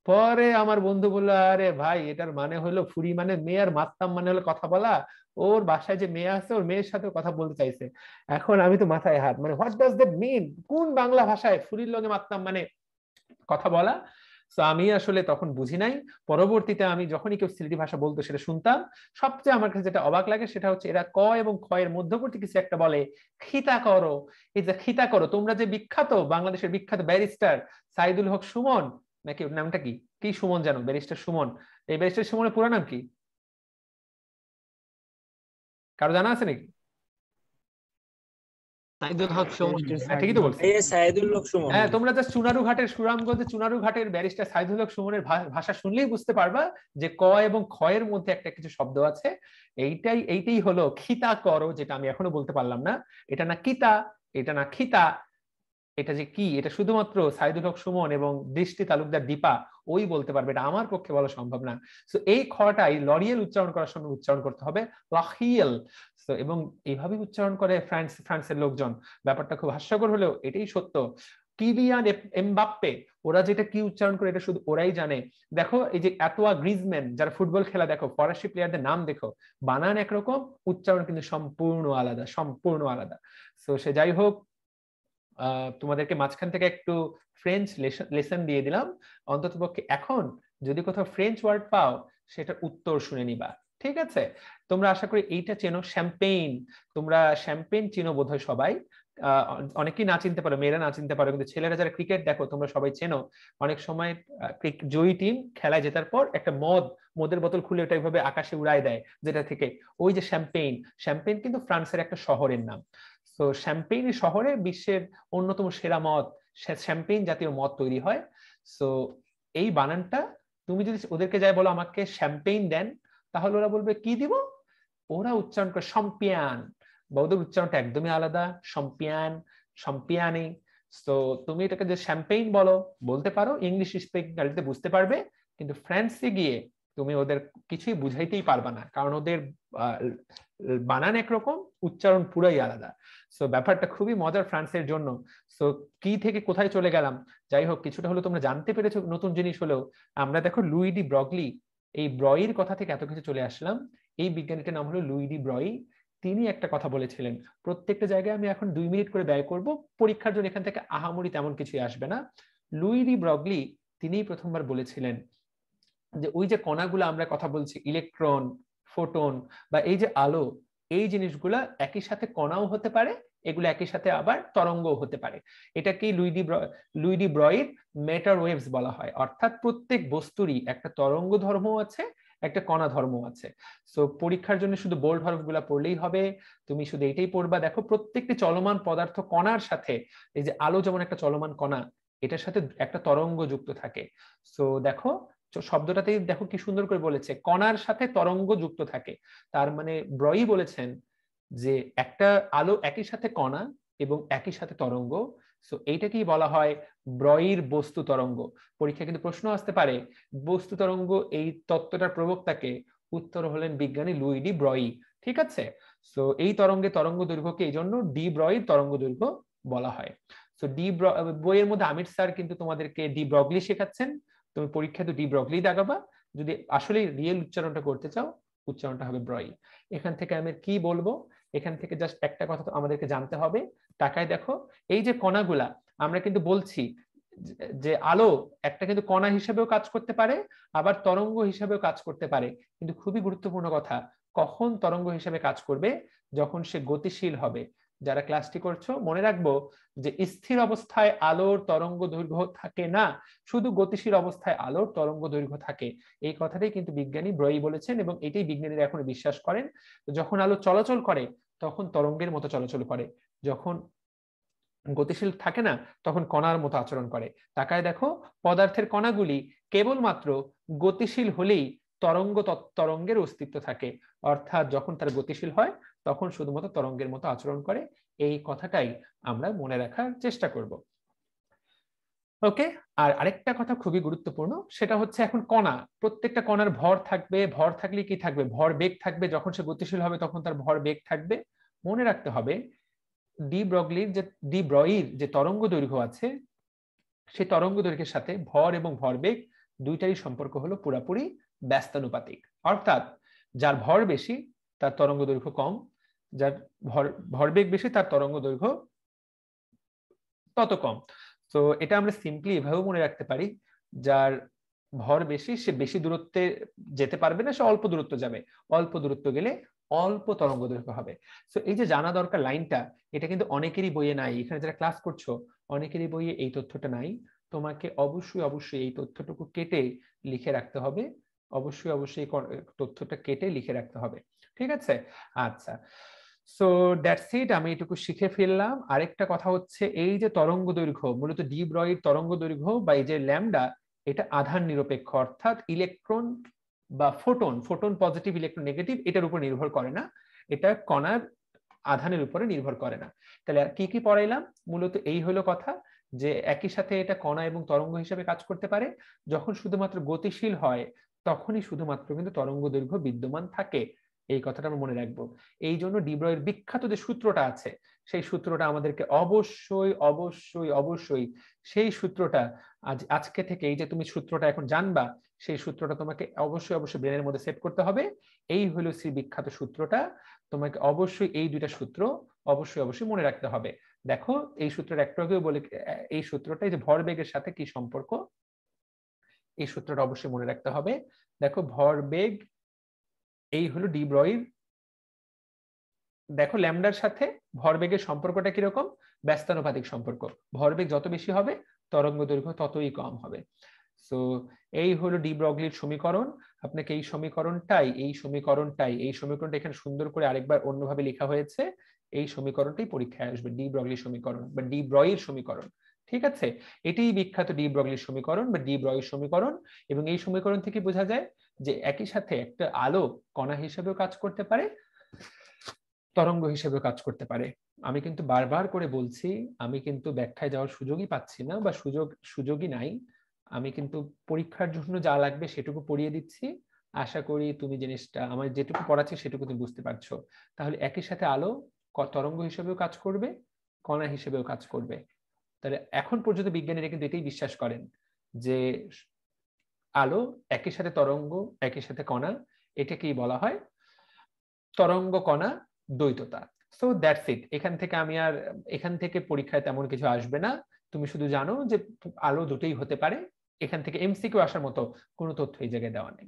পরে আমার বন্ধু বললো, আরে ভাই এটার মানে হলো ফুরি মানে মেয়ে, আর মারতাম মানে হলো কথা বলা। ওর বাসায় যে মেয়ে আছে, ওর মেয়ের সাথে কথা বলতে চাইছে। এখন আমি তো মাথায় হাত, মানে হোয়াট ডাজ দ্যাট মিন? কোন বাংলা ভাষায় ফুরির লগে মারতাম মানে কথা বলা? তো আমি আসলে তখন বুঝি নাই। পরবর্তীতে আমি যখনই কেউ সিলেটি ভাষা বলতো সেটা শুনতাম। সবচেয়ে আমার কাছে যেটা অবাক লাগে সেটা হচ্ছে এরা ক এবং খ এর মধ্যবর্তী কিছু একটা বলে, খিতা করো। এই যে খিতা করো, তোমরা যে বিখ্যাত বাংলাদেশের বিখ্যাত ব্যারিস্টার সাইদুল হক সুমন, নাকি ওর নামটা কি কি সুমন জানো? ব্যারিস্টার সুমন। এই ব্যারিস্টার সুমনের পুরো নাম কি কারো জানা আছে নাকি? সাইদুল হক সুমন। হ্যাঁ ঠিকই তো বলছি। সাইদুল হক সুমন। হ্যাঁ তোমরা জাস্ট চুনারুঘাটের সুনামগঞ্জে চুনারুঘাটের ব্যারিস্টার সাইদুল হক সুমনের ভাষা শুনলেই বুঝতে পারবা যে ক এবং খয়ের মধ্যে একটা কিছু শব্দ আছে। এইটাই হলো খিতা করো, যেটা আমি এখনো বলতে পারলাম না। এটা না কিতা, এটা না খিতা, এটা যে কি এটা শুধুমাত্র সাইদুল হক সুমন এবং দৃষ্টি তালুকদার দীপা ওই বলতে পারবে, এটা আমার পক্ষে বলা সম্ভব না। সো এই খটাই লরিয়েল উচ্চারণ করার সময় উচ্চারণ করতে হবে লাহিয়েল। সো এবং এইভাবে উচ্চারণ করে ফ্রান্সের লোকজন। ব্যাপারটা খুব হাস্যকর হলেও এটাই সত্য। কিলিয়ান এমবাপ্পে ওরা যেটা কি উচ্চারণ করে এটা শুধু ওরাই জানে। দেখো এই যে আঁতোয়া গ্রিজম্যান যারা ফুটবল খেলা দেখো, ফরাসি প্লেয়ারদের নাম দেখো, বানান একরকম, উচ্চারণ কিন্তু সম্পূর্ণ আলাদা, সম্পূর্ণ আলাদা। সো সে যাই হোক, তোমাদেরকে মাঝখান থেকে একটু ফ্রেঞ্চ লেসন দিয়ে দিলাম। অন্ততপক্ষে এখন যদি কোথাও ফ্রেঞ্চ ওয়ার্ড পাও সেটার উত্তর শুনে নিবা, ঠিক আছে? তোমরা আশা করি এইটা চেনো, শ্যাম্পেইন। তোমরা শ্যাম্পেইন চিনো বোধহয় সবাই, অনেকেই না চিনতে পারো, মেয়েরা না চিনতে পারো, কিন্তু ছেলেরা যারা ক্রিকেট দেখো তোমরা সবাই চেনো। অনেক সময় জয়ী টিম খেলায় জেতার পর একটা মদের বোতল খুলে ওটা এইভাবে আকাশে উড়ায় দেয়, যেটা থেকে ওই যে শ্যাম্পেইন। শ্যাম্পেইন কিন্তু ফ্রান্সের একটা শহরের নাম। তো শ্যাম্পেইন শহরে বিশ্বের অন্যতম সেরা মদ, শ্যাম্পেইন জাতীয় মদ তৈরি হয়। সো এই বানানটা তুমি যদি ওদেরকে যাই বলো আমাকে শ্যাম্পেইন দেন, তাহলে ওরা বলবে কি দিব? ওরা উচ্চারণ করে সম্পিয়ান, বা ওদের উচ্চারণটা একদমই আলাদা, সম্পিয়ান, সম্পিয়ানি। তো তুমি এটাকে যে শ্যাম্পেইন বলো বলতে পারো, ইংলিশ স্পিকিং গাড়িতে বুঝতে পারবে, কিন্তু ফ্রান্সে গিয়ে তুমি ওদের কিছুই বুঝাইতেই পারবা না, কারণ ওদের বানান একরকম, উচ্চারণ পুরাই আলাদা। সো ব্যাপারটা খুবই মজার ফ্রান্সের জন্য। সো কি থেকে কোথায় চলে গেলাম, যাই হোক কিছুটা হলো তোমরা জানতে পেরেছো নতুন জিনিস হলেও। আমরা দেখো লুই ডি ব্রগলি, এই ব্রয়ির কথা থেকে এত কিছু চলে আসলাম। এই বিজ্ঞানীটার নাম হলো লুই ডি ব্রয়ি। তিনি একটা কথা বলেছিলেন, প্রত্যেকটা জায়গায় আমি এখন 2 মিনিট করে ব্যয় করব, পরীক্ষার জন্য এখান থেকে আহামরি তেমন কিছুই আসবে না। লুই ডি ব্রগলি তিনিই প্রথমবার বলেছিলেন যে ওই যে কণাগুলো আমরা কথা বলছি, ইলেকট্রন, ফোটন বা এই যে আলো, এই জিনিসগুলা একই সাথে কণাও হতে পারে, এগুলো একই সাথে আবার তরঙ্গও হতে পারে। এটাকে লুই ডি ব্রয়ির মেটার ওয়েভস বলা হয়। অর্থাৎ প্রত্যেক বস্তুরই একটা তরঙ্গ ধর্ম আছে, একটা কণা ধর্ম আছে। সো পরীক্ষার জন্য শুধু বোল্ড হরফগুলা পড়লেই হবে, তুমি শুধু এইটাই পড়বা। দেখো প্রত্যেকটি চলমান পদার্থ কণার সাথে, এই যে আলো যেমন একটা চলমান কণা, এটার সাথে একটা তরঙ্গ যুক্ত থাকে। সো দেখো শব্দটাতেই দেখো কি সুন্দর করে বলেছে, কণার সাথে তরঙ্গ যুক্ত থাকে। তার মানে ব্রয়ি বলেছেন যে একটা আলো একই সাথে কণা এবং একই সাথে তরঙ্গ। সো এইটাকেই বলা হয় ব্রয়ির বস্তু তরঙ্গ। পরীক্ষা কিন্তু প্রশ্ন আসতে পারে বস্তু তরঙ্গ এই তত্ত্বটার প্রবক্তাকে, উত্তর হলেন বিজ্ঞানী লুই ডি ব্রয়ি, ঠিক আছে? সো এই তরঙ্গ দৈর্ঘ্যকে এই জন্য ডি ব্রয়ির তরঙ্গ দৈর্ঘ্য বলা হয়। সো বইয়ের মধ্যে আমির স্যার কিন্তু তোমাদেরকে ডি ব্রগলি শেখাচ্ছেন, তুমি পরীক্ষা তো ডি ব্রগলি দাগাবা। যদি আসলে রিয়েল উচ্চারণটা করতে চাও, উচ্চারণটা হবে ব্রয়ি। এখান থেকে আমি কি বলবো, এখান থেকে জাস্ট একটা কথা তো আমাদেরকে জানতে হবে। টাকায় দেখো এই যে কণাগুলা, আমরা কিন্তু বলছি যে আলো একটা কিন্তু কণা হিসেবেও কাজ করতে পারে, আবার তরঙ্গ হিসেবেও কাজ করতে পারে। কিন্তু খুবই গুরুত্বপূর্ণ কথা, কখন তরঙ্গ হিসেবে কাজ করবে? যখন সে গতিশীল হবে। যারা ক্লাসটি করছো মনে রাখবো যে স্থির অবস্থায় আলোর তরঙ্গ দৈর্ঘ্য থাকে না, শুধু গতিশীল অবস্থায় আলোর তরঙ্গ দৈর্ঘ্য থাকে। এই কথাটাই কিন্তু বিজ্ঞানী ব্রয়ি বলেছেন এবং এটাই বিজ্ঞানীরা এখন বিশ্বাস করেন। যখন আলো চলাচল করে তখন তরঙ্গের মতো চলাচল করে, যখন গতিশীল থাকে না তখন কণার মতো আচরণ করে। তাকায় দেখো পদার্থের কণাগুলি কেবলমাত্র গতিশীল হলেই তরঙ্গের অস্তিত্ব থাকে, অর্থাৎ যখন তার গতিশীল হয় তখন শুধুমাত্র তরঙ্গের মতো আচরণ করে। এই কথাটাই আমরা মনে রাখার চেষ্টা করব। ওকে, আর আরেকটা কথা খুবই গুরুত্বপূর্ণ, সেটা হচ্ছে এখন কণা, প্রত্যেকটা কণার ভর থাকবে, ভর থাকলে কি থাকবে? ভর বেগ থাকবে। যখন সে গতিশীল হবে তখন তার ভর বেগ থাকবে। মনে রাখতে হবে ডি ব্রয়ির যে তরঙ্গ দৈর্ঘ্য আছে, সেই তরঙ্গ দৈর্ঘ্যের সাথে ভর এবং ভরবেগ দুইটারই সম্পর্ক হলো পুরাপুরি ব্যস্তানুপাতিক। অর্থাৎ যার ভর বেশি তার তরঙ্গ দৈর্ঘ্য কম, যার ভরবেগ বেশি তার তরঙ্গ দৈর্ঘ্য তত কম। তো এটা আমরা সিম্পলি এভাবেও মনে রাখতে পারি, যার ভর বেশি সে বেশি দূরত্বে যেতে পারবে না, সে অল্প দূরত্ব যাবে, অল্প দূরত্ব গেলে অল্প তরঙ্গ দৈর্ঘ্য হবে। সো এই যে জানা দরকার লাইনটা, এটা কিন্তু অনেকেরই বইয়ে নাই। এখানে যারা ক্লাস করছো অনেকেরই বইয়ে এই তথ্যটা নাই। তোমাকে অবশ্যই এই তথ্যটুকু কেটে লিখে রাখতে হবে, অবশ্যই তথ্যটা কেটে লিখে রাখতে হবে, ঠিক আছে? আচ্ছা, সো দ্যাটস ইট, আমি এটুকু শিখে ফেললাম। আরেকটা কথা হচ্ছে, এই যে তরঙ্গ দৈর্ঘ্য, মূলত ডি ব্রয়ের তরঙ্গ দৈর্ঘ্য বা এই যে ল্যামডা, এটা আধান নিরপেক্ষ, অর্থাৎ ইলেকট্রন বা photon, photon positive electron negative, এটার উপর নির্ভর করে না, এটা কণার আধানের উপরে নির্ভর করে না। তাহলে কি কি পড়াইলাম? মূলত এই হলো কথা, যে একই সাথে এটা কণা এবং তরঙ্গ হিসেবে কাজ করতে পারে। যখন শুধুমাত্র গতিশীল হয় তখনই শুধুমাত্র কিন্তু তরঙ্গ দৈর্ঘ্য বিদ্যমান থাকে, এই কথাটা আমরা মনে রাখবো। এই জন্য ডি ব্রয়ের বিখ্যাত যে সূত্রটা আছে, সেই সূত্রটা আমাদেরকে অবশ্যই অবশ্যই অবশ্যই সেই সূত্রটা আজকে থেকে, এই যে তুমি সূত্রটা এখন জানবা, সেই সূত্রটা তোমাকে অবশ্যই অবশ্যই ব্রেনের মধ্যে সেট করতে হবে। এই হলো সেই বিখ্যাত সূত্রটা, তোমাকে অবশ্যই এই দুইটা সূত্র অবশ্যই অবশ্যই মনে রাখতে হবে। দেখো এই সূত্রটা একটু আগেও বলে, এই সূত্রটা এই যে ভরবেগের সাথে কি সম্পর্ক, এই সূত্রটা অবশ্যই মনে রাখতে হবে। দেখো ভরবেগ, এই হলো ডি ব্রয়ের, দেখো ল্যামডার সাথে ভরবেগের সম্পর্কটা কিরকম, ব্যস্তানুপাতিক সম্পর্ক। ভরবেগ যত বেশি হবে তরঙ্গ দৈর্ঘ্য ততই কম হবে। সো এই হলো ডি ব্রগলির সমীকরণ। আপনাকে এই সমীকরণটা এখানে সুন্দর করে আরেকবার অন্যভাবে লেখা হয়েছে, এই সমীকরণটাই পরীক্ষায় আসবে, ডি ব্রগলির সমীকরণ বা ডি ব্রয়ের সমীকরণ। ঠিক আছে, এটাই বিখ্যাত ডি ব্রগলির সমীকরণ বা ডি ব্রয়ের সমীকরণ। এবং এই সমীকরণ থেকে বোঝা যায় যে একই সাথে একটা আলো কণা হিসেবেও কাজ করতে পারে, তরঙ্গ হিসেবেও কাজ করতে পারে। আমি কিন্তু বারবার করে বলছি, আমি কিন্তু ব্যাখ্যায় যাওয়ার সুযোগই পাচ্ছি না বা সুযোগই নাই। আমি কিন্তু পরীক্ষার জন্য যা লাগবে সেটুকু পড়িয়ে দিচ্ছি। আশা করি তুমি জিনিসটা, আমার যেটুকু পড়াচ্ছি সেটুকু তুমি বুঝতে পারছো। তাহলে একই সাথে আলো তরঙ্গ হিসেবেও কাজ করবে, কণা হিসেবেও কাজ করবে। তাহলে এখন পর্যন্ত বিজ্ঞানীরা কিন্তু এটাই বিশ্বাস করেন যে আলো একই সাথে তরঙ্গ, একই সাথে কণা, এটাকেই বলা হয় তরঙ্গ কণা দ্বৈততা। So that's it. এখান থেকে পরীক্ষায় তেমন কিছু আসবে না। তুমি শুধু জানো যে আলো দুটোই হতে পারে। এখান থেকে এমসিকিউ আসার মতো কোনো তথ্য এই জায়গায় দেওয়া নেই।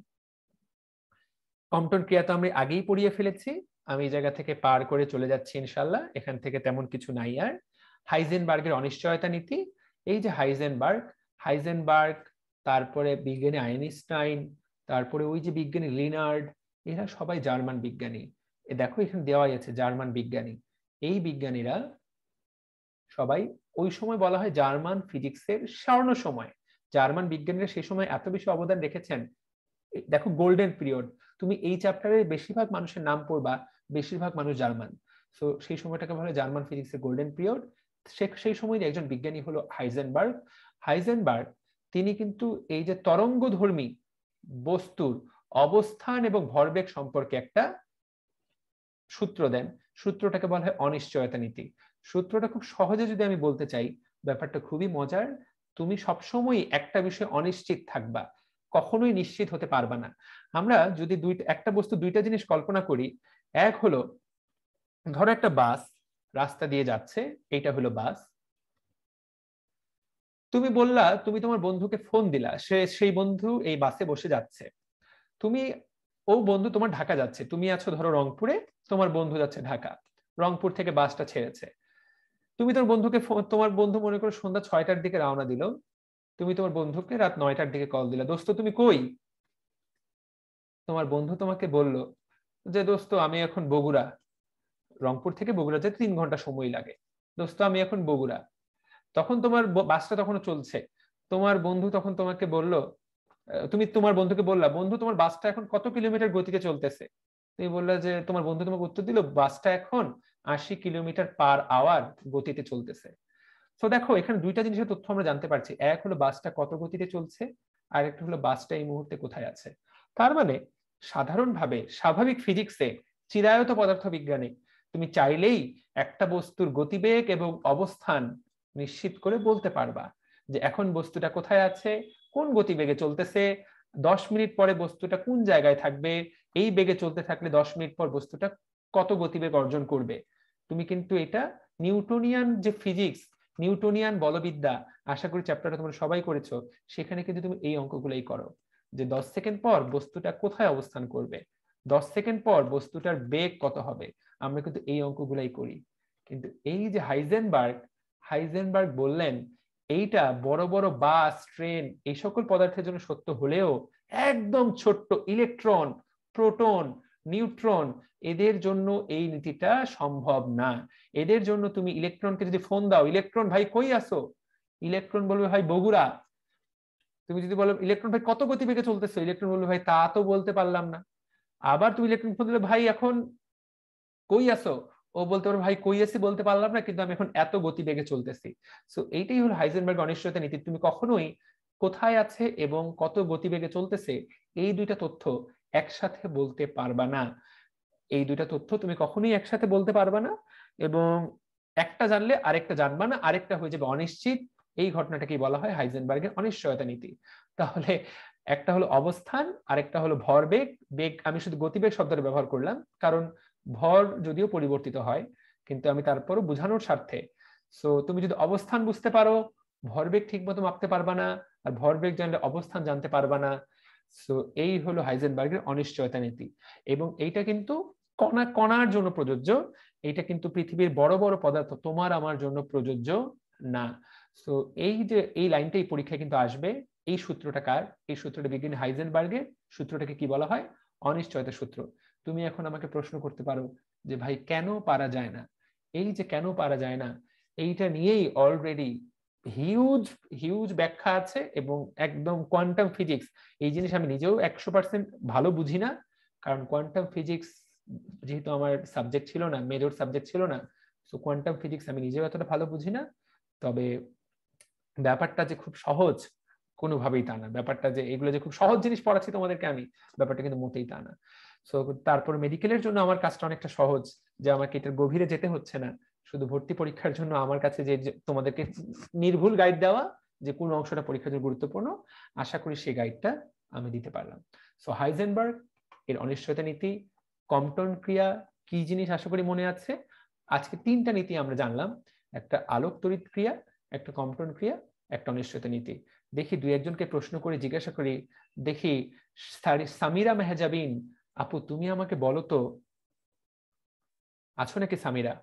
কম্পটন ক্রিয়া তো আমরা আগেই পড়িয়ে ফেলেছি, আমি এই জায়গা থেকে পার করে চলে যাচ্ছি ইনশাল্লাহ। এখান থেকে তেমন কিছু নাই আর। হাইজেনবার্গের অনিশ্চয়তা নীতি, এই যে হাইজেনবার্গ, তারপরে বিজ্ঞানী আইনস্টাইন, তারপরে ওই যে বিজ্ঞানী লিনার্ড, এরা সবাই জার্মান বিজ্ঞানী। দেখো এখানে দেওয়াই আছে জার্মান বিজ্ঞানী। এই বিজ্ঞানীরা সবাই, ওই সময় বলা হয় জার্মান ফিজিক্সের স্বর্ণ সময়। জার্মান বিজ্ঞানীরা সেই সময় এত বেশি অবদান রেখেছেন, দেখো গোল্ডেন পিরিয়ড। তুমি এই চ্যাপ্টারে বেশিরভাগ মানুষের নাম পড়বা, বেশিরভাগ মানুষ জার্মান। সো সেই সময়টাকে বলা হয় জার্মান ফিজিক্সের গোল্ডেন পিরিয়ড। সেই সময় একজন বিজ্ঞানী হলো হাইজেনবার্গ। তিনি কিন্তু এই যে তরঙ্গধর্মী বস্তুর অবস্থান এবং ভরবেগ সম্পর্কে একটা সূত্র দেন। সূত্রটাকে বলা হয় অনিশ্চয়তা নীতি। সূত্রটা খুব সহজে যদি আমি বলতে চাই, ব্যাপারটা খুবই মজার। তুমি সবসময় একটা বিষয়ে অনিশ্চিত থাকবা, কখনোই নিশ্চিত হতে পারবা না। আমরা যদি একটা বস্তু দুইটা জিনিস কল্পনা করি, এক হলো ধরো একটা বাস রাস্তা দিয়ে যাচ্ছে, এইটা হলো বাস। তুমি বললা, তুমি তোমার বন্ধুকে ফোন দিলা, সেই বন্ধু এই বাসে বসে যাচ্ছে। ও বন্ধু তোমার ঢাকা যাচ্ছে, তুমি আছো ধরো রংপুরে, তোমার বন্ধু যাচ্ছে ঢাকা। রংপুর থেকে বাসটা ছেড়েছে। তুমি তোমার বন্ধু মনে করো সন্ধ্যা 6টার দিকে রওনা দিল, তুমি তোমার বন্ধুকে রাত 9টার দিকে কল দিলা, দোস্ত তুমি কই? তোমার বন্ধু তোমাকে বলল যে দোস্ত আমি এখন বগুড়া, রংপুর থেকে বগুড়া যেতে 3 ঘন্টা সময় লাগে, দোস্ত আমি এখন বগুড়া। তখন তোমার বাসটা তখনও চলছে। তোমার বন্ধু তখন তোমাকে বলল, তুমি তোমার বন্ধুকে বললা, বন্ধু তোমার বাসটা এখন কত কিলোমিটার গতিতে চলতেছে? তুমি বললা যে, তোমার বন্ধু তোমাকে উত্তর দিল, বাসটা এখন 80 কিলোমিটার পার আওয়ার গতিতে চলতেছে। তো দেখো এখানে দুইটা জিনিসের তথ্য আমরা জানতে পারছি, এক হলো বাসটা কত গতিতে চলছে, আর একটা হলো বাসটা এই মুহূর্তে কোথায় আছে। তার মানে সাধারণভাবে স্বাভাবিক ফিজিক্সে, চিরায়ত পদার্থবিজ্ঞানে তুমি চাইলেই একটা বস্তুর গতিবেগ এবং অবস্থান নিশ্চিত করে বলতে পারবা যে এখন বস্তুটা কোথায় আছে, কোন গতিবেগে চলতেছে, 10 মিনিট পরে বস্তুটা কোন জায়গায় থাকবে, এই বেগে চলতে থাকলে 10 মিনিট পর বস্তুটা কত গতিবেগ অর্জন করবে। তুমি কিন্তু এটা নিউটনিয়ান যে ফিজিক্স, নিউটনিয়ান বলবিদ্যা, আশা করি চ্যাপ্টারটা তোমরা সবাই করেছো, সেখানে কিন্তু তুমি এই অঙ্কগুলোই করো যে 10 সেকেন্ড পর বস্তুটা কোথায় অবস্থান করবে, 10 সেকেন্ড পর বস্তুটার বেগ কত হবে, আমরা কিন্তু এই অঙ্কগুলাই করি। কিন্তু এই যে হাইজেনবার্গ বললেন এইটা বড় বড় বাস, ট্রেন, এই সকল পদার্থের জন্য সত্য হলেও একদম ছোট্ট ইলেকট্রন, প্রোটন, নিউট্রন, এদের জন্য এই নীতিটা সম্ভব না। এদের জন্য তুমি ইলেকট্রনকে যদি ফোন দাও, ইলেকট্রন ভাই কই আসো, ইলেকট্রন বলবে ভাই বগুড়া। তুমি যদি বলো ইলেকট্রন ভাই কত গতিবেগে চলতেছে, ইলেকট্রন বলবে ভাই তা তো বলতে পারলাম না। আবার তুমি ইলেকট্রন ফোন দিলে ভাই এখন কই আসো, ও বলতে পারো ভাই কই আছি বলতে পারলাম না, কিন্তু আমি এখন এত গতিবেগে চলতেছি। সো এইটাই হলো হাইজেনবার্গ অনিশ্চয়তা নীতি। তুমি কখনোই কোথায় আছে এবং কত গতিবেগে চলতেছে এই দুইটা তথ্য একসাথে বলতে পারবা না। এই দুইটা তথ্য তুমি কখনোই একসাথে বলতে পারবা না, এবং একটা জানলে আরেকটা জানবা না, আরেকটা হয়ে যাবে অনিশ্চিত। এই ঘটনাটাকেই বলা হয় হাইজেনবার্গের অনিশ্চয়তা নীতি। তাহলে একটা হলো অবস্থান, আরেকটা হলো ভরবেগ। বেগ আমি শুধু গতিবেগ শব্দটা ব্যবহার করলাম, কারণ ভর যদিও পরিবর্তিত হয়, কিন্তু আমি তারপরও বোঝানোর স্বার্থে। সো তুমি যদি অবস্থান বুঝতে পারো, ভরবেগ ঠিক মতো মাপতে পারবা না, আর ভরবেগ জানলে অবস্থান জানতে পারবা না। সো এই হলো হাইজেনবার্গের অনিশ্চয়তা নীতি। এবং এইটা কিন্তু কণা কণার জন্য প্রযোজ্য, এইটা কিন্তু পৃথিবীর বড় বড় পদার্থ তোমার আমার জন্য প্রযোজ্য না। সো এই যে এই লাইনটাই পরীক্ষায় কিন্তু আসবে। এই সূত্রটা কার? এই সূত্রটা বিজ্ঞানী হাইজেনবার্গের। সূত্রটাকে কি বলা হয়? অনিশ্চয়তা সূত্র। তুমি এখন আমাকে প্রশ্ন করতে পারো যে ভাই কেন পারা যায় না? এই যে কেন পারা যায় না, এইটা নিয়েই অলরেডি হিউজ হিউজ ব্যাখ্যা আছে, এবং একদম কোয়ান্টাম ফিজিক্স, এই জিনিস আমি নিজেও 100% ভালো বুঝি না, কারণ কোয়ান্টাম ফিজিক্স যেহেতু আমার সাবজেক্ট ছিল না, মেজর সাবজেক্ট ছিল না, সো কোয়ান্টাম ফিজিক্স আমি নিজেও এতটা ভালো বুঝি না। তবে ব্যাপারটা যে খুব সহজ কোনোভাবেই তা না। ব্যাপারটা যে এগুলো যে খুব সহজ জিনিস পড়াচ্ছি তোমাদেরকে আমি, ব্যাপারটা কিন্তু মোটেই তা না। সো তারপর মেডিকেলের জন্য আমার কাজটা অনেকটা সহজ, যে আমাকে এটার গভীরে যেতে হচ্ছে না। শুধু ভর্তি পরীক্ষার জন্য আমার কাছে যে তোমাদেরকে নির্ভুল গাইড দেওয়া যে কোন অংশটা পরীক্ষার জন্য গুরুত্বপূর্ণ, আশা করি সেই গাইডটা আমি দিতে পারলাম। সো হাইজেনবার্গ এর অনিশ্চয়তা নীতি, কম্পটন ক্রিয়া কি জিনিস আশা করি মনে আছে। আজকে তিনটা নীতি আমরা জানলাম, একটা আলোক তড়িৎ ক্রিয়া, একটা কম্পটন ক্রিয়া, একটা অনিশ্চয়তা নীতি। দেখি দুই একজনকে প্রশ্ন করে জিজ্ঞাসা করি, দেখি সামিরা মেহজাবিন আপু তুমি আমাকে বলো তো, আছো নাকি সামিরা?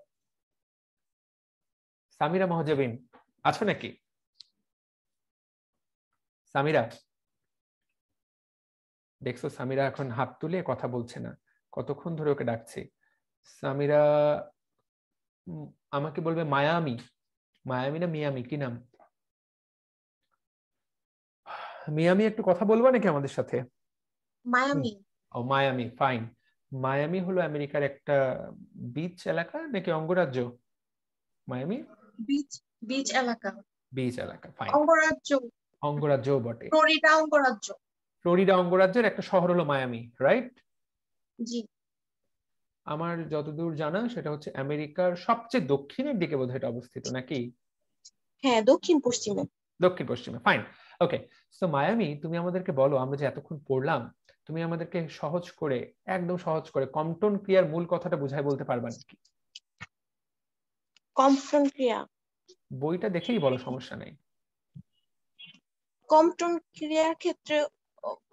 সামিরা মেহজাবিন আছো নাকি? সামিরা, দেখছো সামিরা এখন হাত তুলে কথা বলছে না, কতক্ষণ ধরে ওকে ডাকছি। সামিরা আমাকে বলবে মায়ামি, মায়ামি না মিয়ামি, কি নাম? মিয়ামি একটু কথা বলবা নাকি আমাদের সাথে? মায়ামি। ও মায়ামি, ফাইন। মায়ামি হলো আমেরিকার একটা বিচ এলাকা নাকি অঙ্গরাজ্য? মায়ামি বিচ, বিচ এলাকা। বিচ এলাকা, ফাইন। অঙ্গরাজ্য, অঙ্গরাজ্য বটে। ফ্লোরিডা অঙ্গরাজ্য। ফ্লোরিডা অঙ্গরাজ্যের একটা শহর হলো মায়ামি, রাইট? জি। আমার যতদূর জানা সেটা হচ্ছে আমেরিকার সবচেয়ে দক্ষিণের দিকে বোধহয় এটা অবস্থিত, নাকি? হ্যাঁ, দক্ষিণ পশ্চিমে। দক্ষিণ পশ্চিমে, ফাইন। ওকে, সো মায়ামি তুমি আমাদেরকে বলো, আমরা যে এতক্ষণ পড়লাম, তুমি আমাদেরকে সহজ করে, একদম সহজ করে কম্পটন ক্রিয়ার মূল কথাটা বুঝাই বলতে পারবা নাকি? কম্পটন ক্রিয়া বইটা দেখেই বলো, সমস্যা নেই। কম্পটন ক্রিয়ার ক্ষেত্রে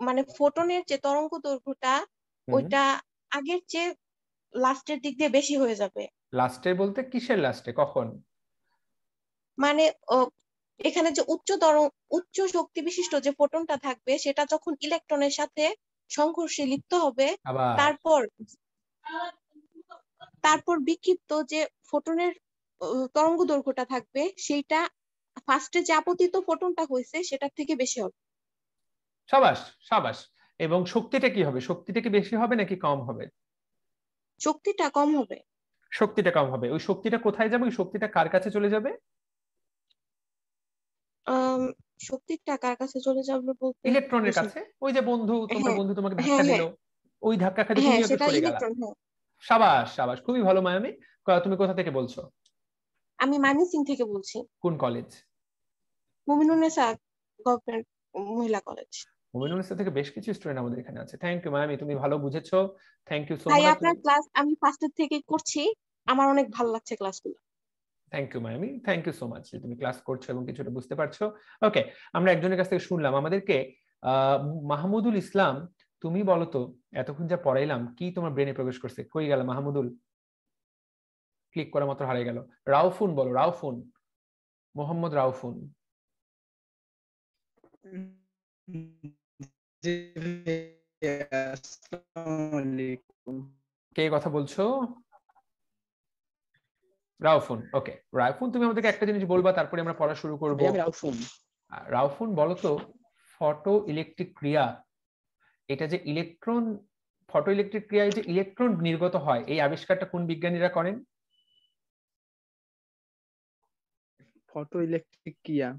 মানে ফোটনের যে তরঙ্গ দৈর্ঘ্যটা, ওইটা আগের চেয়ে লাস্টের দিক দিয়ে বেশি হয়ে যাবে। লাস্টের বলতে কিসের লাস্টে, কখন? মানে এখানে যে উচ্চ শক্তি বিশিষ্ট যে ফোটনটা থাকবে, সেটা যখন ইলেকট্রনের সাথে সংঘর্ষে লিপ্ত হবে, তারপর বিক্ষিপ্ত যে ফোটনের তরঙ্গ দৈর্ঘ্যটা থাকবে, সেইটা ফার্স্টে যে আপতিত ফোটনটা হয়েছে সেটার থেকে বেশি হবে। সাবাস সাবাস। এবং শক্তিটা কি হবে? শক্তিটা কি বেশি হবে নাকি কম হবে? শক্তিটা কম হবে। শক্তিটা কম হবে। ওই শক্তিটা কোথায় যাবে? ওই শক্তিটা কার কাছে চলে যাবে? শক্তিটা কার কাছে চলে যাবে বলতে, ইলেকট্রনের কাছে। ওই যে বন্ধু, তোমার বন্ধু তোমাকে ধাক্কা দিল, ওই ধাক্কা খেতে তুমি একটু সরে গেলা। সাবাস সাবাস, খুবই ভালো মায়ামি। তুমি কোথা থেকে বলছো? আমি ময়মনসিংহ থেকে বলছি। কোন কলেজ? মুমিনুন্নেসা গভর্নমেন্ট মহিলা কলেজ। মুমিনুন্নেসা থেকে বেশ কিছু স্টুডেন্ট আমাদের এখানে আছে। থ্যাংক ইউ মায়ামি, তুমি ভালো বুঝেছো, থ্যাংক ইউ সো মাচ। ভাই আপনার ক্লাস আমি ফার্স্টের থেকে করছি, আমার অনেক ভালো লাগছে ক্লাসগুলো। Thank you Mayami, thank you so much যে তুমি ক্লাস করছো এবং কিছুটা বুঝতে পারছো। ওকে, আমরা একজনের কাছ থেকে শুনলাম, আমাদেরকে মাহমুদুল ইসলাম তুমি বলো তো, এতক্ষণ যা পড়াইলাম কি তোমার ব্রেনে প্রবেশ করছে? কই গেল মাহমুদুল? ক্লিক করা মাত্র হারিয়ে গেল। রাউফুন বলো, রাউফুন, মোহাম্মদ রাউফুন। কে কথা বলছো? রাউফুন। ওকে রাউফুন, তুমি আমাদেরকে একটা জিনিস বলবা, তারপরে আমরা পড়া শুরু করব। রাউফুন বলো তো, ফটো ইলেকট্রিক ক্রিয়া, এটা যে ইলেকট্রন, ফটো ইলেকট্রিক ক্রিয়ায় যে ইলেকট্রন নির্গত হয়, এই আবিষ্কারটা কোন বিজ্ঞানীরা করেন? ফটো ইলেকট্রিক ক্রিয়া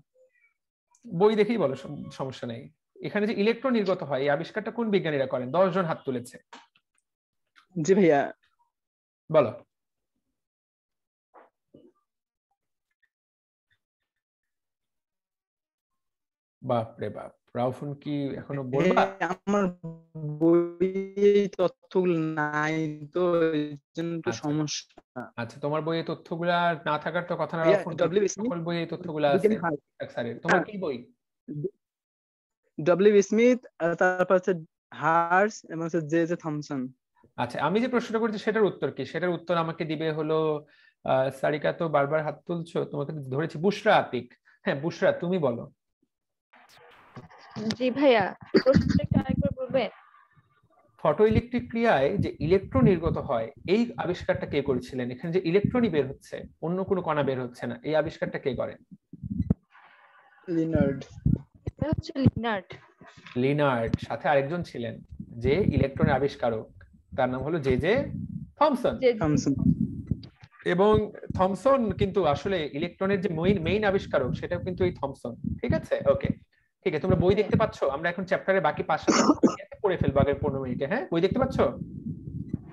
বই দেখেই বলো, সমস্যা নেই। এখানে যে ইলেকট্রন নির্গত হয়, এই আবিষ্কারটা কোন বিজ্ঞানীরা করেন? 10 জন হাত তুলেছে। জি ভাইয়া, বলো। বাপ রে বাপ, রাউফুন কি এখনো বলবা? আমার বইয়ে তথ্যগুলো নাই তো, এইজন্য একটু সমস্যা। আচ্ছা, তোমার বইয়ে তথ্যগুলা না থাকার তো কথা না ভাইয়া, রাউফুন, ডব্লিউ স্মিথ সকল বইয়ে তথ্যগুলা আছে স্যারের। তোমার কি বই? ডব্লিউ স্মিথ, তারপর হচ্ছে হার্স এবং হচ্ছে জে জে থমসন। আচ্ছা, আমি যে প্রশ্নটা করছি সেটার উত্তর কি? সেটার উত্তর আমাকে দিবে হলো সারিকা তো বারবার হাত তুলছো, তোমাকে ধরেছি, বুশরা আতিক। হ্যাঁ বুশরা, তুমি বলো। জি ভাইয়া, প্রশ্নটা একটু আরেকবার বলবেন? ফটো ইলেকট্রিক ক্রিয়ায় যে ইলেকট্রন নির্গত হয়, এই আবিষ্কারটা কে করেছিলেন? এখানে যে ইলেকট্রনই বের হচ্ছে, অন্য কোনো কণা বের হচ্ছে না, এই আবিষ্কারটা কে করেন? লিনার্ড। এটা হচ্ছে লিনার্ড। লিনার্ড, সাথে আরেকজন ছিলেন যে ইলেকট্রনের আবিষ্কারক, তার নাম হলো জে জে থমসন। এবং থমসন কিন্তু আসলে ইলেকট্রনের যে মেইন আবিষ্কারক, সেটাও কিন্তু এই থমসন। ঠিক আছে, ওকে ঠিক আছে। তোমরা বই দেখতে পাচ্ছ? আমরা এখন চ্যাপ্টারের বাকি 5-7 পড়ে ফেলবো আগের 15 মিনিটে। হ্যাঁ, বই দেখতে পাচ্ছ?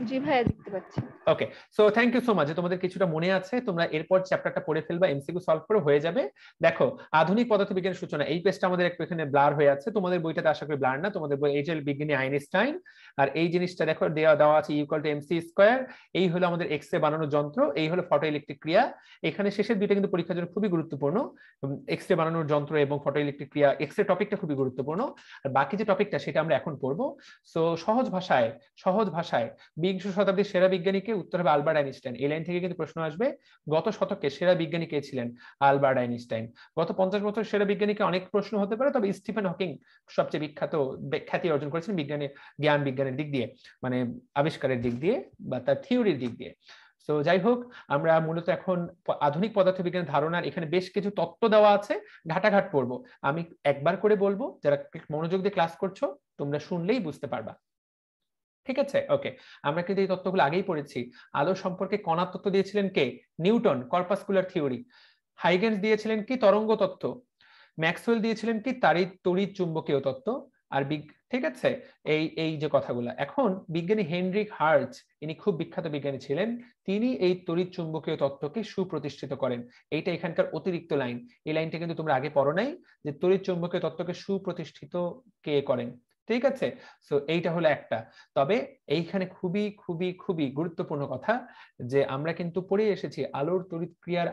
জি ভাইয়া, দেখতে পাচ্ছি। Okay, so thank you so much, তোমাদের কিছুটা মনে আছে, তোমরা এরপর চ্যাপ্টারটা পড়ে ফেলবা, এমসিকিউ সলভ করে হয়ে যাবে। দেখো, আধুনিক পদার্থবিজ্ঞানের সূচনা, এই পেজটা আমাদের একটু এখানে ব্লার হয়ে আছে, তোমাদের বইটাতে আশা করি ব্লার না, তোমাদের বই এইচএল বিজ্ঞানী আইনস্টাইন। আর এই জিনিসটা দেখো দেওয়া আছে ইকুয়াল টু এমসি স্কয়ার। এই হলো আমাদের এক্স রে বানানোর যন্ত্র, এই হলো ফটো ইলেকট্রিক ক্রিয়া। এখানে শেষের দুইটা কিন্তু পরীক্ষার জন্য খুবই গুরুত্বপূর্ণ, এক্স রে বানানোর যন্ত্র এবং ফটো ইলেকট্রিক ক্রিয়া। এক্স রে টপিকটা খুবই গুরুত্বপূর্ণ, আর বাকি যে টপিকটা সেটা আমরা এখন পড়বো। সো সহজ ভাষায় 20 শতাব্দীর সেরা বিজ্ঞানীকে, উত্তর হবে আলবার্ট আইনস্টাইন। এই লাইন থেকে কিন্তু প্রশ্ন আসবে, গত শতকে সেরা বিজ্ঞানী কে ছিলেন? Albert Einstein. গত 50 বছর সেরা বিজ্ঞানীকে অনেক প্রশ্ন হতে পারে, তবে স্টিফেন হকিং সবচেয়ে খ্যাতি অর্জন করেছেন বিজ্ঞানের দিক দিয়ে, মানে আবিষ্কারের দিক দিয়ে বা তার থিওরির দিক দিয়ে। তো যাই হোক, আমরা মূলত এখন আধুনিক পদার্থবিজ্ঞানের ধারণার এখানে বেশ কিছু তত্ত্ব দেওয়া আছে, ঘাটাঘাট পড়বো। আমি একবার করে বলবো, যারা মনোযোগ দিয়ে ক্লাস করছো তোমরা শুনলেই বুঝতে পারবা। ঠিক আছে, ওকে। আমরা কিন্তু এই তত্ত্বগুলো আগেই পড়েছি। আলো সম্পর্কে কণার তত্ত্ব দিয়েছিলেন কে? Newton, corpuscular theory. হাইগেন্স দিয়েছিলেন কি? তরঙ্গ তত্ত্ব। ম্যাক্সওয়েল দিয়েছিলেন কি? তড়িৎ চুম্বকীয় তত্ত্ব। আর ঠিক আছে, এই যে কথাগুলো। এখন বিজ্ঞানী হেনরিক হার্টজ, ইনি খুব বিখ্যাত বিজ্ঞানী ছিলেন, তিনি এই তড়িৎ চুম্বকীয় তত্ত্বকে সুপ্রতিষ্ঠিত করেন। এইটা এখানকার অতিরিক্ত লাইন, এই লাইনটা কিন্তু তোমরা আগে পড়ো নাই, যে তড়িৎ চুম্বকীয় তত্ত্বকে সুপ্রতিষ্ঠিত কে করেন। ঠিক আছে, সো এইটা হলো একটা। তবে এইখানে খুবই খুবই খুবই গুরুত্বপূর্ণ কথা, যে আমরা কিন্তু পড়ে এসেছি আলোর তড়িৎ ক্রিয়ার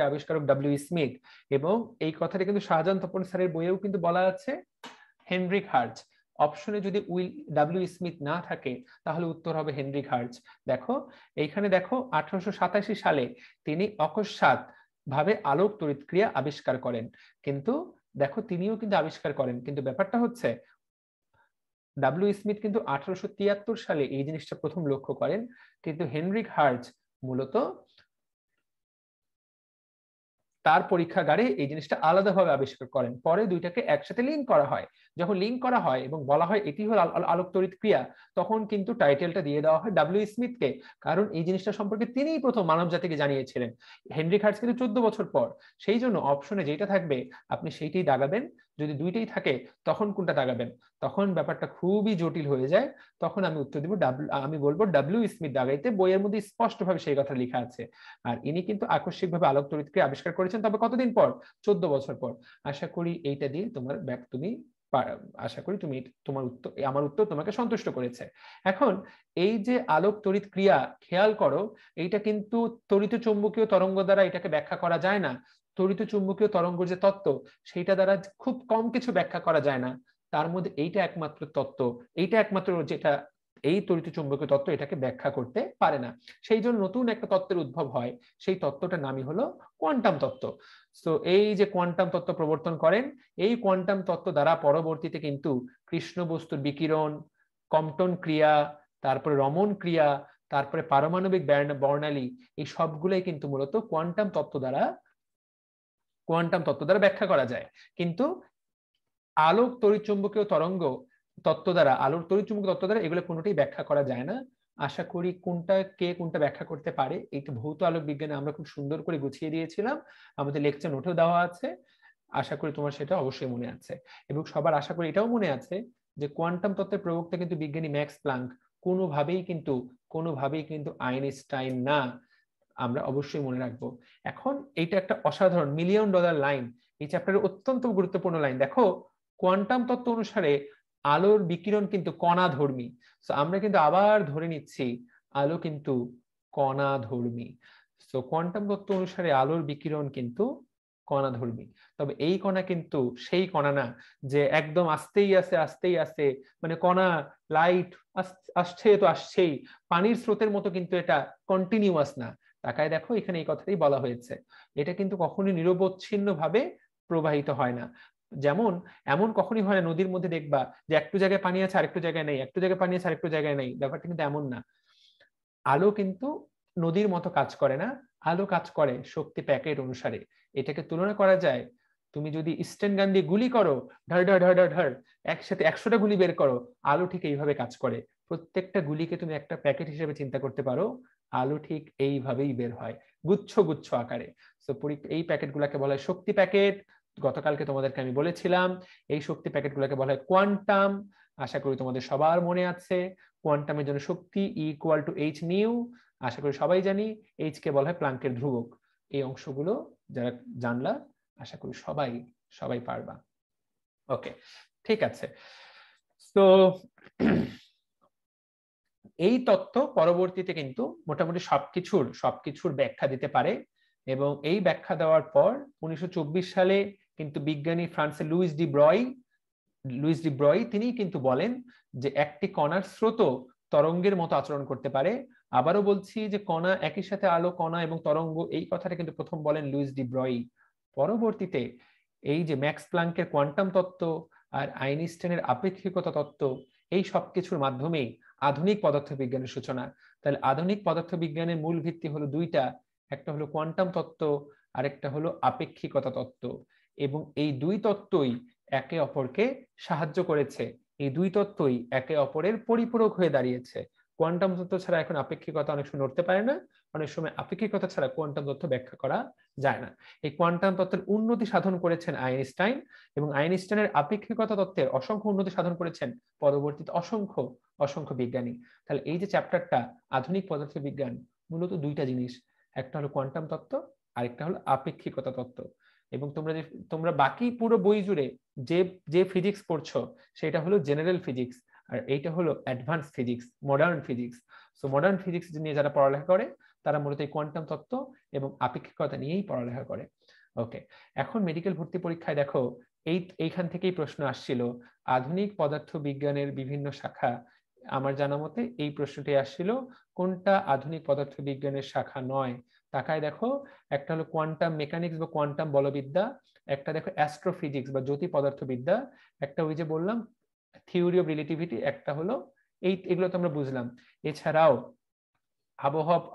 আবিষ্কারক ডব্লিউ স্মিথ, এবং এই কথাটা কিন্তু শাহজাহান তপন স্যারের বইয়েও কিন্তু বলা আছে হেনরিক হার্টজ। অপশনে যদি ডব্লিউ স্মিথ না থাকে তাহলে উত্তর হবে হেনরিক হার্টজ। দেখো এইখানে দেখো, 1887 সালে তিনি অকস্মাৎ ভাবে আলোক তড়িৎ ক্রিয়া আবিষ্কার করেন, কিন্তু দেখো তিনিও কিন্তু আবিষ্কার করেন, কিন্তু ব্যাপারটা হচ্ছে ডব্লিউ স্মিথ কিন্তু 1873 সালে এই জিনিসটা প্রথম লক্ষ্য করেন, কিন্তু হেনরিক হার্টজ মূলত তার পরীক্ষাগারে এই জিনিসটা আলাদাভাবে আবিষ্কার করেন। পরে দুইটাকে একসাথে লিঙ্ক করা হয়। যখন লিঙ্ক করা হয় এবং বলা হয় এটি হলো আলোক তড়িৎ ক্রিয়া, তখন কিন্তু টাইটেলটা দিয়ে দেওয়া হয় ডব্লিউ স্মিথকে, কারণ এই জিনিসটা সম্পর্কে তিনিই প্রথম মানব জাতিকে জানিয়েছিলেন। হেনরিক হার্টজ কিন্তু 14 বছর পর। সেই জন্য অপশনে যেটা থাকবে আপনি সেইটাই দাগাবেন, যদি দুইটাই থাকে তখন কোনটা দাগাবেন, তখন ব্যাপারটা খুবই জটিল হয়ে যায়। তখন আমি উত্তর দিব আমি বলবো ডব্লিউ স্মিথ দাগাইতে, বইয়ের মধ্যে স্পষ্টভাবে সেই কথা লেখা আছে। আর ইনি কিন্তু আকস্মিকভাবে আলোক তড়িৎ ক্রিয়া আবিষ্কার করেছেন, তবে কতদিন পর? 14 বছর পর। আশা করি এইটা দিয়ে আশা করি তুমি তোমার উত্তর, আমার উত্তর তোমাকে সন্তুষ্ট করেছে। এখন এই যে আলোক তড়িৎ ক্রিয়া, খেয়াল করো, এইটা কিন্তু তড়িৎ চুম্বকীয় তরঙ্গ দ্বারা এটাকে ব্যাখ্যা করা যায় না। তড়িৎ চুম্বকীয় তরঙ্গ যে তত্ত্ব, সেইটা দ্বারা খুব কম কিছু ব্যাখ্যা করা যায় না। তার মধ্যে এইটা একমাত্র তত্ত্ব, এইটা একমাত্র যেটা এই তড়িৎ চুম্বকীয় তত্ত্ব এটাকে ব্যাখ্যা করতে পারে না। সেই জন্য নতুন একটা তত্ত্বের উদ্ভব হয়, সেই তত্ত্বটার নামই হলো কোয়ান্টাম তত্ত্ব। তো এই যে কোয়ান্টাম তত্ত্ব প্রবর্তন করেন, এই কোয়ান্টাম তত্ত্ব দ্বারা পরবর্তীতে কিন্তু কৃষ্ণ বস্তুর বিকিরণ, কম্পটন ক্রিয়া, তারপরে রমন ক্রিয়া, তারপরে পারমাণবিক বর্ণালী, এই সবগুলোই কিন্তু মূলত কোয়ান্টাম তত্ত্ব দ্বারা ব্যাখ্যা করা যায়। কিন্তু আলোক তড়িৎচুম্বকীয় তরঙ্গ তত্ত্ব দ্বারা, আলোর তড়িৎচুম্বকীয় তত্ত্ব দ্বারা এগুলো কোনোটাই ব্যাখ্যা করা যায় না। আশা করি কোনটা ব্যাখ্যা করতে পারে, এইটা ভৌত আলোক বিজ্ঞানে আমরা খুব সুন্দর করে গুছিয়ে দিয়েছিলাম, আমাদের লেকচার নোটেও দেওয়া আছে। আশা করি তোমার সেটা অবশ্যই মনে আছে, এবং সবার আশা করি এটাও মনে আছে যে কোয়ান্টাম তত্ত্বের প্রবক্তা কিন্তু বিজ্ঞানী ম্যাক্স প্লাঙ্ক, কোনোভাবেই কিন্তু আইনস্টাইন না। আমরা অবশ্যই মনে রাখবো। এখন এইটা একটা অসাধারণ $1,000,000 লাইন, এই চ্যাপ্টারের অত্যন্ত গুরুত্বপূর্ণ লাইন। দেখো, কোয়ান্টাম তত্ত্ব অনুসারে আলোর বিকিরণ কিন্তু কণাধর্মী। সো আমরা কিন্তু আবার ধরে নিচ্ছি আলো কিন্তু কণাধর্মী। সো কোয়ান্টাম তত্ত্ব অনুসারে আলোর বিকিরণ কিন্তু কণাধর্মী। তবে এই কণা কিন্তু সেই কণা না যে একদম আস্তেই আছে, মানে কণা লাইট আসছে তো আসছেই, পানির স্রোতের মতো কিন্তু এটা কন্টিনিউয়াস না। তাকায় দেখো, এখানে এই কথাটাই বলা হয়েছে, এটা কিন্তু কখনোই নিরবচ্ছিন্ন ভাবে প্রবাহিত হয় না। যেমন এমন কখনই হয় না নদীর মধ্যে দেখবা যে একটু জায়গায় পানি আছে আরেকটু জায়গায় নেই, একটু জায়গায় পানি আছে আরেকটু জায়গায় নেই, ব্যাপারটা কিন্তু এমন না। আলো কিন্তু নদীর মতো কাজ করে না, আলো কাজ করে শক্তি প্যাকেট অনুসারে। এটাকে তুলনা করা যায়, তুমি যদি স্টেন গান দিয়ে গুলি করো, ঢার ঢার ঢার ঢার ঢার, একসাথে 100টা গুলি বের করো, আলো ঠিক এইভাবে কাজ করে। প্রত্যেকটা গুলিকে তুমি একটা প্যাকেট হিসেবে চিন্তা করতে পারো, আলো ঠিক এইভাবেই বের হয় গুচ্ছ গুচ্ছ আকারে। তো এই প্যাকেট গুলাকে বলা হয় শক্তি প্যাকেট। গতকালকে তোমাদেরকে আমি বলেছিলাম এই শক্তি প্যাকেট গুলাকে বলা হয় কোয়ান্টাম। আশা করি তোমাদের সবার মনে আছে কোয়ান্টামের জন্য শক্তি E=h নিউ। আশা করি সবাই জানি এইচ কে বলা হয় প্লাঙ্কের ধ্রুবক। এই অংশগুলো যারা জানলা আশা করি সবাই পারবা। ওকে, ঠিক আছে। তো এই তত্ত্ব পরবর্তীতে কিন্তু মোটামুটি সবকিছুর ব্যাখ্যা দিতে পারে, এবং এই ব্যাখ্যা দেওয়ার পর 1924 সালে কিন্তু বিজ্ঞানী ফ্রান্সের লুইস ডি ব্রয় তিনি কিন্তু বলেন যে একটি কণার স্রোত তরঙ্গের মতো আচরণ করতে পারে। আবারও বলছি যে কণা একই সাথে আলো, কণা এবং তরঙ্গ, এই কথাটা কিন্তু প্রথম বলেন লুইস ডি ব্রয়। পরবর্তীতে এই যে ম্যাক্স প্লাঙ্কের কোয়ান্টাম তত্ত্ব আর আইনস্টাইনের আপেক্ষিকতা তত্ত্ব, এই সবকিছুর মাধ্যমেই আধুনিক পদার্থবিজ্ঞানের সূচনা। তাহলে আধুনিক পদার্থবিজ্ঞানের মূল ভিত্তি হলো দুইটা, একটা হলো কোয়ান্টাম তত্ত্ব আর একটা হলো আপেক্ষিকতা তত্ত্ব। এবং এই দুই তত্ত্বই একে অপরকে সাহায্য করেছে, এই দুই তত্ত্বই একে অপরের পরিপূরক হয়ে দাঁড়িয়েছে। কোয়ান্টাম তত্ত্ব ছাড়া এখন আপেক্ষিকতা অনেক সময় নড়তে পারে না, অনেক সময় আপেক্ষিকতা ছাড়া কোয়ান্টাম তত্ত্ব ব্যাখ্যা করা যায় না। এই কোয়ান্টাম তত্ত্বের উন্নতি সাধন করেছেন আইনস্টাইন, এবং আইনস্টাইনের আপেক্ষিকতা তত্ত্বের অসংখ্য উন্নতি সাধন করেছেন পরবর্তীতে অসংখ্য বিজ্ঞানী। তাহলে এই যে চ্যাপ্টারটা আধুনিক পদার্থবিজ্ঞান, মূলত দুইটা জিনিস, একটা হলো কোয়ান্টাম তত্ত্ব আর একটা হলো আপেক্ষিকতা তত্ত্ব। এবং তোমরা বাকি পুরো বই জুড়ে যে ফিজিক্স পড়ছো সেটা হলো জেনারেল ফিজিক্স, আর এইটা হলো advance physics, modern physics. So modern physics নিয়ে যারা পড়ালেখা করে তারা মূলত এই কোয়ান্টাম তত্ত্ব এবং আপেক্ষিকতা নিয়েই পড়ালেখা করে। ওকে, এখন মেডিকেল ভর্তি পরীক্ষায় দেখো এইখান থেকেই প্রশ্ন আসছিল, আধুনিক পদার্থ বিজ্ঞানের বিভিন্ন শাখা, আমার জানা মতে এই প্রশ্নটি আসছিল কোনটা আধুনিক পদার্থ বিজ্ঞানের শাখা নয়। তাকায় দেখো, একটা হলো কোয়ান্টাম মেকানিক্স বা কোয়ান্টাম বলবিদ্যা, একটা দেখো অ্যাস্ট্রোফিজিক্স বা জ্যোতি পদার্থবিদ্যা, একটা ওই যে বললাম থিওরি অফ রিলেটিভিটি, একটা হলো এগুলো তো আমরা বুঝলাম। এছাড়াও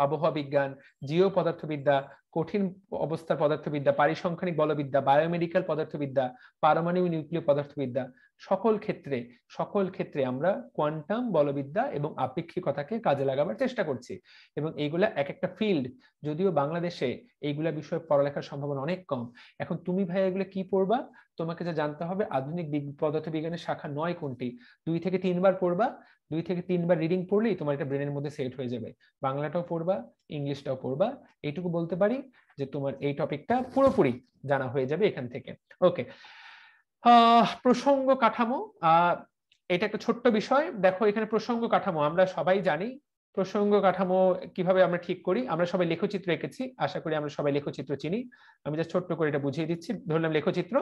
আবহাওয়া বিজ্ঞান, জিও পদার্থবিদ্যা, কঠিন অবস্থার পদার্থবিদ্যা, পারিসংখ্যানিক বলবিদ্যা, বায়োমেডিক্যাল পদার্থবিদ্যা, পারমাণবিক নিউক্লিয় পদার্থবিদ্যা, সকল ক্ষেত্রে আমরা কোয়ান্টাম বলবিদ্যা এবং আপেক্ষিকতাকে কাজে লাগাবার চেষ্টা করছি। এবং এইগুলা এক একটা ফিল্ড, যদিও বাংলাদেশে এইগুলা বিষয়ে পড়ালেখার সম্ভাবনা অনেক কম। এখন তুমি ভাই এগুলো কি পড়বা, তোমাকে যা জানতে হবে আধুনিক পদার্থবিজ্ঞানের শাখা নয় কোনটি, 2 থেকে 3 বার পড়বা, 2 থেকে 3 বার রিডিং পড়লেই তোমার এটা ব্রেনের মধ্যে সেট হয়ে যাবে। বাংলাটাও পড়বা, ইংলিশটাও পড়বা, এইটুকু বলতে পারি যে তোমার এই টপিকটা পুরোপুরি জানা হয়ে যাবে এখান থেকে। ওকে, প্রসঙ্গ কাঠামো, এটা একটা ছোট্ট বিষয়। দেখো এখানে প্রসঙ্গ কাঠামো আমরা সবাই জানি প্রসঙ্গ কাঠামো কিভাবে আমরা ঠিক করি, আমরা সবাই লেখচিত্র এঁকেছি, আশা করি আমরা সবাই লেখচিত্র চিনি। আমি জাস্ট ছোট্ট করে এটা বুঝিয়ে দিচ্ছি। ধরলাম লেখচিত্র।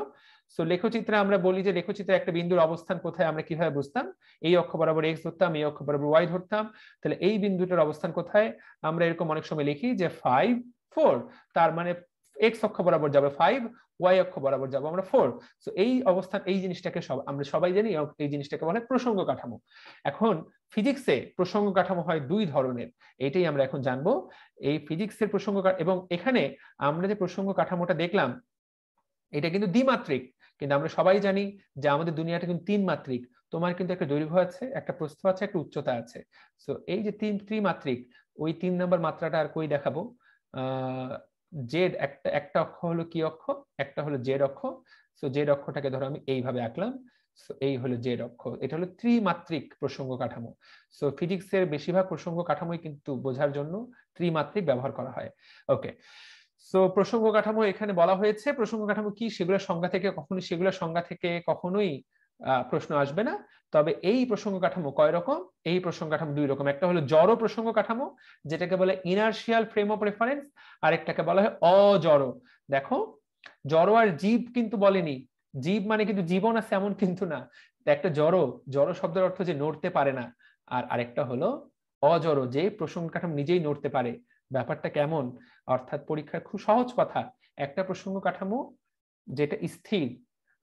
সো লেখচিত্রে আমরা বলি যে লেখচিত্রে একটা বিন্দুর অবস্থান কোথায় আমরা কিভাবে বুঝতাম, এই অক্ষ বরাবর এক্স ধরতাম, এই অক্ষ বরাবর ওয়াই ধরতাম। তাহলে এই বিন্দুটার অবস্থান কোথায় আমরা এরকম অনেক সময় লিখি যে 5 4, তার মানে এক্স অক্ষ বরাবর যাবে 5, ওয়াই অক্ষ বরাবর যাবো আমরা 4। সো এই অবস্থান, এই জিনিসটাকে আমরা সবাই জানি, এই জিনিসটাকে বলা হয় প্রসঙ্গ কাঠামো। এখন ফিজিক্সে প্রসঙ্গ কাঠামো হয় দুই ধরনের, এটাই আমরা এখন জানবো। এই ফিজিক্সের প্রসঙ্গ এবং এখানে আমরা যে প্রসঙ্গ কাঠামোটা দেখলাম এটা কিন্তু দ্বিমাত্রিক, কিন্তু আমরা সবাই জানি যে আমাদের দুনিয়াটা কিন্তু তিন মাত্রিক। তোমার কিন্তু একটা দৈর্ঘ্য আছে, একটা প্রস্থ আছে, একটা উচ্চতা আছে। সো এই যে ত্রিমাত্রিক, ওই 3 নম্বর মাত্রাটা আর কই দেখাবো, জেড, একটা অক্ষ হলো কি অক্ষ, একটা হলো জেড অক্ষ। সো জেড অক্ষটাকে ধরো আমি এইভাবে আঁকলাম, সো এই হলো জেড অক্ষ। এটা হলো ত্রিমাত্রিক প্রসঙ্গ কাঠামো। সো ফিজিক্সের বেশিরভাগ প্রসঙ্গ কাঠামোই কিন্তু বোঝার জন্য ত্রিমাত্রিক ব্যবহার করা হয়। ওকে, সো প্রসঙ্গ কাঠামো এখানে বলা হয়েছে। প্রসঙ্গ কাঠামো কি, সেগুলোর সংজ্ঞা থেকে কখনোই প্রশ্ন আসবে না। তবে এই প্রসঙ্গ কাঠামো কয় রকম, এই প্রসঙ্গ কাঠামো দুই রকম। একটা হলো জড় প্রসঙ্গ কাঠামো, যেটাকে বলে ইনার্শিয়াল ফ্রেম অফ রেফারেন্স, আর একটাকে বলা হয় অজড়। দেখো, জড় আর জীব কিন্তু বলেনি, জীব মানে কিন্তু জীবন আছে এমন কিন্তু না। একটা জড় শব্দের অর্থ যে নড়তে পারে না, আর আরেকটা হলো অজড়, যে প্রসঙ্গ কাঠামো নিজেই নড়তে পারে। ব্যাপারটা কেমন, অর্থাৎ পরীক্ষার খুব সহজ কথা, একটা প্রসঙ্গ কাঠামো যেটা স্থির,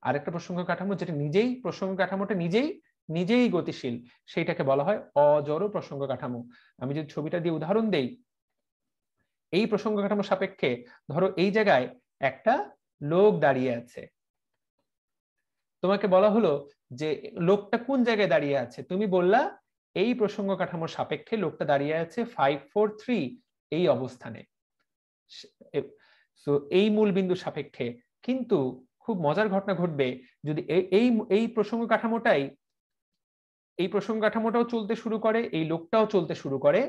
আরেকটা প্রসঙ্গ কাঠামো যেটা প্রসঙ্গ কাঠামোটা নিজেই গতিশীল, সেইটাকে বলা হয় অজড় প্রসঙ্গ কাঠামো। আমি যদি ছবিটা দিয়ে উদাহরণ দেই, এই প্রসঙ্গ কাঠামো সাপেক্ষে ধরো এই জায়গায় একটা লোক দাঁড়িয়ে আছে, তোমাকে বলা হলো যে লোকটা কোন জায়গায় দাঁড়িয়ে আছে, তুমি বললা এই প্রসঙ্গ কাঠামোর সাপেক্ষে লোকটা দাঁড়িয়ে আছে 5 4 3 এই অবস্থানে, এই মূল বিন্দুর সাপেক্ষে। কিন্তু খুব মজার ঘটনা ঘটবে যদি এই প্রসঙ্গ কাঠামোটাও চলতে শুরু করে, এই লোকটাও চলতে শুরু করে।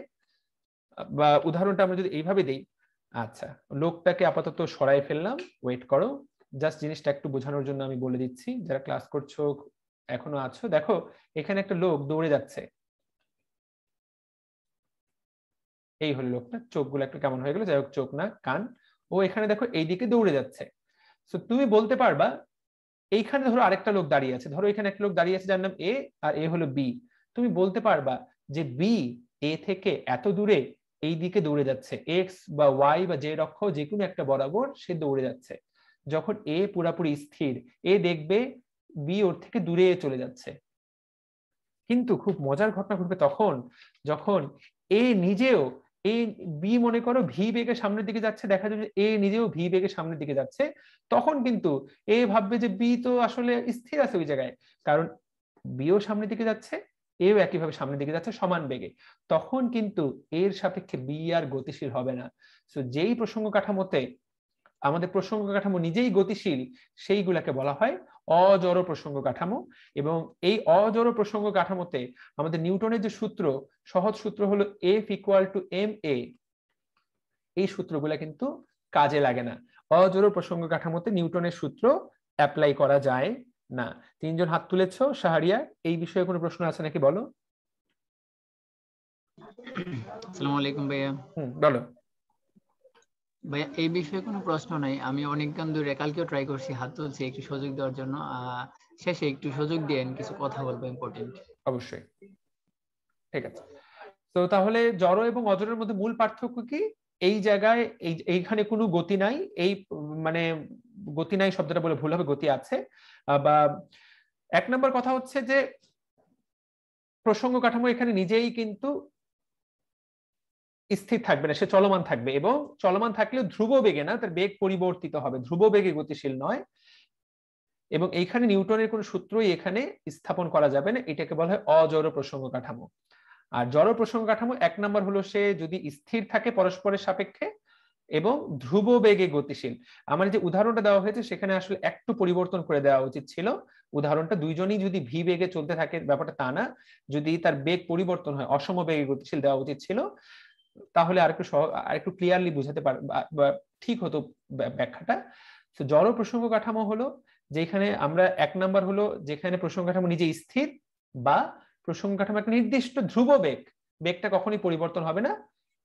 বা উদাহরণটা আমরা যদি এইভাবে দেই, আচ্ছা লোকটাকে আপাতত সরাই ফেললাম, ওয়েট করো, জাস্ট জিনিসটা একটু বোঝানোর জন্য আমি বলে দিচ্ছি, যারা ক্লাস করছো এখনো আছো, দেখো এখানে একটা লোক দৌড়ে যাচ্ছে, এই হলো লোকটা। চোখগুলো একটু কেমন হয়ে গেল, যাই হোক, চোখ না কান। ও এখানে দেখো এইদিকে দৌড়ে যাচ্ছে। সো তুমি বলতে পারবা এইখানে ধরো আরেকটা লোক দাঁড়িয়ে আছে, ধরো এখানে একটা লোক দাঁড়িয়ে আছে যার নাম এ, আর এ হলো বি। তুমি বলতে পারবা যে বি এ থেকে এত দূরে এই দিকে দৌড়ে যাচ্ছে, এক্স বা ওয়াই বা জেড অক্ষ যে কোনো একটা বরাবর সে দৌড়ে যাচ্ছে। যখন এ পুরাপুরি স্থির, এ দেখবে বি ওর থেকে দূরে চলে যাচ্ছে। কিন্তু খুব মজার ঘটনা ঘটবে তখন যখন বি মনে করো ভি বেগে সামনের দিকে যাচ্ছে, দেখা যাবে এ নিজেও ভি বেগে সামনের দিকে যাচ্ছে। তখন কিন্তু এ ভাববে যে বি তো আসলে স্থির আছে ওই জায়গায়, কারণ বিও সামনের দিকে যাচ্ছে, এও একইভাবে সামনের দিকে যাচ্ছে সমান বেগে। তখন কিন্তু এর সাপেক্ষে বি আর গতিশীল হবে না। সো যেই প্রসঙ্গ কাঠামোতে আমাদের প্রসঙ্গ কাঠামো নিজেই গতিশীল, সেইগুলাকে বলা হয় অজড় প্রসঙ্গ কাঠামো। এবং এই অজড় প্রসঙ্গ কাঠামোতে আমাদের নিউটনের যে সূত্র, সহজ সূত্র হলো F = ma, এই সূত্রগুলা কিন্তু কাজে লাগে না। অজড় প্রসঙ্গ কাঠামোতে নিউটনের সূত্র অ্যাপ্লাই করা যায় না। তিনজন হাত তুলেছো, শাহরিয়া এই বিষয়ে কোনো প্রশ্ন আছে নাকি বলো। আসসালামু আলাইকুম ভাইয়া। বলো ভাইয়া, এই বিষয়ে কোনো প্রশ্ন নাই, আমি অনেকক্ষণ ধরে কালকেও ট্রাই করছি, হাত তুলছি একটু সুযোগ দেওয়ার জন্য, শেষে একটু সুযোগ দেন, কিছু কথা বলবো ইম্পর্টেন্ট। অবশ্যই, ঠিক আছে। তো তাহলে জড় এবং অজড়ের মধ্যে মূল পার্থক্য কি, এই জায়গায় এইখানে কোনো গতি নাই, এই মানে গতি নাই শব্দটা বলে ভুল হবে, গতি আছে। বা এক নম্বর কথা হচ্ছে যে প্রসঙ্গ কাঠামো এখানে নিজেই কিন্তু স্থির থাকবে না, সে চলমান থাকবে, এবং চলমান থাকলেও ধ্রুব বেগে না, তার বেগ পরিবর্তিত হবে, ধ্রুব বেগে গতিশীল নয়। এবং এইখানে নিউটনের কোনো সূত্রই এখানে স্থাপন করা যাবে না, এটাকে বলা হয় অজড় প্রসঙ্গ কাঠামো। আর জড় প্রসঙ্গ কাঠামো এক নম্বর হলো সে যদি স্থির থাকে পরস্পরের সাপেক্ষে এবং ধ্রুব বেগে গতিশীল। আমার যে উদাহরণটা দেওয়া হয়েছে সেখানে আসলে একটু পরিবর্তন করে দেওয়া উচিত ছিল। উদাহরণটা দুইজনই যদি ভি বেগে চলতে থাকে, ব্যাপারটা তা না, যদি তার বেগ পরিবর্তন হয় অসম বেগে গতিশীল দেওয়া উচিত ছিল, তাহলে আরেকটু ক্লিয়ারলি বুঝাতে পার বা ঠিক হতো ব্যাখ্যাটা। তো জড় প্রসঙ্গ কাঠামো হলো যেখানে আমরা এক নাম্বার হলো যেখানে প্রসঙ্গ কাঠামো নিজে স্থির বা প্রসঙ্গ কাঠামো একটা নির্দিষ্ট ধ্রুব বেগ, বেগটা কখনোই পরিবর্তন হবে না,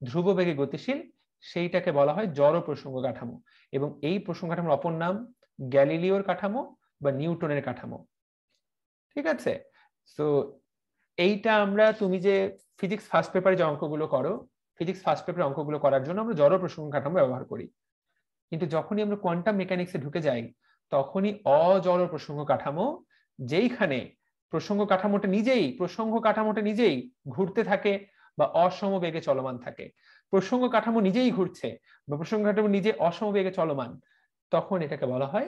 ধ্রুব বেগে গতিশীল, সেইটাকে বলা হয় জড় প্রসঙ্গ কাঠামো। এবং এই প্রসঙ্গ কাঠামোর অপর নাম গ্যালিলিওর কাঠামো বা নিউটনের কাঠামো। ঠিক আছে, সো এইটা আমরা, তুমি যে ফিজিক্স ফার্স্ট পেপারে যে অঙ্কগুলো করো, ফিজিক্স ফার্স্ট পেপারে অঙ্কগুলো করার জন্য আমরা জড় প্রসঙ্গ কাঠামো ব্যবহার করি। কিন্তু যখনই আমরা কোয়ান্টাম মেকানিক্সে ঢুকে যাই তখনই অজড় প্রসঙ্গ কাঠামো, যেইখানে প্রসঙ্গ কাঠামোটা নিজেই ঘুরতে থাকে বা অসমবেগে চলমান থাকে, প্রসঙ্গ কাঠামো নিজেই ঘুরছে বা প্রসঙ্গ কাঠামো নিজে অসমবেগে চলমান, তখন এটাকে বলা হয়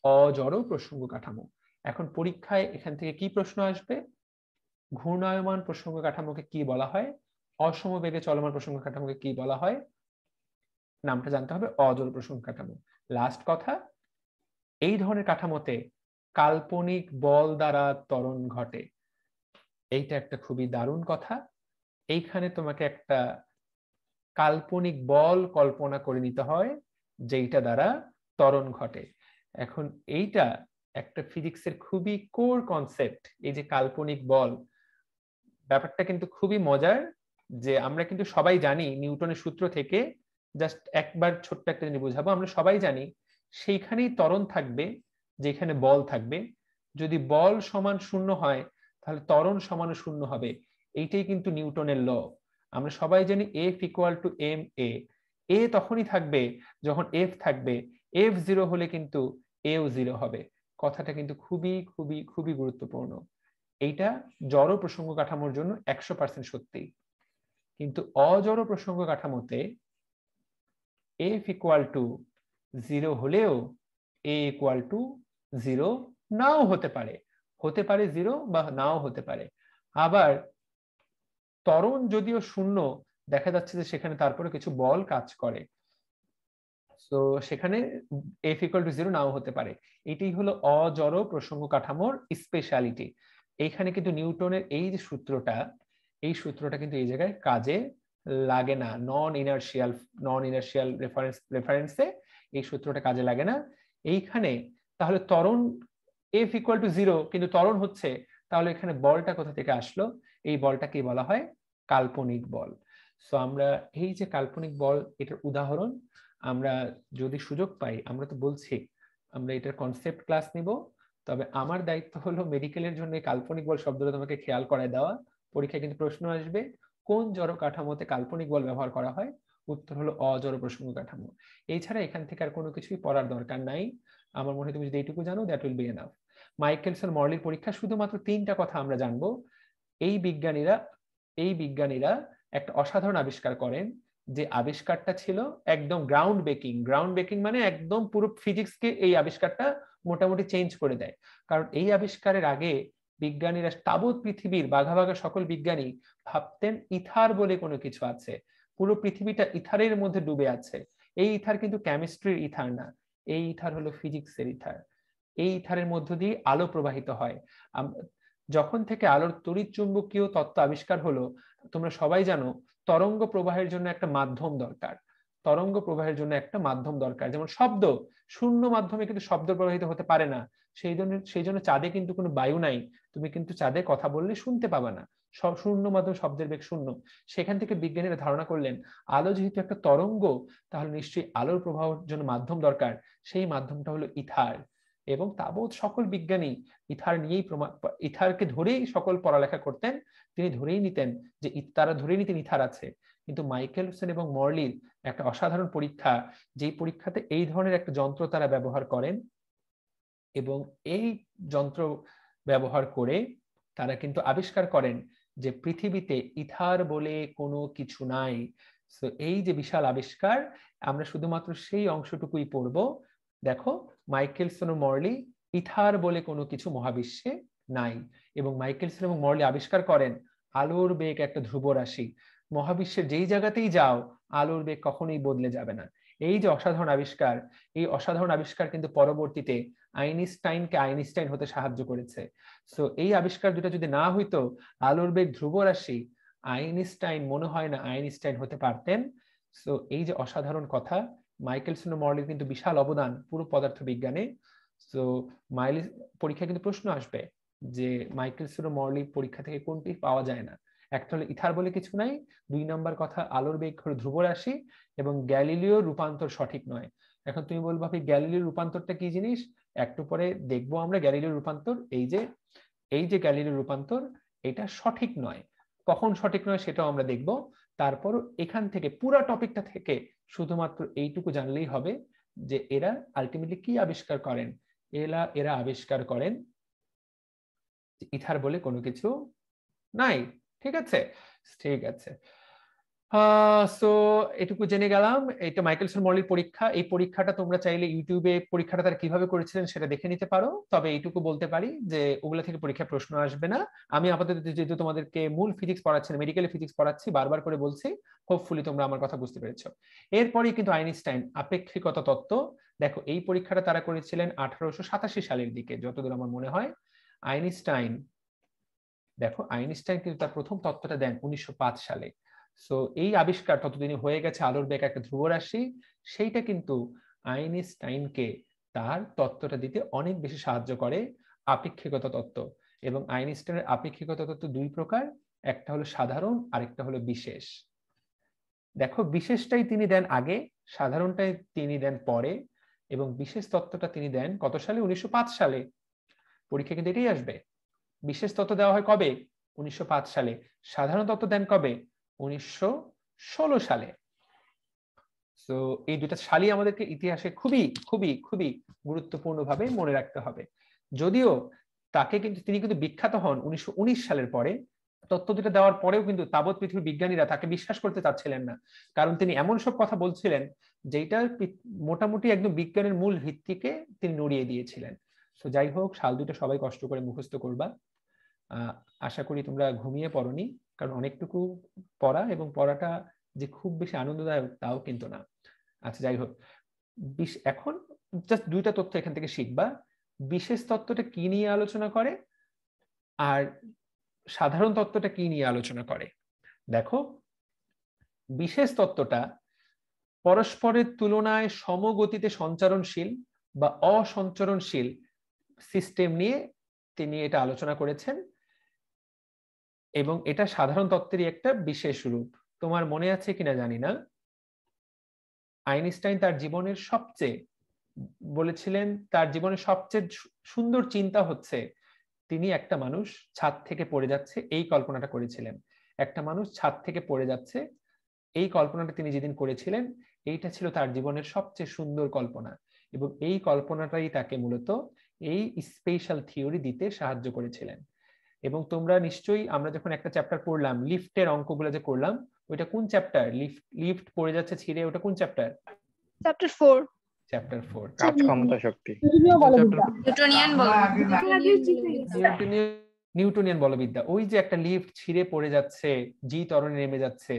অজড় প্রসঙ্গ কাঠামো। এখন পরীক্ষায় এখান থেকে কি প্রশ্ন আসবে? ঘূর্ণায়মান প্রসঙ্গ কাঠামোকে কি বলা হয়, অসমবেগে চলমান প্রসঙ্গ কাঠামোকে কি বলা হয়? নামটা জানতে হবে, অজড় প্রসঙ্গ কাঠামো। লাস্ট কথা, এই ধরনের কাঠামোতে কাল্পনিক বল দ্বারা ত্বরণ ঘটে। এইটা একটা খুবই দারুণ কথা। এইখানে তোমাকে একটা কাল্পনিক বল কল্পনা করে নিতে হয় যেইটা দ্বারা ত্বরণ ঘটে। এখন এইটা একটা ফিজিক্সের খুবই কোর কনসেপ্ট। এই যে কাল্পনিক বল, ব্যাপারটা কিন্তু খুবই মজার, যে আমরা কিন্তু সবাই জানি নিউটনের সূত্র থেকে, জাস্ট একবার ছোট্ট একটা জিনিস বুঝাবো, আমরা সবাই জানি সেইখানেই ত্বরণ থাকবে যেখানে বল থাকবে। যদি বল সমান শূন্য হয় তাহলে ত্বরণ সমান শূন্য হবে। এইটাই কিন্তু নিউটনের ল। আমরা সবাই জানি F = ma। এ তখনই থাকবে যখন F থাকবে, F 0 হলে কিন্তু এও 0 হবে। কথাটা কিন্তু খুবই খুবই খুবই গুরুত্বপূর্ণ। এইটা জড় প্রসঙ্গ কাঠামোর জন্য 100% সত্যি, কিন্তু অজড় প্রসঙ্গ কাঠামোতে F = 0 হলেও A = 0 নাও হতে পারে, 0 বা নাও হতে পারে। আবার ত্বরণ যদিও শূন্য, দেখা যাচ্ছে যে সেখানে তারপরে কিছু বল কাজ করে, তো সেখানে F = 0 নাও হতে পারে। এটাই হলো অজড় প্রসঙ্গ কাঠামোর স্পেশালিটি। এইখানে কিন্তু নিউটনের এই যে সূত্রটা, এই সূত্রটা কিন্তু এই জায়গায় কাজে লাগে না। নন ইনার্শিয়াল রেফারেন্সে এই সূত্রটা কাজে লাগে না এইখানে। তাহলে ত্বরণ F = 0 কিন্তু ত্বরণ হচ্ছে, তাহলে এখানে বলটা কোথা থেকে আসলো? এই বলটাকে বলা হয় কাল্পনিক বল। সো আমরা এই যে কাল্পনিক বল, এটার উদাহরণ আমরা যদি সুযোগ পাই, আমরা তো বলছি আমরা এটার কনসেপ্ট ক্লাস নিব, তবে আমার দায়িত্ব হলো মেডিকেলের জন্য কাল্পনিক বল শব্দটা তোমাকে খেয়াল করায় দেওয়া। পরীক্ষায় কিন্তু প্রশ্ন আসবে কোন জড় কাঠামোতে কাল্পনিক বল ব্যবহার করা হয়, উত্তর হলো অজড় প্রসঙ্গ কাঠামো। এছাড়া এখান থেকে আর কোনো কিছুই পড়ার দরকার নাই। আমার মনে হয় তুমি যদি এইটুকু জানো, that will be enough. Michelson মর্লির পরীক্ষা শুধুমাত্র 3টা কথা আমরা জানবো। এই বিজ্ঞানীরা একটা অসাধারণ আবিষ্কার করেন, যে আবিষ্কারটা ছিল একদম গ্রাউন্ড ব্রেকিং, মানে একদম পুরো ফিজিক্সকে এই আবিষ্কারটা মোটামুটি চেঞ্জ করে দেয়। কারণ এই আবিষ্কারের আগে বিজ্ঞানীরা, তাবৎ পৃথিবীর বাঘা বাঘা সকল বিজ্ঞানী ভাবতেন ইথার বলে কোনো কিছু আছে, পুরো পৃথিবীটা ইথারের মধ্যে ডুবে আছে। এই ইথার কিন্তু কেমিস্ট্রির ইথার না, এই ইথার হলো ফিজিক্সের ইথার। এই ইথারের মধ্য দিয়ে আলো প্রবাহিত হয়। যখন থেকে আলোর তড়িৎ চুম্বকীয় তত্ত্ব আবিষ্কার হলো, তোমরা সবাই জানো তরঙ্গ প্রবাহের জন্য একটা মাধ্যম দরকার। যেমন শব্দ, শূন্য মাধ্যমে কিন্তু শব্দ প্রবাহিত হতে পারে না। সেই জন্য চাঁদে কিন্তু কোনো বায়ু নাই, তুমি কিন্তু চাঁদে কথা বললে শুনতে পাবা না, শূন্য মাধ্যম, শব্দের বেগ শূন্য। সেখান থেকে বিজ্ঞানীরা ধারণা করলেন আলো যেহেতু একটা তরঙ্গ, তাহলে নিশ্চয়ই আলোর প্রবাহের জন্য মাধ্যম দরকার, সেই মাধ্যমটা হলো ইথার। এবং তাবৎ সকল বিজ্ঞানী ইথারকে ধরেই সকল পড়ালেখা করতেন। তিনি তারা ধরেই নিতেন ইথার আছে। কিন্তু মাইকেলসন এবং মর্লির একটা অসাধারণ পরীক্ষা, যেই পরীক্ষাতে এই ধরনের একটা যন্ত্র তারা ব্যবহার করেন, এবং এই যন্ত্র ব্যবহার করে তারা কিন্তু আবিষ্কার করেন যে পৃথিবীতে ইথার বলে কোনো কিছু নাই। তো এই যে বিশাল আবিষ্কার, আমরা শুধুমাত্র সেই অংশটুকুই পড়ব। দেখো, মাইকেলসন ও মর্লি, ইথার বলে কোনো কিছু মহাবিশ্বে নাই। এবং মাইকেলসন এবং মর্লি আবিষ্কার করেন আলোর বেগ একটা ধ্রুব রাশি। মহাবিশ্বের যেই জায়গাতেই যাও, আলোর বেগ কখনোই বদলে যাবে না। এই যে অসাধারণ আবিষ্কার, এই অসাধারণ আবিষ্কার কিন্তু পরবর্তীতে আইনস্টাইন হতে সাহায্য করেছে। সো এই আবিষ্কার দুটো যদি না হইতো, আলোর বেগ ধ্রুব রাশি, মনে হয় না আইনস্টাইন হতে পারতেন। সো এই যে অসাধারণ কথা, মাইকেলসন ও মর্লির কিন্তু বিশাল অবদান পুরো পদার্থ বিজ্ঞানে। সো পরীক্ষায় কিন্তু প্রশ্ন আসবে যে মাইকেলসন ও মর্লি পরীক্ষা থেকে কোনটি পাওয়া যায় না। একটা হলো ইথার বলে কিছু নাই, 2 নাম্বার কথা আলোর বেগ হলো ধ্রুব রাশি, এবং গ্যালিলিও রূপান্তর সঠিক নয়। এখন তুমি বলবা ভাই গ্যালিলিও রূপান্তরটা কি জিনিস, একটু পরে দেখবো আমরা গ্যালিলিও রূপান্তর। এই যে গ্যালিলিও রূপান্তর এটা সঠিক নয়, কখন সঠিক নয় সেটাও আমরা দেখব। তারপর এখান থেকে পুরো টপিকটা থেকে শুধুমাত্র এইটুকু জানলেই হবে যে এরা আলটিমেটলি কি আবিষ্কার করেন। এরা আবিষ্কার করেন ইথার বলে কোনো কিছু নাই। ঠিক আছে, ঠিক আছে। সো এটুকু জেনে গেলাম। এটা মাইকেলসন মডেলের পরীক্ষা। এই পরীক্ষাটা তোমরা চাইলে ইউটিউবে পরীক্ষাটা তারা কিভাবে করেছিলেন সেটা দেখে নিতে পারো। তবে এইটুকু বলতে পারি যে ওগুলা থেকে পরীক্ষায় প্রশ্ন আসবে না। আমি আপাতত যেহেতু তোমাদেরকে মূল ফিজিক্স পড়াচ্ছি না, মেডিকেল ফিজিক্স পড়াচ্ছি, বারবার করে বলছি, হোপফুলি তোমরা আমার কথা বুঝতে পেরেছো। এরপরেই কিন্তু আইনস্টাইন আপেক্ষিকতা তত্ত্ব। দেখো এই পরীক্ষাটা তারা করেছিলেন 1887 সালের দিকে যতদূর আমার মনে হয়। আইনস্টাইন কিন্তু তার প্রথম তত্ত্বটা দেন 1905 সালে। সো এই আবিষ্কার ততদিনে হয়ে গেছে আলোর বেগ একটা ধ্রুব রাশি, সেইটা কিন্তু আইনস্টাইনকে তার তত্ত্বটা দিতে অনেক বেশি সাহায্য করে, আপেক্ষিকতা তত্ত্ব। এবং আইনস্টাইনের আপেক্ষিকতা তত্ত্ব 2 প্রকার, একটা হলো সাধারণ, আরেকটা হলো বিশেষ। দেখো বিশেষটাই তিনি দেন আগে, সাধারণটাই তিনি দেন পরে, এবং বিশেষ তত্ত্বটা তিনি দেন কত সালে? 1905 সালে। পরীক্ষা কিন্তু এটাই আসবে। বিশেষ তত্ত্ব দেওয়া হয় কবে? 1905 সালে। সাধারণ তত্ত্ব দেন কবে? 1916 সালে। তো এই দুটা সালই আমাদেরকে ইতিহাসে খুবই খুবই খুবই গুরুত্বপূর্ণভাবে মনে রাখতে হবে। যদিও তিনি কিন্তু বিখ্যাত হন 1919 সালের পরে। তত্ত্ব দুটো দেওয়ার পরেও কিন্তু তাবৎ পৃথিবীর বিজ্ঞানীরা তাকে বিশ্বাস করতে চাচ্ছিলেন না, কারণ তিনি এমন সব কথা বলছিলেন যেটা মোটামুটি একদম বিজ্ঞানের মূল ভিত্তিকে তিনি নড়িয়ে দিয়েছিলেন। তো যাই হোক, সাল দুটো সবাই কষ্ট করে মুখস্থ করবা। আশা করি তোমরা ঘুমিয়ে পড়োনি, কারণ অনেকটুকু পড়া, এবং পড়াটা যে খুব বেশি আনন্দদায়ক তাও কিন্তু না। আচ্ছা যাই হোক, এখন জাস্ট 2টা তথ্য এখান থেকে শিখবা। বিশেষ তত্ত্বটা কি নিয়ে আলোচনা করে আর সাধারণ তত্ত্বটা কি নিয়ে আলোচনা করে। দেখো বিশেষ তত্ত্বটা পরস্পরের তুলনায় সমগতিতে সঞ্চারণশীল বা অসঞ্চরণশীল সিস্টেম নিয়ে তিনি এটা আলোচনা করেছেন, এবং এটা সাধারণ তত্ত্বেরই একটা বিশেষ রূপ। তোমার মনে আছে কিনা জানি না, আইনস্টাইন তার জীবনের সবচেয়ে সুন্দর চিন্তা হচ্ছে তিনি একটা মানুষ ছাদ থেকে পড়ে যাচ্ছে, এই কল্পনাটা করেছিলেন। একটা মানুষ ছাদ থেকে পড়ে যাচ্ছে, এই কল্পনাটা তিনি যেদিন করেছিলেন, এইটা ছিল তার জীবনের সবচেয়ে সুন্দর কল্পনা, এবং এই কল্পনাটাই তাকে মূলত এই স্পেশাল থিওরি দিতে সাহায্য করেছিলেন। এবং তোমরা নিশ্চয়ই, আমরা যখন একটা চ্যাপ্টার পড়লাম, লিফটের অঙ্কগুলো যে করলাম, ওইটা কোন চ্যাপ্টার? লিফট পড়ে যাচ্ছে ছিঁড়ে, ওটা কোন চ্যাপ্টার? চ্যাপ্টার 4। চ্যাপ্টার 4 কাজ ক্ষমতা শক্তি, নিউটনিয়ান বলবিদ্যা। ওই যে একটা লিফট ছিঁড়ে পড়ে যাচ্ছে, জি ত্বরণে নেমে যাচ্ছে,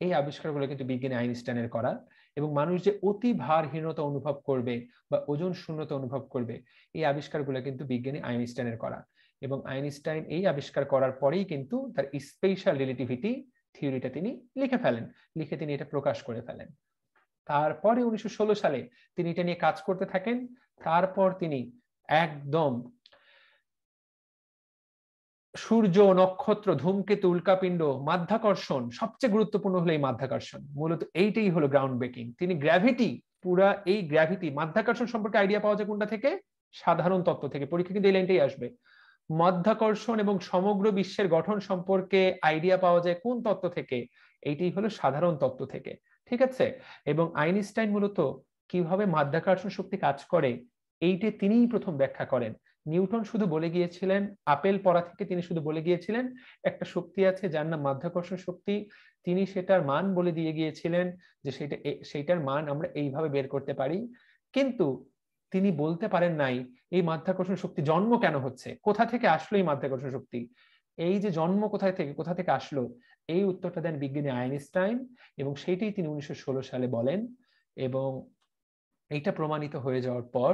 এই আবিষ্কারগুলো কিন্তু বিজ্ঞানী আইনস্টাইনের করা। এবং মানুষ যে অতি ভারহীনতা অনুভব করবে বা ওজন শূন্যতা অনুভব করবে, এই আবিষ্কারগুলো কিন্তু বিজ্ঞানী আইনস্টাইনের করা। এবং আইনস্টাইন এই আবিষ্কার করার পরেই কিন্তু তার স্পেশাল রিলেটিভিটি থিওরিটা তিনি লিখে তিনি এটা প্রকাশ করে ফেলেন। তারপরে 1916 সালে তিনি এটা নিয়ে কাজ করতে থাকেন। তারপর তিনি একদম সূর্য, নক্ষত্র, ধূমকেতু, উল্কাপিণ্ড, মাধ্যাকর্ষণ, সবচেয়ে গুরুত্বপূর্ণ হলো এই মাধ্যাকর্ষণ। মূলত এইটাই হলো গ্রাউন্ড ব্রেকিং। তিনি গ্র্যাভিটি মাধ্যাকর্ষণ সম্পর্কে আইডিয়া পাওয়া যায় কোনটা থেকে? সাধারণ তত্ত্ব থেকে। পরীক্ষা কিন্তু এই লাইনটাই আসবে। মাধ্যাকর্ষণ এবং সমগ্র বিশ্বের গঠন সম্পর্কে আইডিয়া পাওয়া যায় কোন তত্ত্ব থেকে? এইটাই হলো সাধারণ তত্ত্ব থেকে। ঠিক আছে। এবং আইনস্টাইন মূলত কিভাবে মাধ্যাকর্ষণ শক্তি কাজ করে এইটা তিনিই প্রথম ব্যাখ্যা করেন। নিউটন শুধু বলে গিয়েছিলেন, আপেল পড়া থেকে তিনি শুধু বলে গিয়েছিলেন একটা শক্তি আছে যার নাম মাধ্যাকর্ষণ শক্তি। তিনি সেটার মান বলে দিয়ে গিয়েছিলেন যে সেইটার মান আমরা এইভাবে বের করতে পারি, কিন্তু তিনি বলতে পারেন নাই এই মাধ্যাকর্ষণ শক্তি জন্ম কেন হচ্ছে, কোথা থেকে আসলো এই মাধ্যাকর্ষণ শক্তি। এই যে জন্ম কোথা থেকে আসলো, এই উত্তরটা দেন বিজ্ঞানী আইনস্টাইন, এবং সেইটাই তিনি 1916 সালে বলেন। এবং এইটা প্রমাণিত হয়ে যাওয়ার পর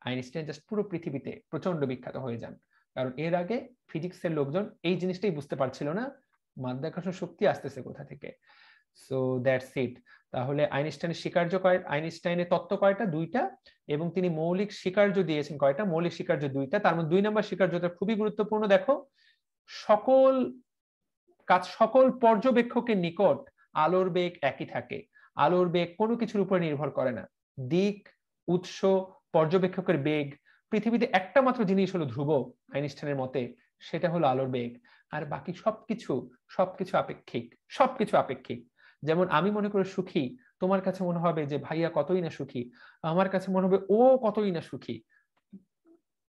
আইনস্টাইন জাস্ট পুরো পৃথিবীতে প্রচন্ড বিখ্যাত হয়ে যান, কারণ এর আগে ফিজিক্সের লোকজন এই জিনিসটাই বুঝতে পারছিল না মাধ্যাকর্ষণ শক্তি আসতেছে কোথা থেকে। So that's it. তাহলে আইনস্টাইনের তত্ত্ব কয়টা? 2টা। এবং তিনি মৌলিক স্বীকার্য দিয়েছেন কয়টা? মৌলিক স্বীকার্য 2টা। তার মধ্যে 2 নম্বর স্বীকার্যটা খুবই গুরুত্বপূর্ণ। দেখো, সকল সকল পর্যবেক্ষকের নিকট আলোর বেগ একই থাকে। আলোর বেগ কোনো কিছুর উপর নির্ভর করে না। দিক, উৎস, পর্যবেক্ষকের বেগ, পৃথিবীতে একটা মাত্র জিনিস হলো ধ্রুব আইনস্টাইনের মতে, সেটা হলো আলোর বেগ। আর বাকি সবকিছু আপেক্ষিক, সবকিছু আপেক্ষিক। যেমন আমি মনে করি সুখী, তোমার কাছে মনে হবে যে ভাইয়া কতই না সুখী, আমার কাছে মনে হবে ও কতই না সুখী।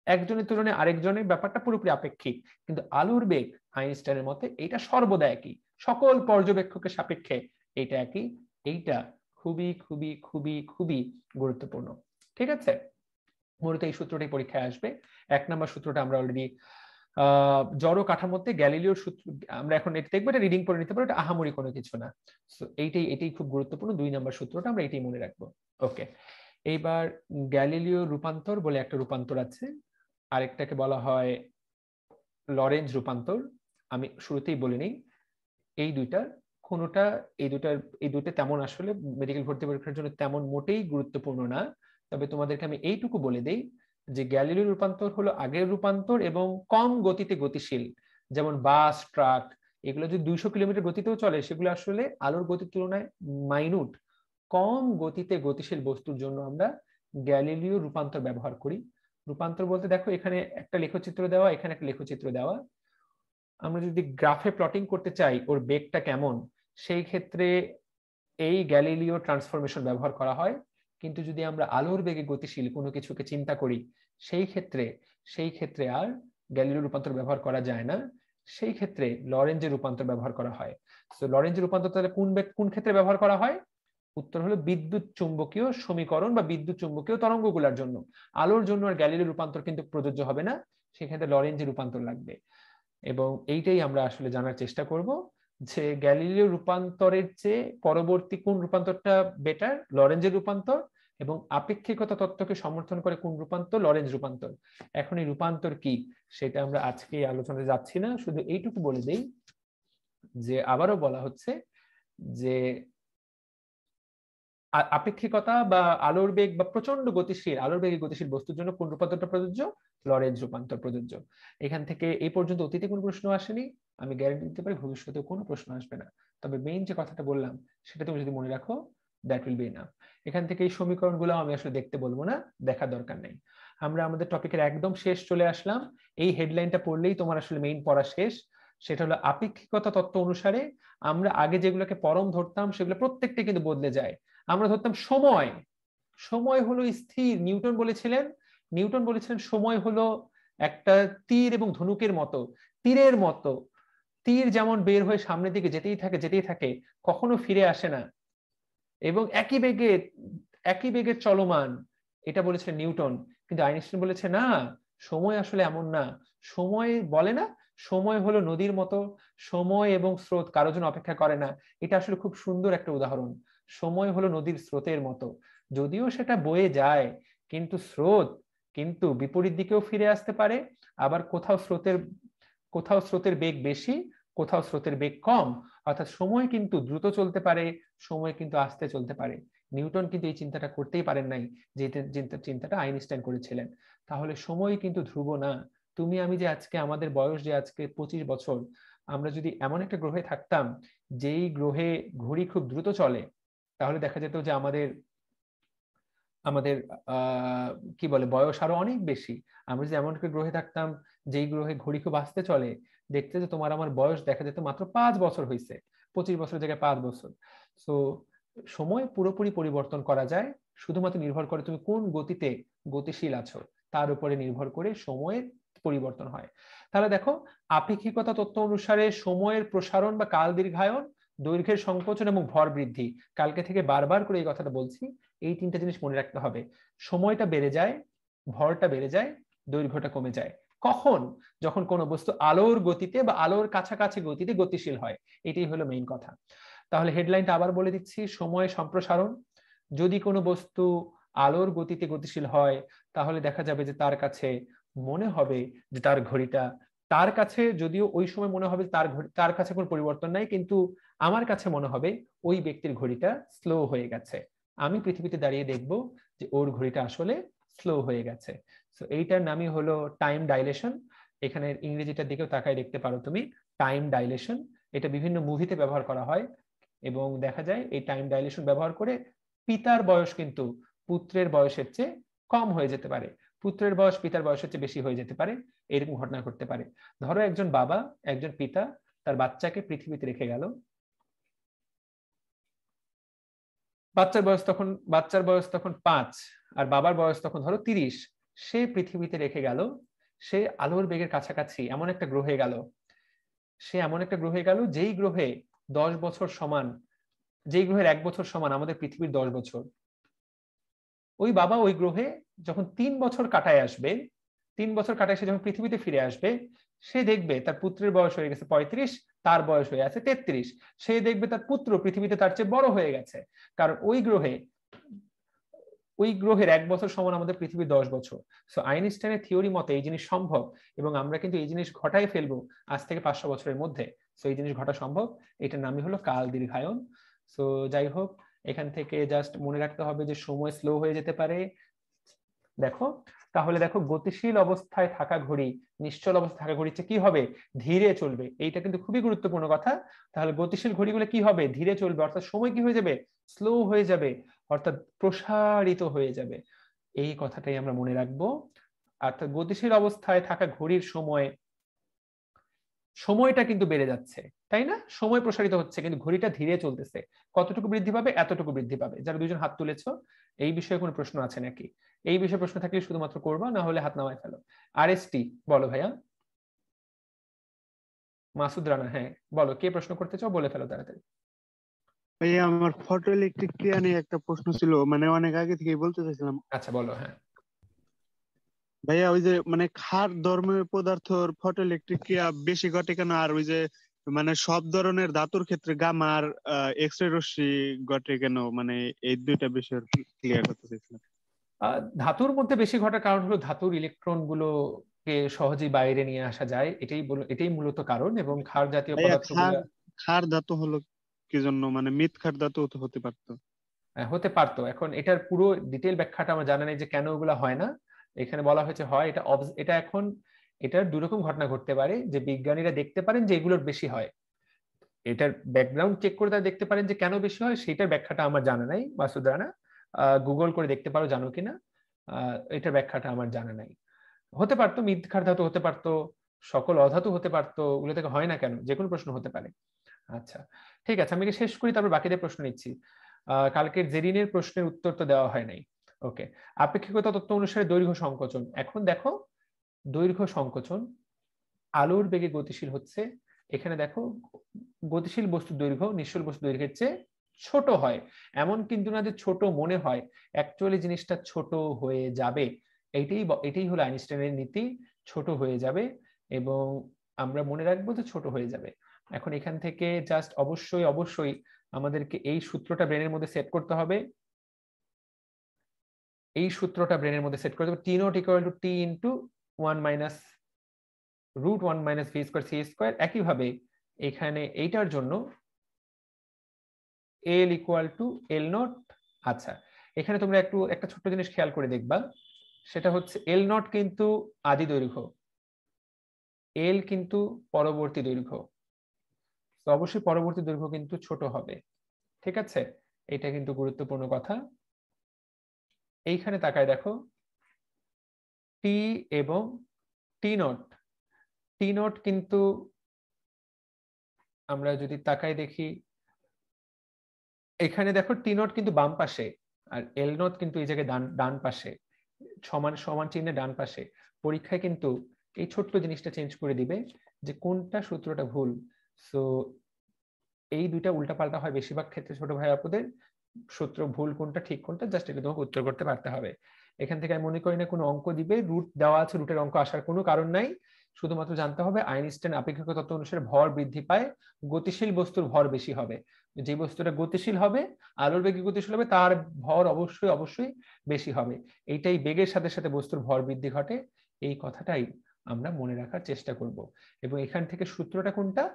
একজনের তুলনায় আরেকজনের ব্যাপারটা পুরোপুরি আপেক্ষিক। কিন্তু আলোর বেগ আইনস্টাইনের মতে এটা সর্বদা একই, সকল পর্যবেক্ষকের সাপেক্ষে এটা একই। এইটা খুবই খুবই খুবই খুবই গুরুত্বপূর্ণ। ঠিক আছে, মূলত এই সূত্রটাই পরীক্ষায় আসবে। 1 নম্বর সূত্রটা আমরা অলরেডি জড় কাঠামোতে গ্যালিলিওর সূত্র আমরা এখন এটা দেখবো, এটা রিডিং করে নিতে পারো, এটা আহামরি কোনো কিছু না। সো এইটাই খুব গুরুত্বপূর্ণ। 2 নম্বর সূত্রটা আমরা এটাই মনে রাখবো। ওকে, এইবার গ্যালিলিও রূপান্তর বলে একটা রূপান্তর আছে, আরেকটাকে বলা হয় লরেঞ্জ রূপান্তর। আমি শুরুতেই বলে নিই, এই দুইটা তেমন আসলে মেডিকেল ভর্তি পরীক্ষার জন্য তেমন মোটেই গুরুত্বপূর্ণ না। তবে তোমাদেরকে আমি এইটুকু বলে দেই যে গ্যালিলিও রূপান্তর হলো আগের রূপান্তর এবং কম গতিতে গতিশীল। যেমন বাস, ট্রাক, এগুলো যদি 200 কিলোমিটার গতিতেও চলে, সেগুলো আসলে আলোর গতির তুলনায় মাইনুট। কম গতিতে গতিশীল বস্তুর জন্য আমরা গ্যালিলিও রূপান্তর ব্যবহার করি। রূপান্তর বলতে দেখো এখানে একটা লেখচিত্র দেওয়া, এখানে একটা লেখচিত্র দেওয়া। আমরা যদি গ্রাফে প্লটিং করতে চাই ওর বেগটা কেমন, সেই ক্ষেত্রে এই গ্যালিলিও ট্রান্সফরমেশন ব্যবহার করা হয়। কিন্তু যদি আমরা আলোর বেগে গতিশীল কোনো কিছুকে চিন্তা করি, সেই ক্ষেত্রে আর গ্যালিলিও রূপান্তর ব্যবহার করা যায় না। সেই ক্ষেত্রে লরেঞ্জের রূপান্তর ব্যবহার করা হয়। তো লরেঞ্জের রূপান্তর তাহলে কোন ক্ষেত্রে ব্যবহার করা হয়? উত্তর হলো বিদ্যুৎ চুম্বকীয় সমীকরণ বা বিদ্যুৎ চুম্বকীয় তরঙ্গগুলোর জন্য। আলোর জন্য আর গ্যালিলিও রূপান্তর কিন্তু প্রযোজ্য হবে না, সেক্ষেত্রে লরেঞ্জের রূপান্তর লাগবে। এবং এইটাই আমরা আসলে জানার চেষ্টা করব যে গ্যালিলিও রূপান্তরের চেয়ে পরবর্তী কোন রূপান্তরটা বেটার, লরেঞ্জের রূপান্তর, এবং আপেক্ষিকতা তত্ত্বকে সমর্থন করে কোন রূপান্তর, লরেঞ্জ রূপান্তর। এখন এই রূপান্তর কি সেটা আমরা আজকে আলোচনায় যাচ্ছি না, শুধু এইটুকু বলে দেই যে আবারও বলা হচ্ছে যে আপেক্ষিকতা বা আলোর বেগ বা প্রচন্ড গতিশীল, আলোর বেগে গতিশীল বস্তুর জন্য কোন রূপান্তরটা প্রযোজ্য, লরেঞ্জ রূপান্তর প্রযোজ্য। এখান থেকে এই পর্যন্ত অতীতে কোনো প্রশ্ন আসেনি, আমি গ্যারান্টি দিতে পারি ভবিষ্যতে কোনো প্রশ্ন আসবে না। তবে মেইন যে কথাটা বললাম সেটা তুমি যদি মনে রাখো, দ্যাট উইল বি এনাফ। এখান থেকে এই সমীকরণগুলো আমি আসলে দেখতে বলবো না, দেখার দরকার নেই। আমরা আমাদের টপিকের একদম শেষ চলে আসলাম। এই হেডলাইনটা পড়লেই তোমার আসলে মেইন পড়া শেষ। সেটা হলো আপেক্ষিকতা তত্ত্ব অনুসারে আমরা আগে যেগুলোকে পরম ধরতাম সেগুলো প্রত্যেকটা কিন্তু বদলে যায়। আমরা ধরতাম সময় হলো স্থির। নিউটন বলেছিলেন সময় হলো একটা তীর এবং ধনুকের মতো, তীরের মতো। তীর যেমন বের হয়ে সামনের দিকে যেতেই থাকে, কখনো ফিরে আসে না, এবং একই বেগে চলমান, এটা বলেছিলেন নিউটন। কিন্তু আইনস্টাইন বলেছে না, সময় আসলে এমন না। সময় বলে না, সময় হলো নদীর মতো, সময় এবং স্রোত কারোর জন্য অপেক্ষা করে না। এটা আসলে খুব সুন্দর একটা উদাহরণ। সময় হলো নদীর স্রোতের মতো, যদিও সেটা বয়ে যায়, কিন্তু কিন্তু বিপরীত দিকেও ফিরে আসতে পারে। আবার কোথাও স্রোতের বেগ বেশি, কোথাও স্রোতের বেগ কম। অর্থাৎ সময় কিন্তু দ্রুত চলতে পারে, সময় কিন্তু আস্তে চলতে পারে। নিউটন কিন্তু এই চিন্তাটা করতেই পারেন নাই, যে চিন্তাটা আইনস্টাইন করেছিলেন। তাহলে সময় কিন্তু ধ্রুব না। তুমি আমি যে আজকে, আমাদের বয়স যে আজকে 25 বছর, আমরা যদি এমন একটা গ্রহে থাকতাম যেই গ্রহে ঘড়ি খুব দ্রুত চলে, তাহলে দেখা যেত যে আমাদের কি বলে বয়স আরো অনেক বেশি। আমরা যদি এমন একটা গ্রহে থাকতাম যেই গ্রহে ঘড়ি খুব আস্তে চলে, দেখতে যে তোমার আমার বয়স দেখা যেত মাত্র 5 বছর হয়েছে, 25 বছরের জায়গায় 5 বছর। সো সময় পুরোপুরি পরিবর্তন করা যায়, শুধুমাত্র নির্ভর করে তুমি কোন গতিতে গতিশীল আছো তার উপরে নির্ভর করে সময়ের পরিবর্তন হয়। তাহলে দেখো, আপেক্ষিকতা তত্ত্ব অনুসারে সময়ের প্রসারণ বা কাল দীর্ঘায়ন, দৈর্ঘ্যের সংকোচন এবং ভর বৃদ্ধি। কালকে থেকে বারবার করে এই কথাটা বলছি, এই 3টা জিনিস মনে রাখতে হবে। সময়টা বেড়ে যায়, ভরটা বেড়ে যায়, দৈর্ঘ্যটা কমে যায়। কখন? যখন কোনো বস্তু আলোর গতিতে বা আলোর কাছাকাছি গতিতে গতিশীল হয়। এটাই হলো মেইন কথা। তাহলে হেডলাইনটা আবার বলে দিচ্ছি, সময় সম্প্রসারণ। যদি কোনো বস্তু আলোর গতিতে গতিশীল হয়, তাহলে দেখা যাবে যে তার কাছে মনে হবে যে তার ঘড়িটা, তার কাছে যদিও ওই সময় মনে হবে তার কাছে কোনো পরিবর্তন নাই, কিন্তু আমার কাছে মনে হবে ওই ব্যক্তির ঘড়িটা স্লো হয়ে গেছে। আমি পৃথিবীতে দাঁড়িয়ে দেখব যে ওর ঘড়িটা আসলে স্লো হয়ে গেছে। সো এইটার নামই হলো টাইম ডাইলেশন। এখানে ইংরেজিটার দিকেও তাকায় দেখতে পারো তুমি, টাইম ডাইলেশন। এটা বিভিন্ন মুভিতে ব্যবহার করা হয় এবং দেখা যায় এই টাইম ডাইলেশন ব্যবহার করে পিতার বয়স কিন্তু পুত্রের বয়সের চেয়ে কম হয়ে যেতে পারে, পুত্রের বয়স পিতার বয়সের চেয়ে বেশি হয়ে যেতে পারে, এরকম ঘটনা ঘটতে পারে। ধরো একজন বাবা, একজন পিতা তার বাচ্চাকে পৃথিবীতে রেখে গেল, বাচ্চার বয়স তখন 5 আর বাবার বয়স তখন ধরো 30, সে পৃথিবীতে রেখে গেল, সে আলোর বেগের কাছাকাছি এমন একটা গ্রহে গেল, যেই গ্রহে 10 বছর সমান, যেই গ্রহের 1 বছর সমান আমাদের পৃথিবীর 10 বছর। ওই বাবা ওই গ্রহে যখন 3 বছর কাটায় আসবে, 3 বছর কাটায় সে যখন পৃথিবীতে ফিরে আসবে, সে দেখবে তার পুত্রের বয়স হয়ে গেছে 35, তার বয়স হয়ে আছে 33। সে দেখবে তার পুত্র পৃথিবীতে তার চেয়ে বড় হয়ে গেছে, কারণ ওই গ্রহের 1 বছর সমান আমাদের পৃথিবীর 10 বছর। সো আইনস্টাইনের থিওরি মতে এই জিনিস সম্ভব এবং আমরা কিন্তু এই জিনিস ঘটাই ফেলবো আজ থেকে 500 বছরের মধ্যে। সো এই জিনিস ঘটা সম্ভব, এটার নামই হলো কাল দীর্ঘায়ন। সো যাই হোক, এখান থেকে জাস্ট মনে রাখতে হবে যে সময় স্লো হয়ে যেতে পারে। দেখো তাহলে দেখো, গতিশীল অবস্থায় থাকা ঘড়ি নিশ্চল অবস্থায় থাকা ঘড়ির চেয়ে কি হবে? ধীরে চলবে। এইটা কিন্তু খুবই গুরুত্বপূর্ণ কথা। তাহলে গতিশীল ঘড়িগুলো কি হবে? ধীরে চলবে, অর্থাৎ সময় কি হয়ে যাবে? স্লো হয়ে যাবে, অর্থাৎ প্রসারিত হয়ে যাবে। এই কথাটাই আমরা মনে রাখবো। অর্থাৎ গতিশীল অবস্থায় থাকা ঘড়ির সময়টা কিন্তু বেড়ে যাচ্ছে, তাই না? সময় প্রসারিত হচ্ছে কিন্তু ঘড়িটা ধীরে চলতেছে। কতটুকু বৃদ্ধি পাবে? এতটুকু বৃদ্ধি পাবে। যারা দুজন হাত তুলেছো, এই বিষয়ে কোনো প্রশ্ন আছে নাকি? এই বিষয়ে প্রশ্ন থাকলে শুধুমাত্র করবা, না হলে হাত নামায় ফেলো। আরএসটি বলো ভাইয়া। মাসুদ রানা, হ্যাঁ বলো, কে প্রশ্ন করতে চাও বলে ফেলো তাড়াতাড়ি। ভাইয়া আমার ফটো ইলেকট্রিক ক্রিয়া নিয়ে একটা প্রশ্ন ছিল, মানে অনেক আগে থেকেই বলতে চাইছিলাম। আচ্ছা বলো। হ্যাঁ ভাইয়া, ওই যে মানে ক্ষার ধর্মীয় পদার্থর ফটো ইলেকট্রিক ক্রিয়া বেশি ঘটে কেন? আর ওই যে মানে সব ধরনের ধাতুর ক্ষেত্রে গামা আর এক্স রে রশ্মি ঘটে কেন? মানে এই দুইটা বিষয় ক্লিয়ার করতে চাইছিলাম। ধাতুর মধ্যে বেশি ঘটার কারণ হলো ধাতুর ইলেকট্রন গুলোকে সহজেই বাইরে নিয়ে আসা যায়, এটাই মূলত কারণ। এবং ক্ষার জাতীয় পদার্থগুলো, ক্ষার ধাতু হলো কি জন্য? মানে মৃৎ ক্ষার ধাতু তো হতে পারতো। হতে পারতো। এখন এটার পুরো ডিটেইল ব্যাখ্যাটা আমার জানা নেই যে কেন ওগুলো হয় না। এখানে বলা হয়েছে হয় এটা এখন এটার দুই রকম ঘটনা ঘটতে পারে, যে বিজ্ঞানীরা দেখতে পারেন যে এগুলোর বেশি হয়, এটার ব্যাকগ্রাউন্ড চেক করে তারা দেখতে পারেন যে কেন বেশি হয়, সেটার ব্যাখ্যাটা আমার জানা নাই। মাসুদ রানা গুগল করে দেখতে পারো, জানো কিনা এটার ব্যাখ্যাটা আমার জানা নাই। হতে পারতো মৃৎ ক্ষার ধাতু হতে পারতো, সকল অধাতু হতে পারতো, ওগুলো থেকে হয় না কেন? যে কোনো প্রশ্ন হতে পারে। আচ্ছা ঠিক আছে, আমি শেষ করি, তারপর বাকিদের প্রশ্ন নিচ্ছি। কালকের জেরিনের প্রশ্নের উত্তর তো দেওয়া হয় নাই। ওকে, আপেক্ষিকতা তত্ত্ব অনুসারে দৈর্ঘ্য সংকোচন। এখন দেখো, দৈর্ঘ্য সংকোচন আলোর বেগে গতিশীল হচ্ছে। এখানে দেখো, গতিশীল বস্তুর দৈর্ঘ্য নিশ্চল বস্তুর দৈর্ঘ্যের চেয়ে ছোট হয়। এমন কিন্তু না যে ছোট মনে হয়, অ্যাকচুয়ালি জিনিসটা ছোট হয়ে যাবে। এটাই হলো আইনস্টাইনের নীতি, ছোট হয়ে যাবে এবং আমরা মনে রাখবো যে ছোট হয়ে যাবে। এখন এখান থেকে জাস্ট অবশ্যই আমাদেরকে এই সূত্রটা ব্রেনের মধ্যে সেট করতে হবে। এই সূত্রটা ব্রেনের মধ্যে সেট করতে হবে, T nought equal to T into 1 minus root 1 minus V square C square. একইভাবে এখানে এইটার জন্য L equal to L nought. আচ্ছা, এখানে তোমরা একটা ছোট্ট জিনিস খেয়াল করে দেখবা, সেটা হচ্ছে এল নট কিন্তু আদি দৈর্ঘ্য, এল কিন্তু পরবর্তী দৈর্ঘ্য। তো অবশ্যই পরবর্তী দৈর্ঘ্য কিন্তু ছোট হবে, ঠিক আছে? এটা কিন্তু গুরুত্বপূর্ণ কথা। এইখানে তাকায় দেখো, টি এবং টি নট কিন্তু আমরা যদি তাকায় দেখি, এখানে দেখো টি নট কিন্তু বাম পাশে আর এল নট কিন্তু এই জায়গায় ডান পাশে, সমান সমান চিহ্নে ডান পাশে। পরীক্ষায় কিন্তু এই ছোট্ট জিনিসটা চেঞ্জ করে দিবে যে কোনটা সূত্রটা ভুল। সো এই দুইটা উল্টাপাল্টা হয় বেশিরভাগ ক্ষেত্রে ছোট ভাই আপুদের। সূত্র ভুল কোনটা ঠিক কোনটা জাস্ট এটা তোমাকে উত্তর করতে পারতে হবে। এখান থেকে আমি মনে করি না কোনো অঙ্ক দিবে, রুট দেওয়া আছে, রুটের অঙ্ক আসার কোনো কারণ নাই। শুধুমাত্র জানতে হবে আইনস্টাইন আপেক্ষিক তত্ত্ব অনুসারে ভর বৃদ্ধি পায়, গতিশীল বস্তুর ভর বেশি হবে। যে বস্তুটা গতিশীল হবে, আলোর বেগে গতিশীল হবে, তার ভর অবশ্যই বেশি হবে। এইটাই বেগের সাথে সাথে বস্তুর ভর বৃদ্ধি ঘটে, এই কথাটাই আমরা মনে রাখার চেষ্টা করব। এবং এখান থেকে সূত্রটা কোনটা,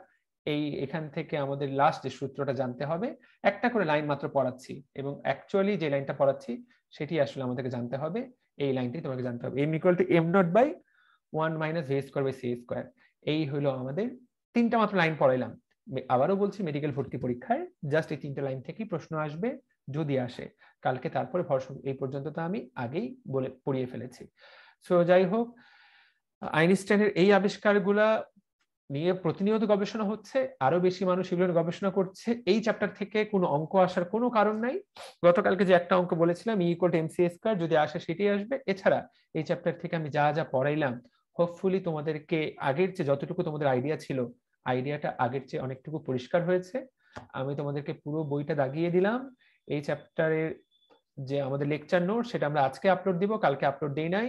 এখান থেকে আমাদের লাস্ট যে সূত্রটা জানতে হবে। একটা করে লাইন মাত্র পড়াচ্ছি এবং অ্যাকচুয়ালি যে লাইনটা পড়াচ্ছি সেটি আসলে আমাদেরকে জানতে হবে। এই লাইনটি তোমাকে জানতে হবে, m equal to m naught by 1 minus V square by c square. এই হলো আমাদের তিনটা মাত্র লাইন পড়াইলাম, আবারও বলছি মেডিকেল ভর্তি পরীক্ষায় জাস্ট এই 3টে লাইন থেকেই প্রশ্ন আসবে যদি আসে কালকে, তারপরে ভরসা এই পর্যন্ত তো আমি আগেই বলে পড়িয়ে ফেলেছি। সো যাই হোক, আইনস্টাইনের এই আবিষ্কারগুলা নিয়ে প্রতিনিয়ত গবেষণা হচ্ছে, আরো বেশি মানুষ এগুলো গবেষণা করছে। এই চ্যাপ্টার থেকে কোনো অঙ্ক আসার কোনো কারণ নাই। গতকালকে যে একটা অঙ্ক বলেছিলাম E=mc², যদি আসে সেটাই আসবে। এছাড়া এই চ্যাপ্টার থেকে আমি যা যা পড়াইলাম হোপফুলি তোমাদেরকে আগের চেয়ে যতটুকু তোমাদের আইডিয়া ছিল আইডিয়াটা আগের চেয়ে অনেকটুকু পরিষ্কার হয়েছে। আমি তোমাদেরকে পুরো বইটা দাগিয়ে দিলাম। এই চ্যাপ্টারের যে আমাদের লেকচার নোট সেটা আমরা আজকে আপলোড দিব, কালকে আপলোড দেই নাই,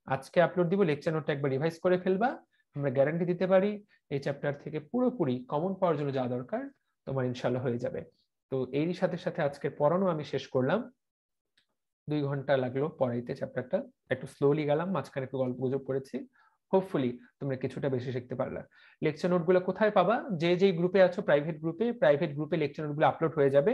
আজকে আপলোড দিব। লেকচার নোটটা একবার রিভাইজ করে ফেলবা। আমরা গ্যারান্টি দিতে পারি এই চ্যাপ্টার থেকে পুরোপুরি কমন পাওয়ার জন্য যা দরকার তোমার ইনশাল্লাহ হয়ে যাবে। তো এরই সাথে সাথে আজকের পড়ানো আমি শেষ করলাম। 2 ঘন্টা লাগলো পড়াইতে চ্যাপ্টারটা, একটু স্লোলি গেলাম, মাঝখানে একটু গল্প গুজব করেছি। হোপফুলি তোমরা কিছুটা বেশি শিখতে পারলা। লেকচার নোটগুলো কোথায় পাবা? যে গ্রুপে আছো প্রাইভেট গ্রুপে লেকচার নোটগুলো আপলোড হয়ে যাবে।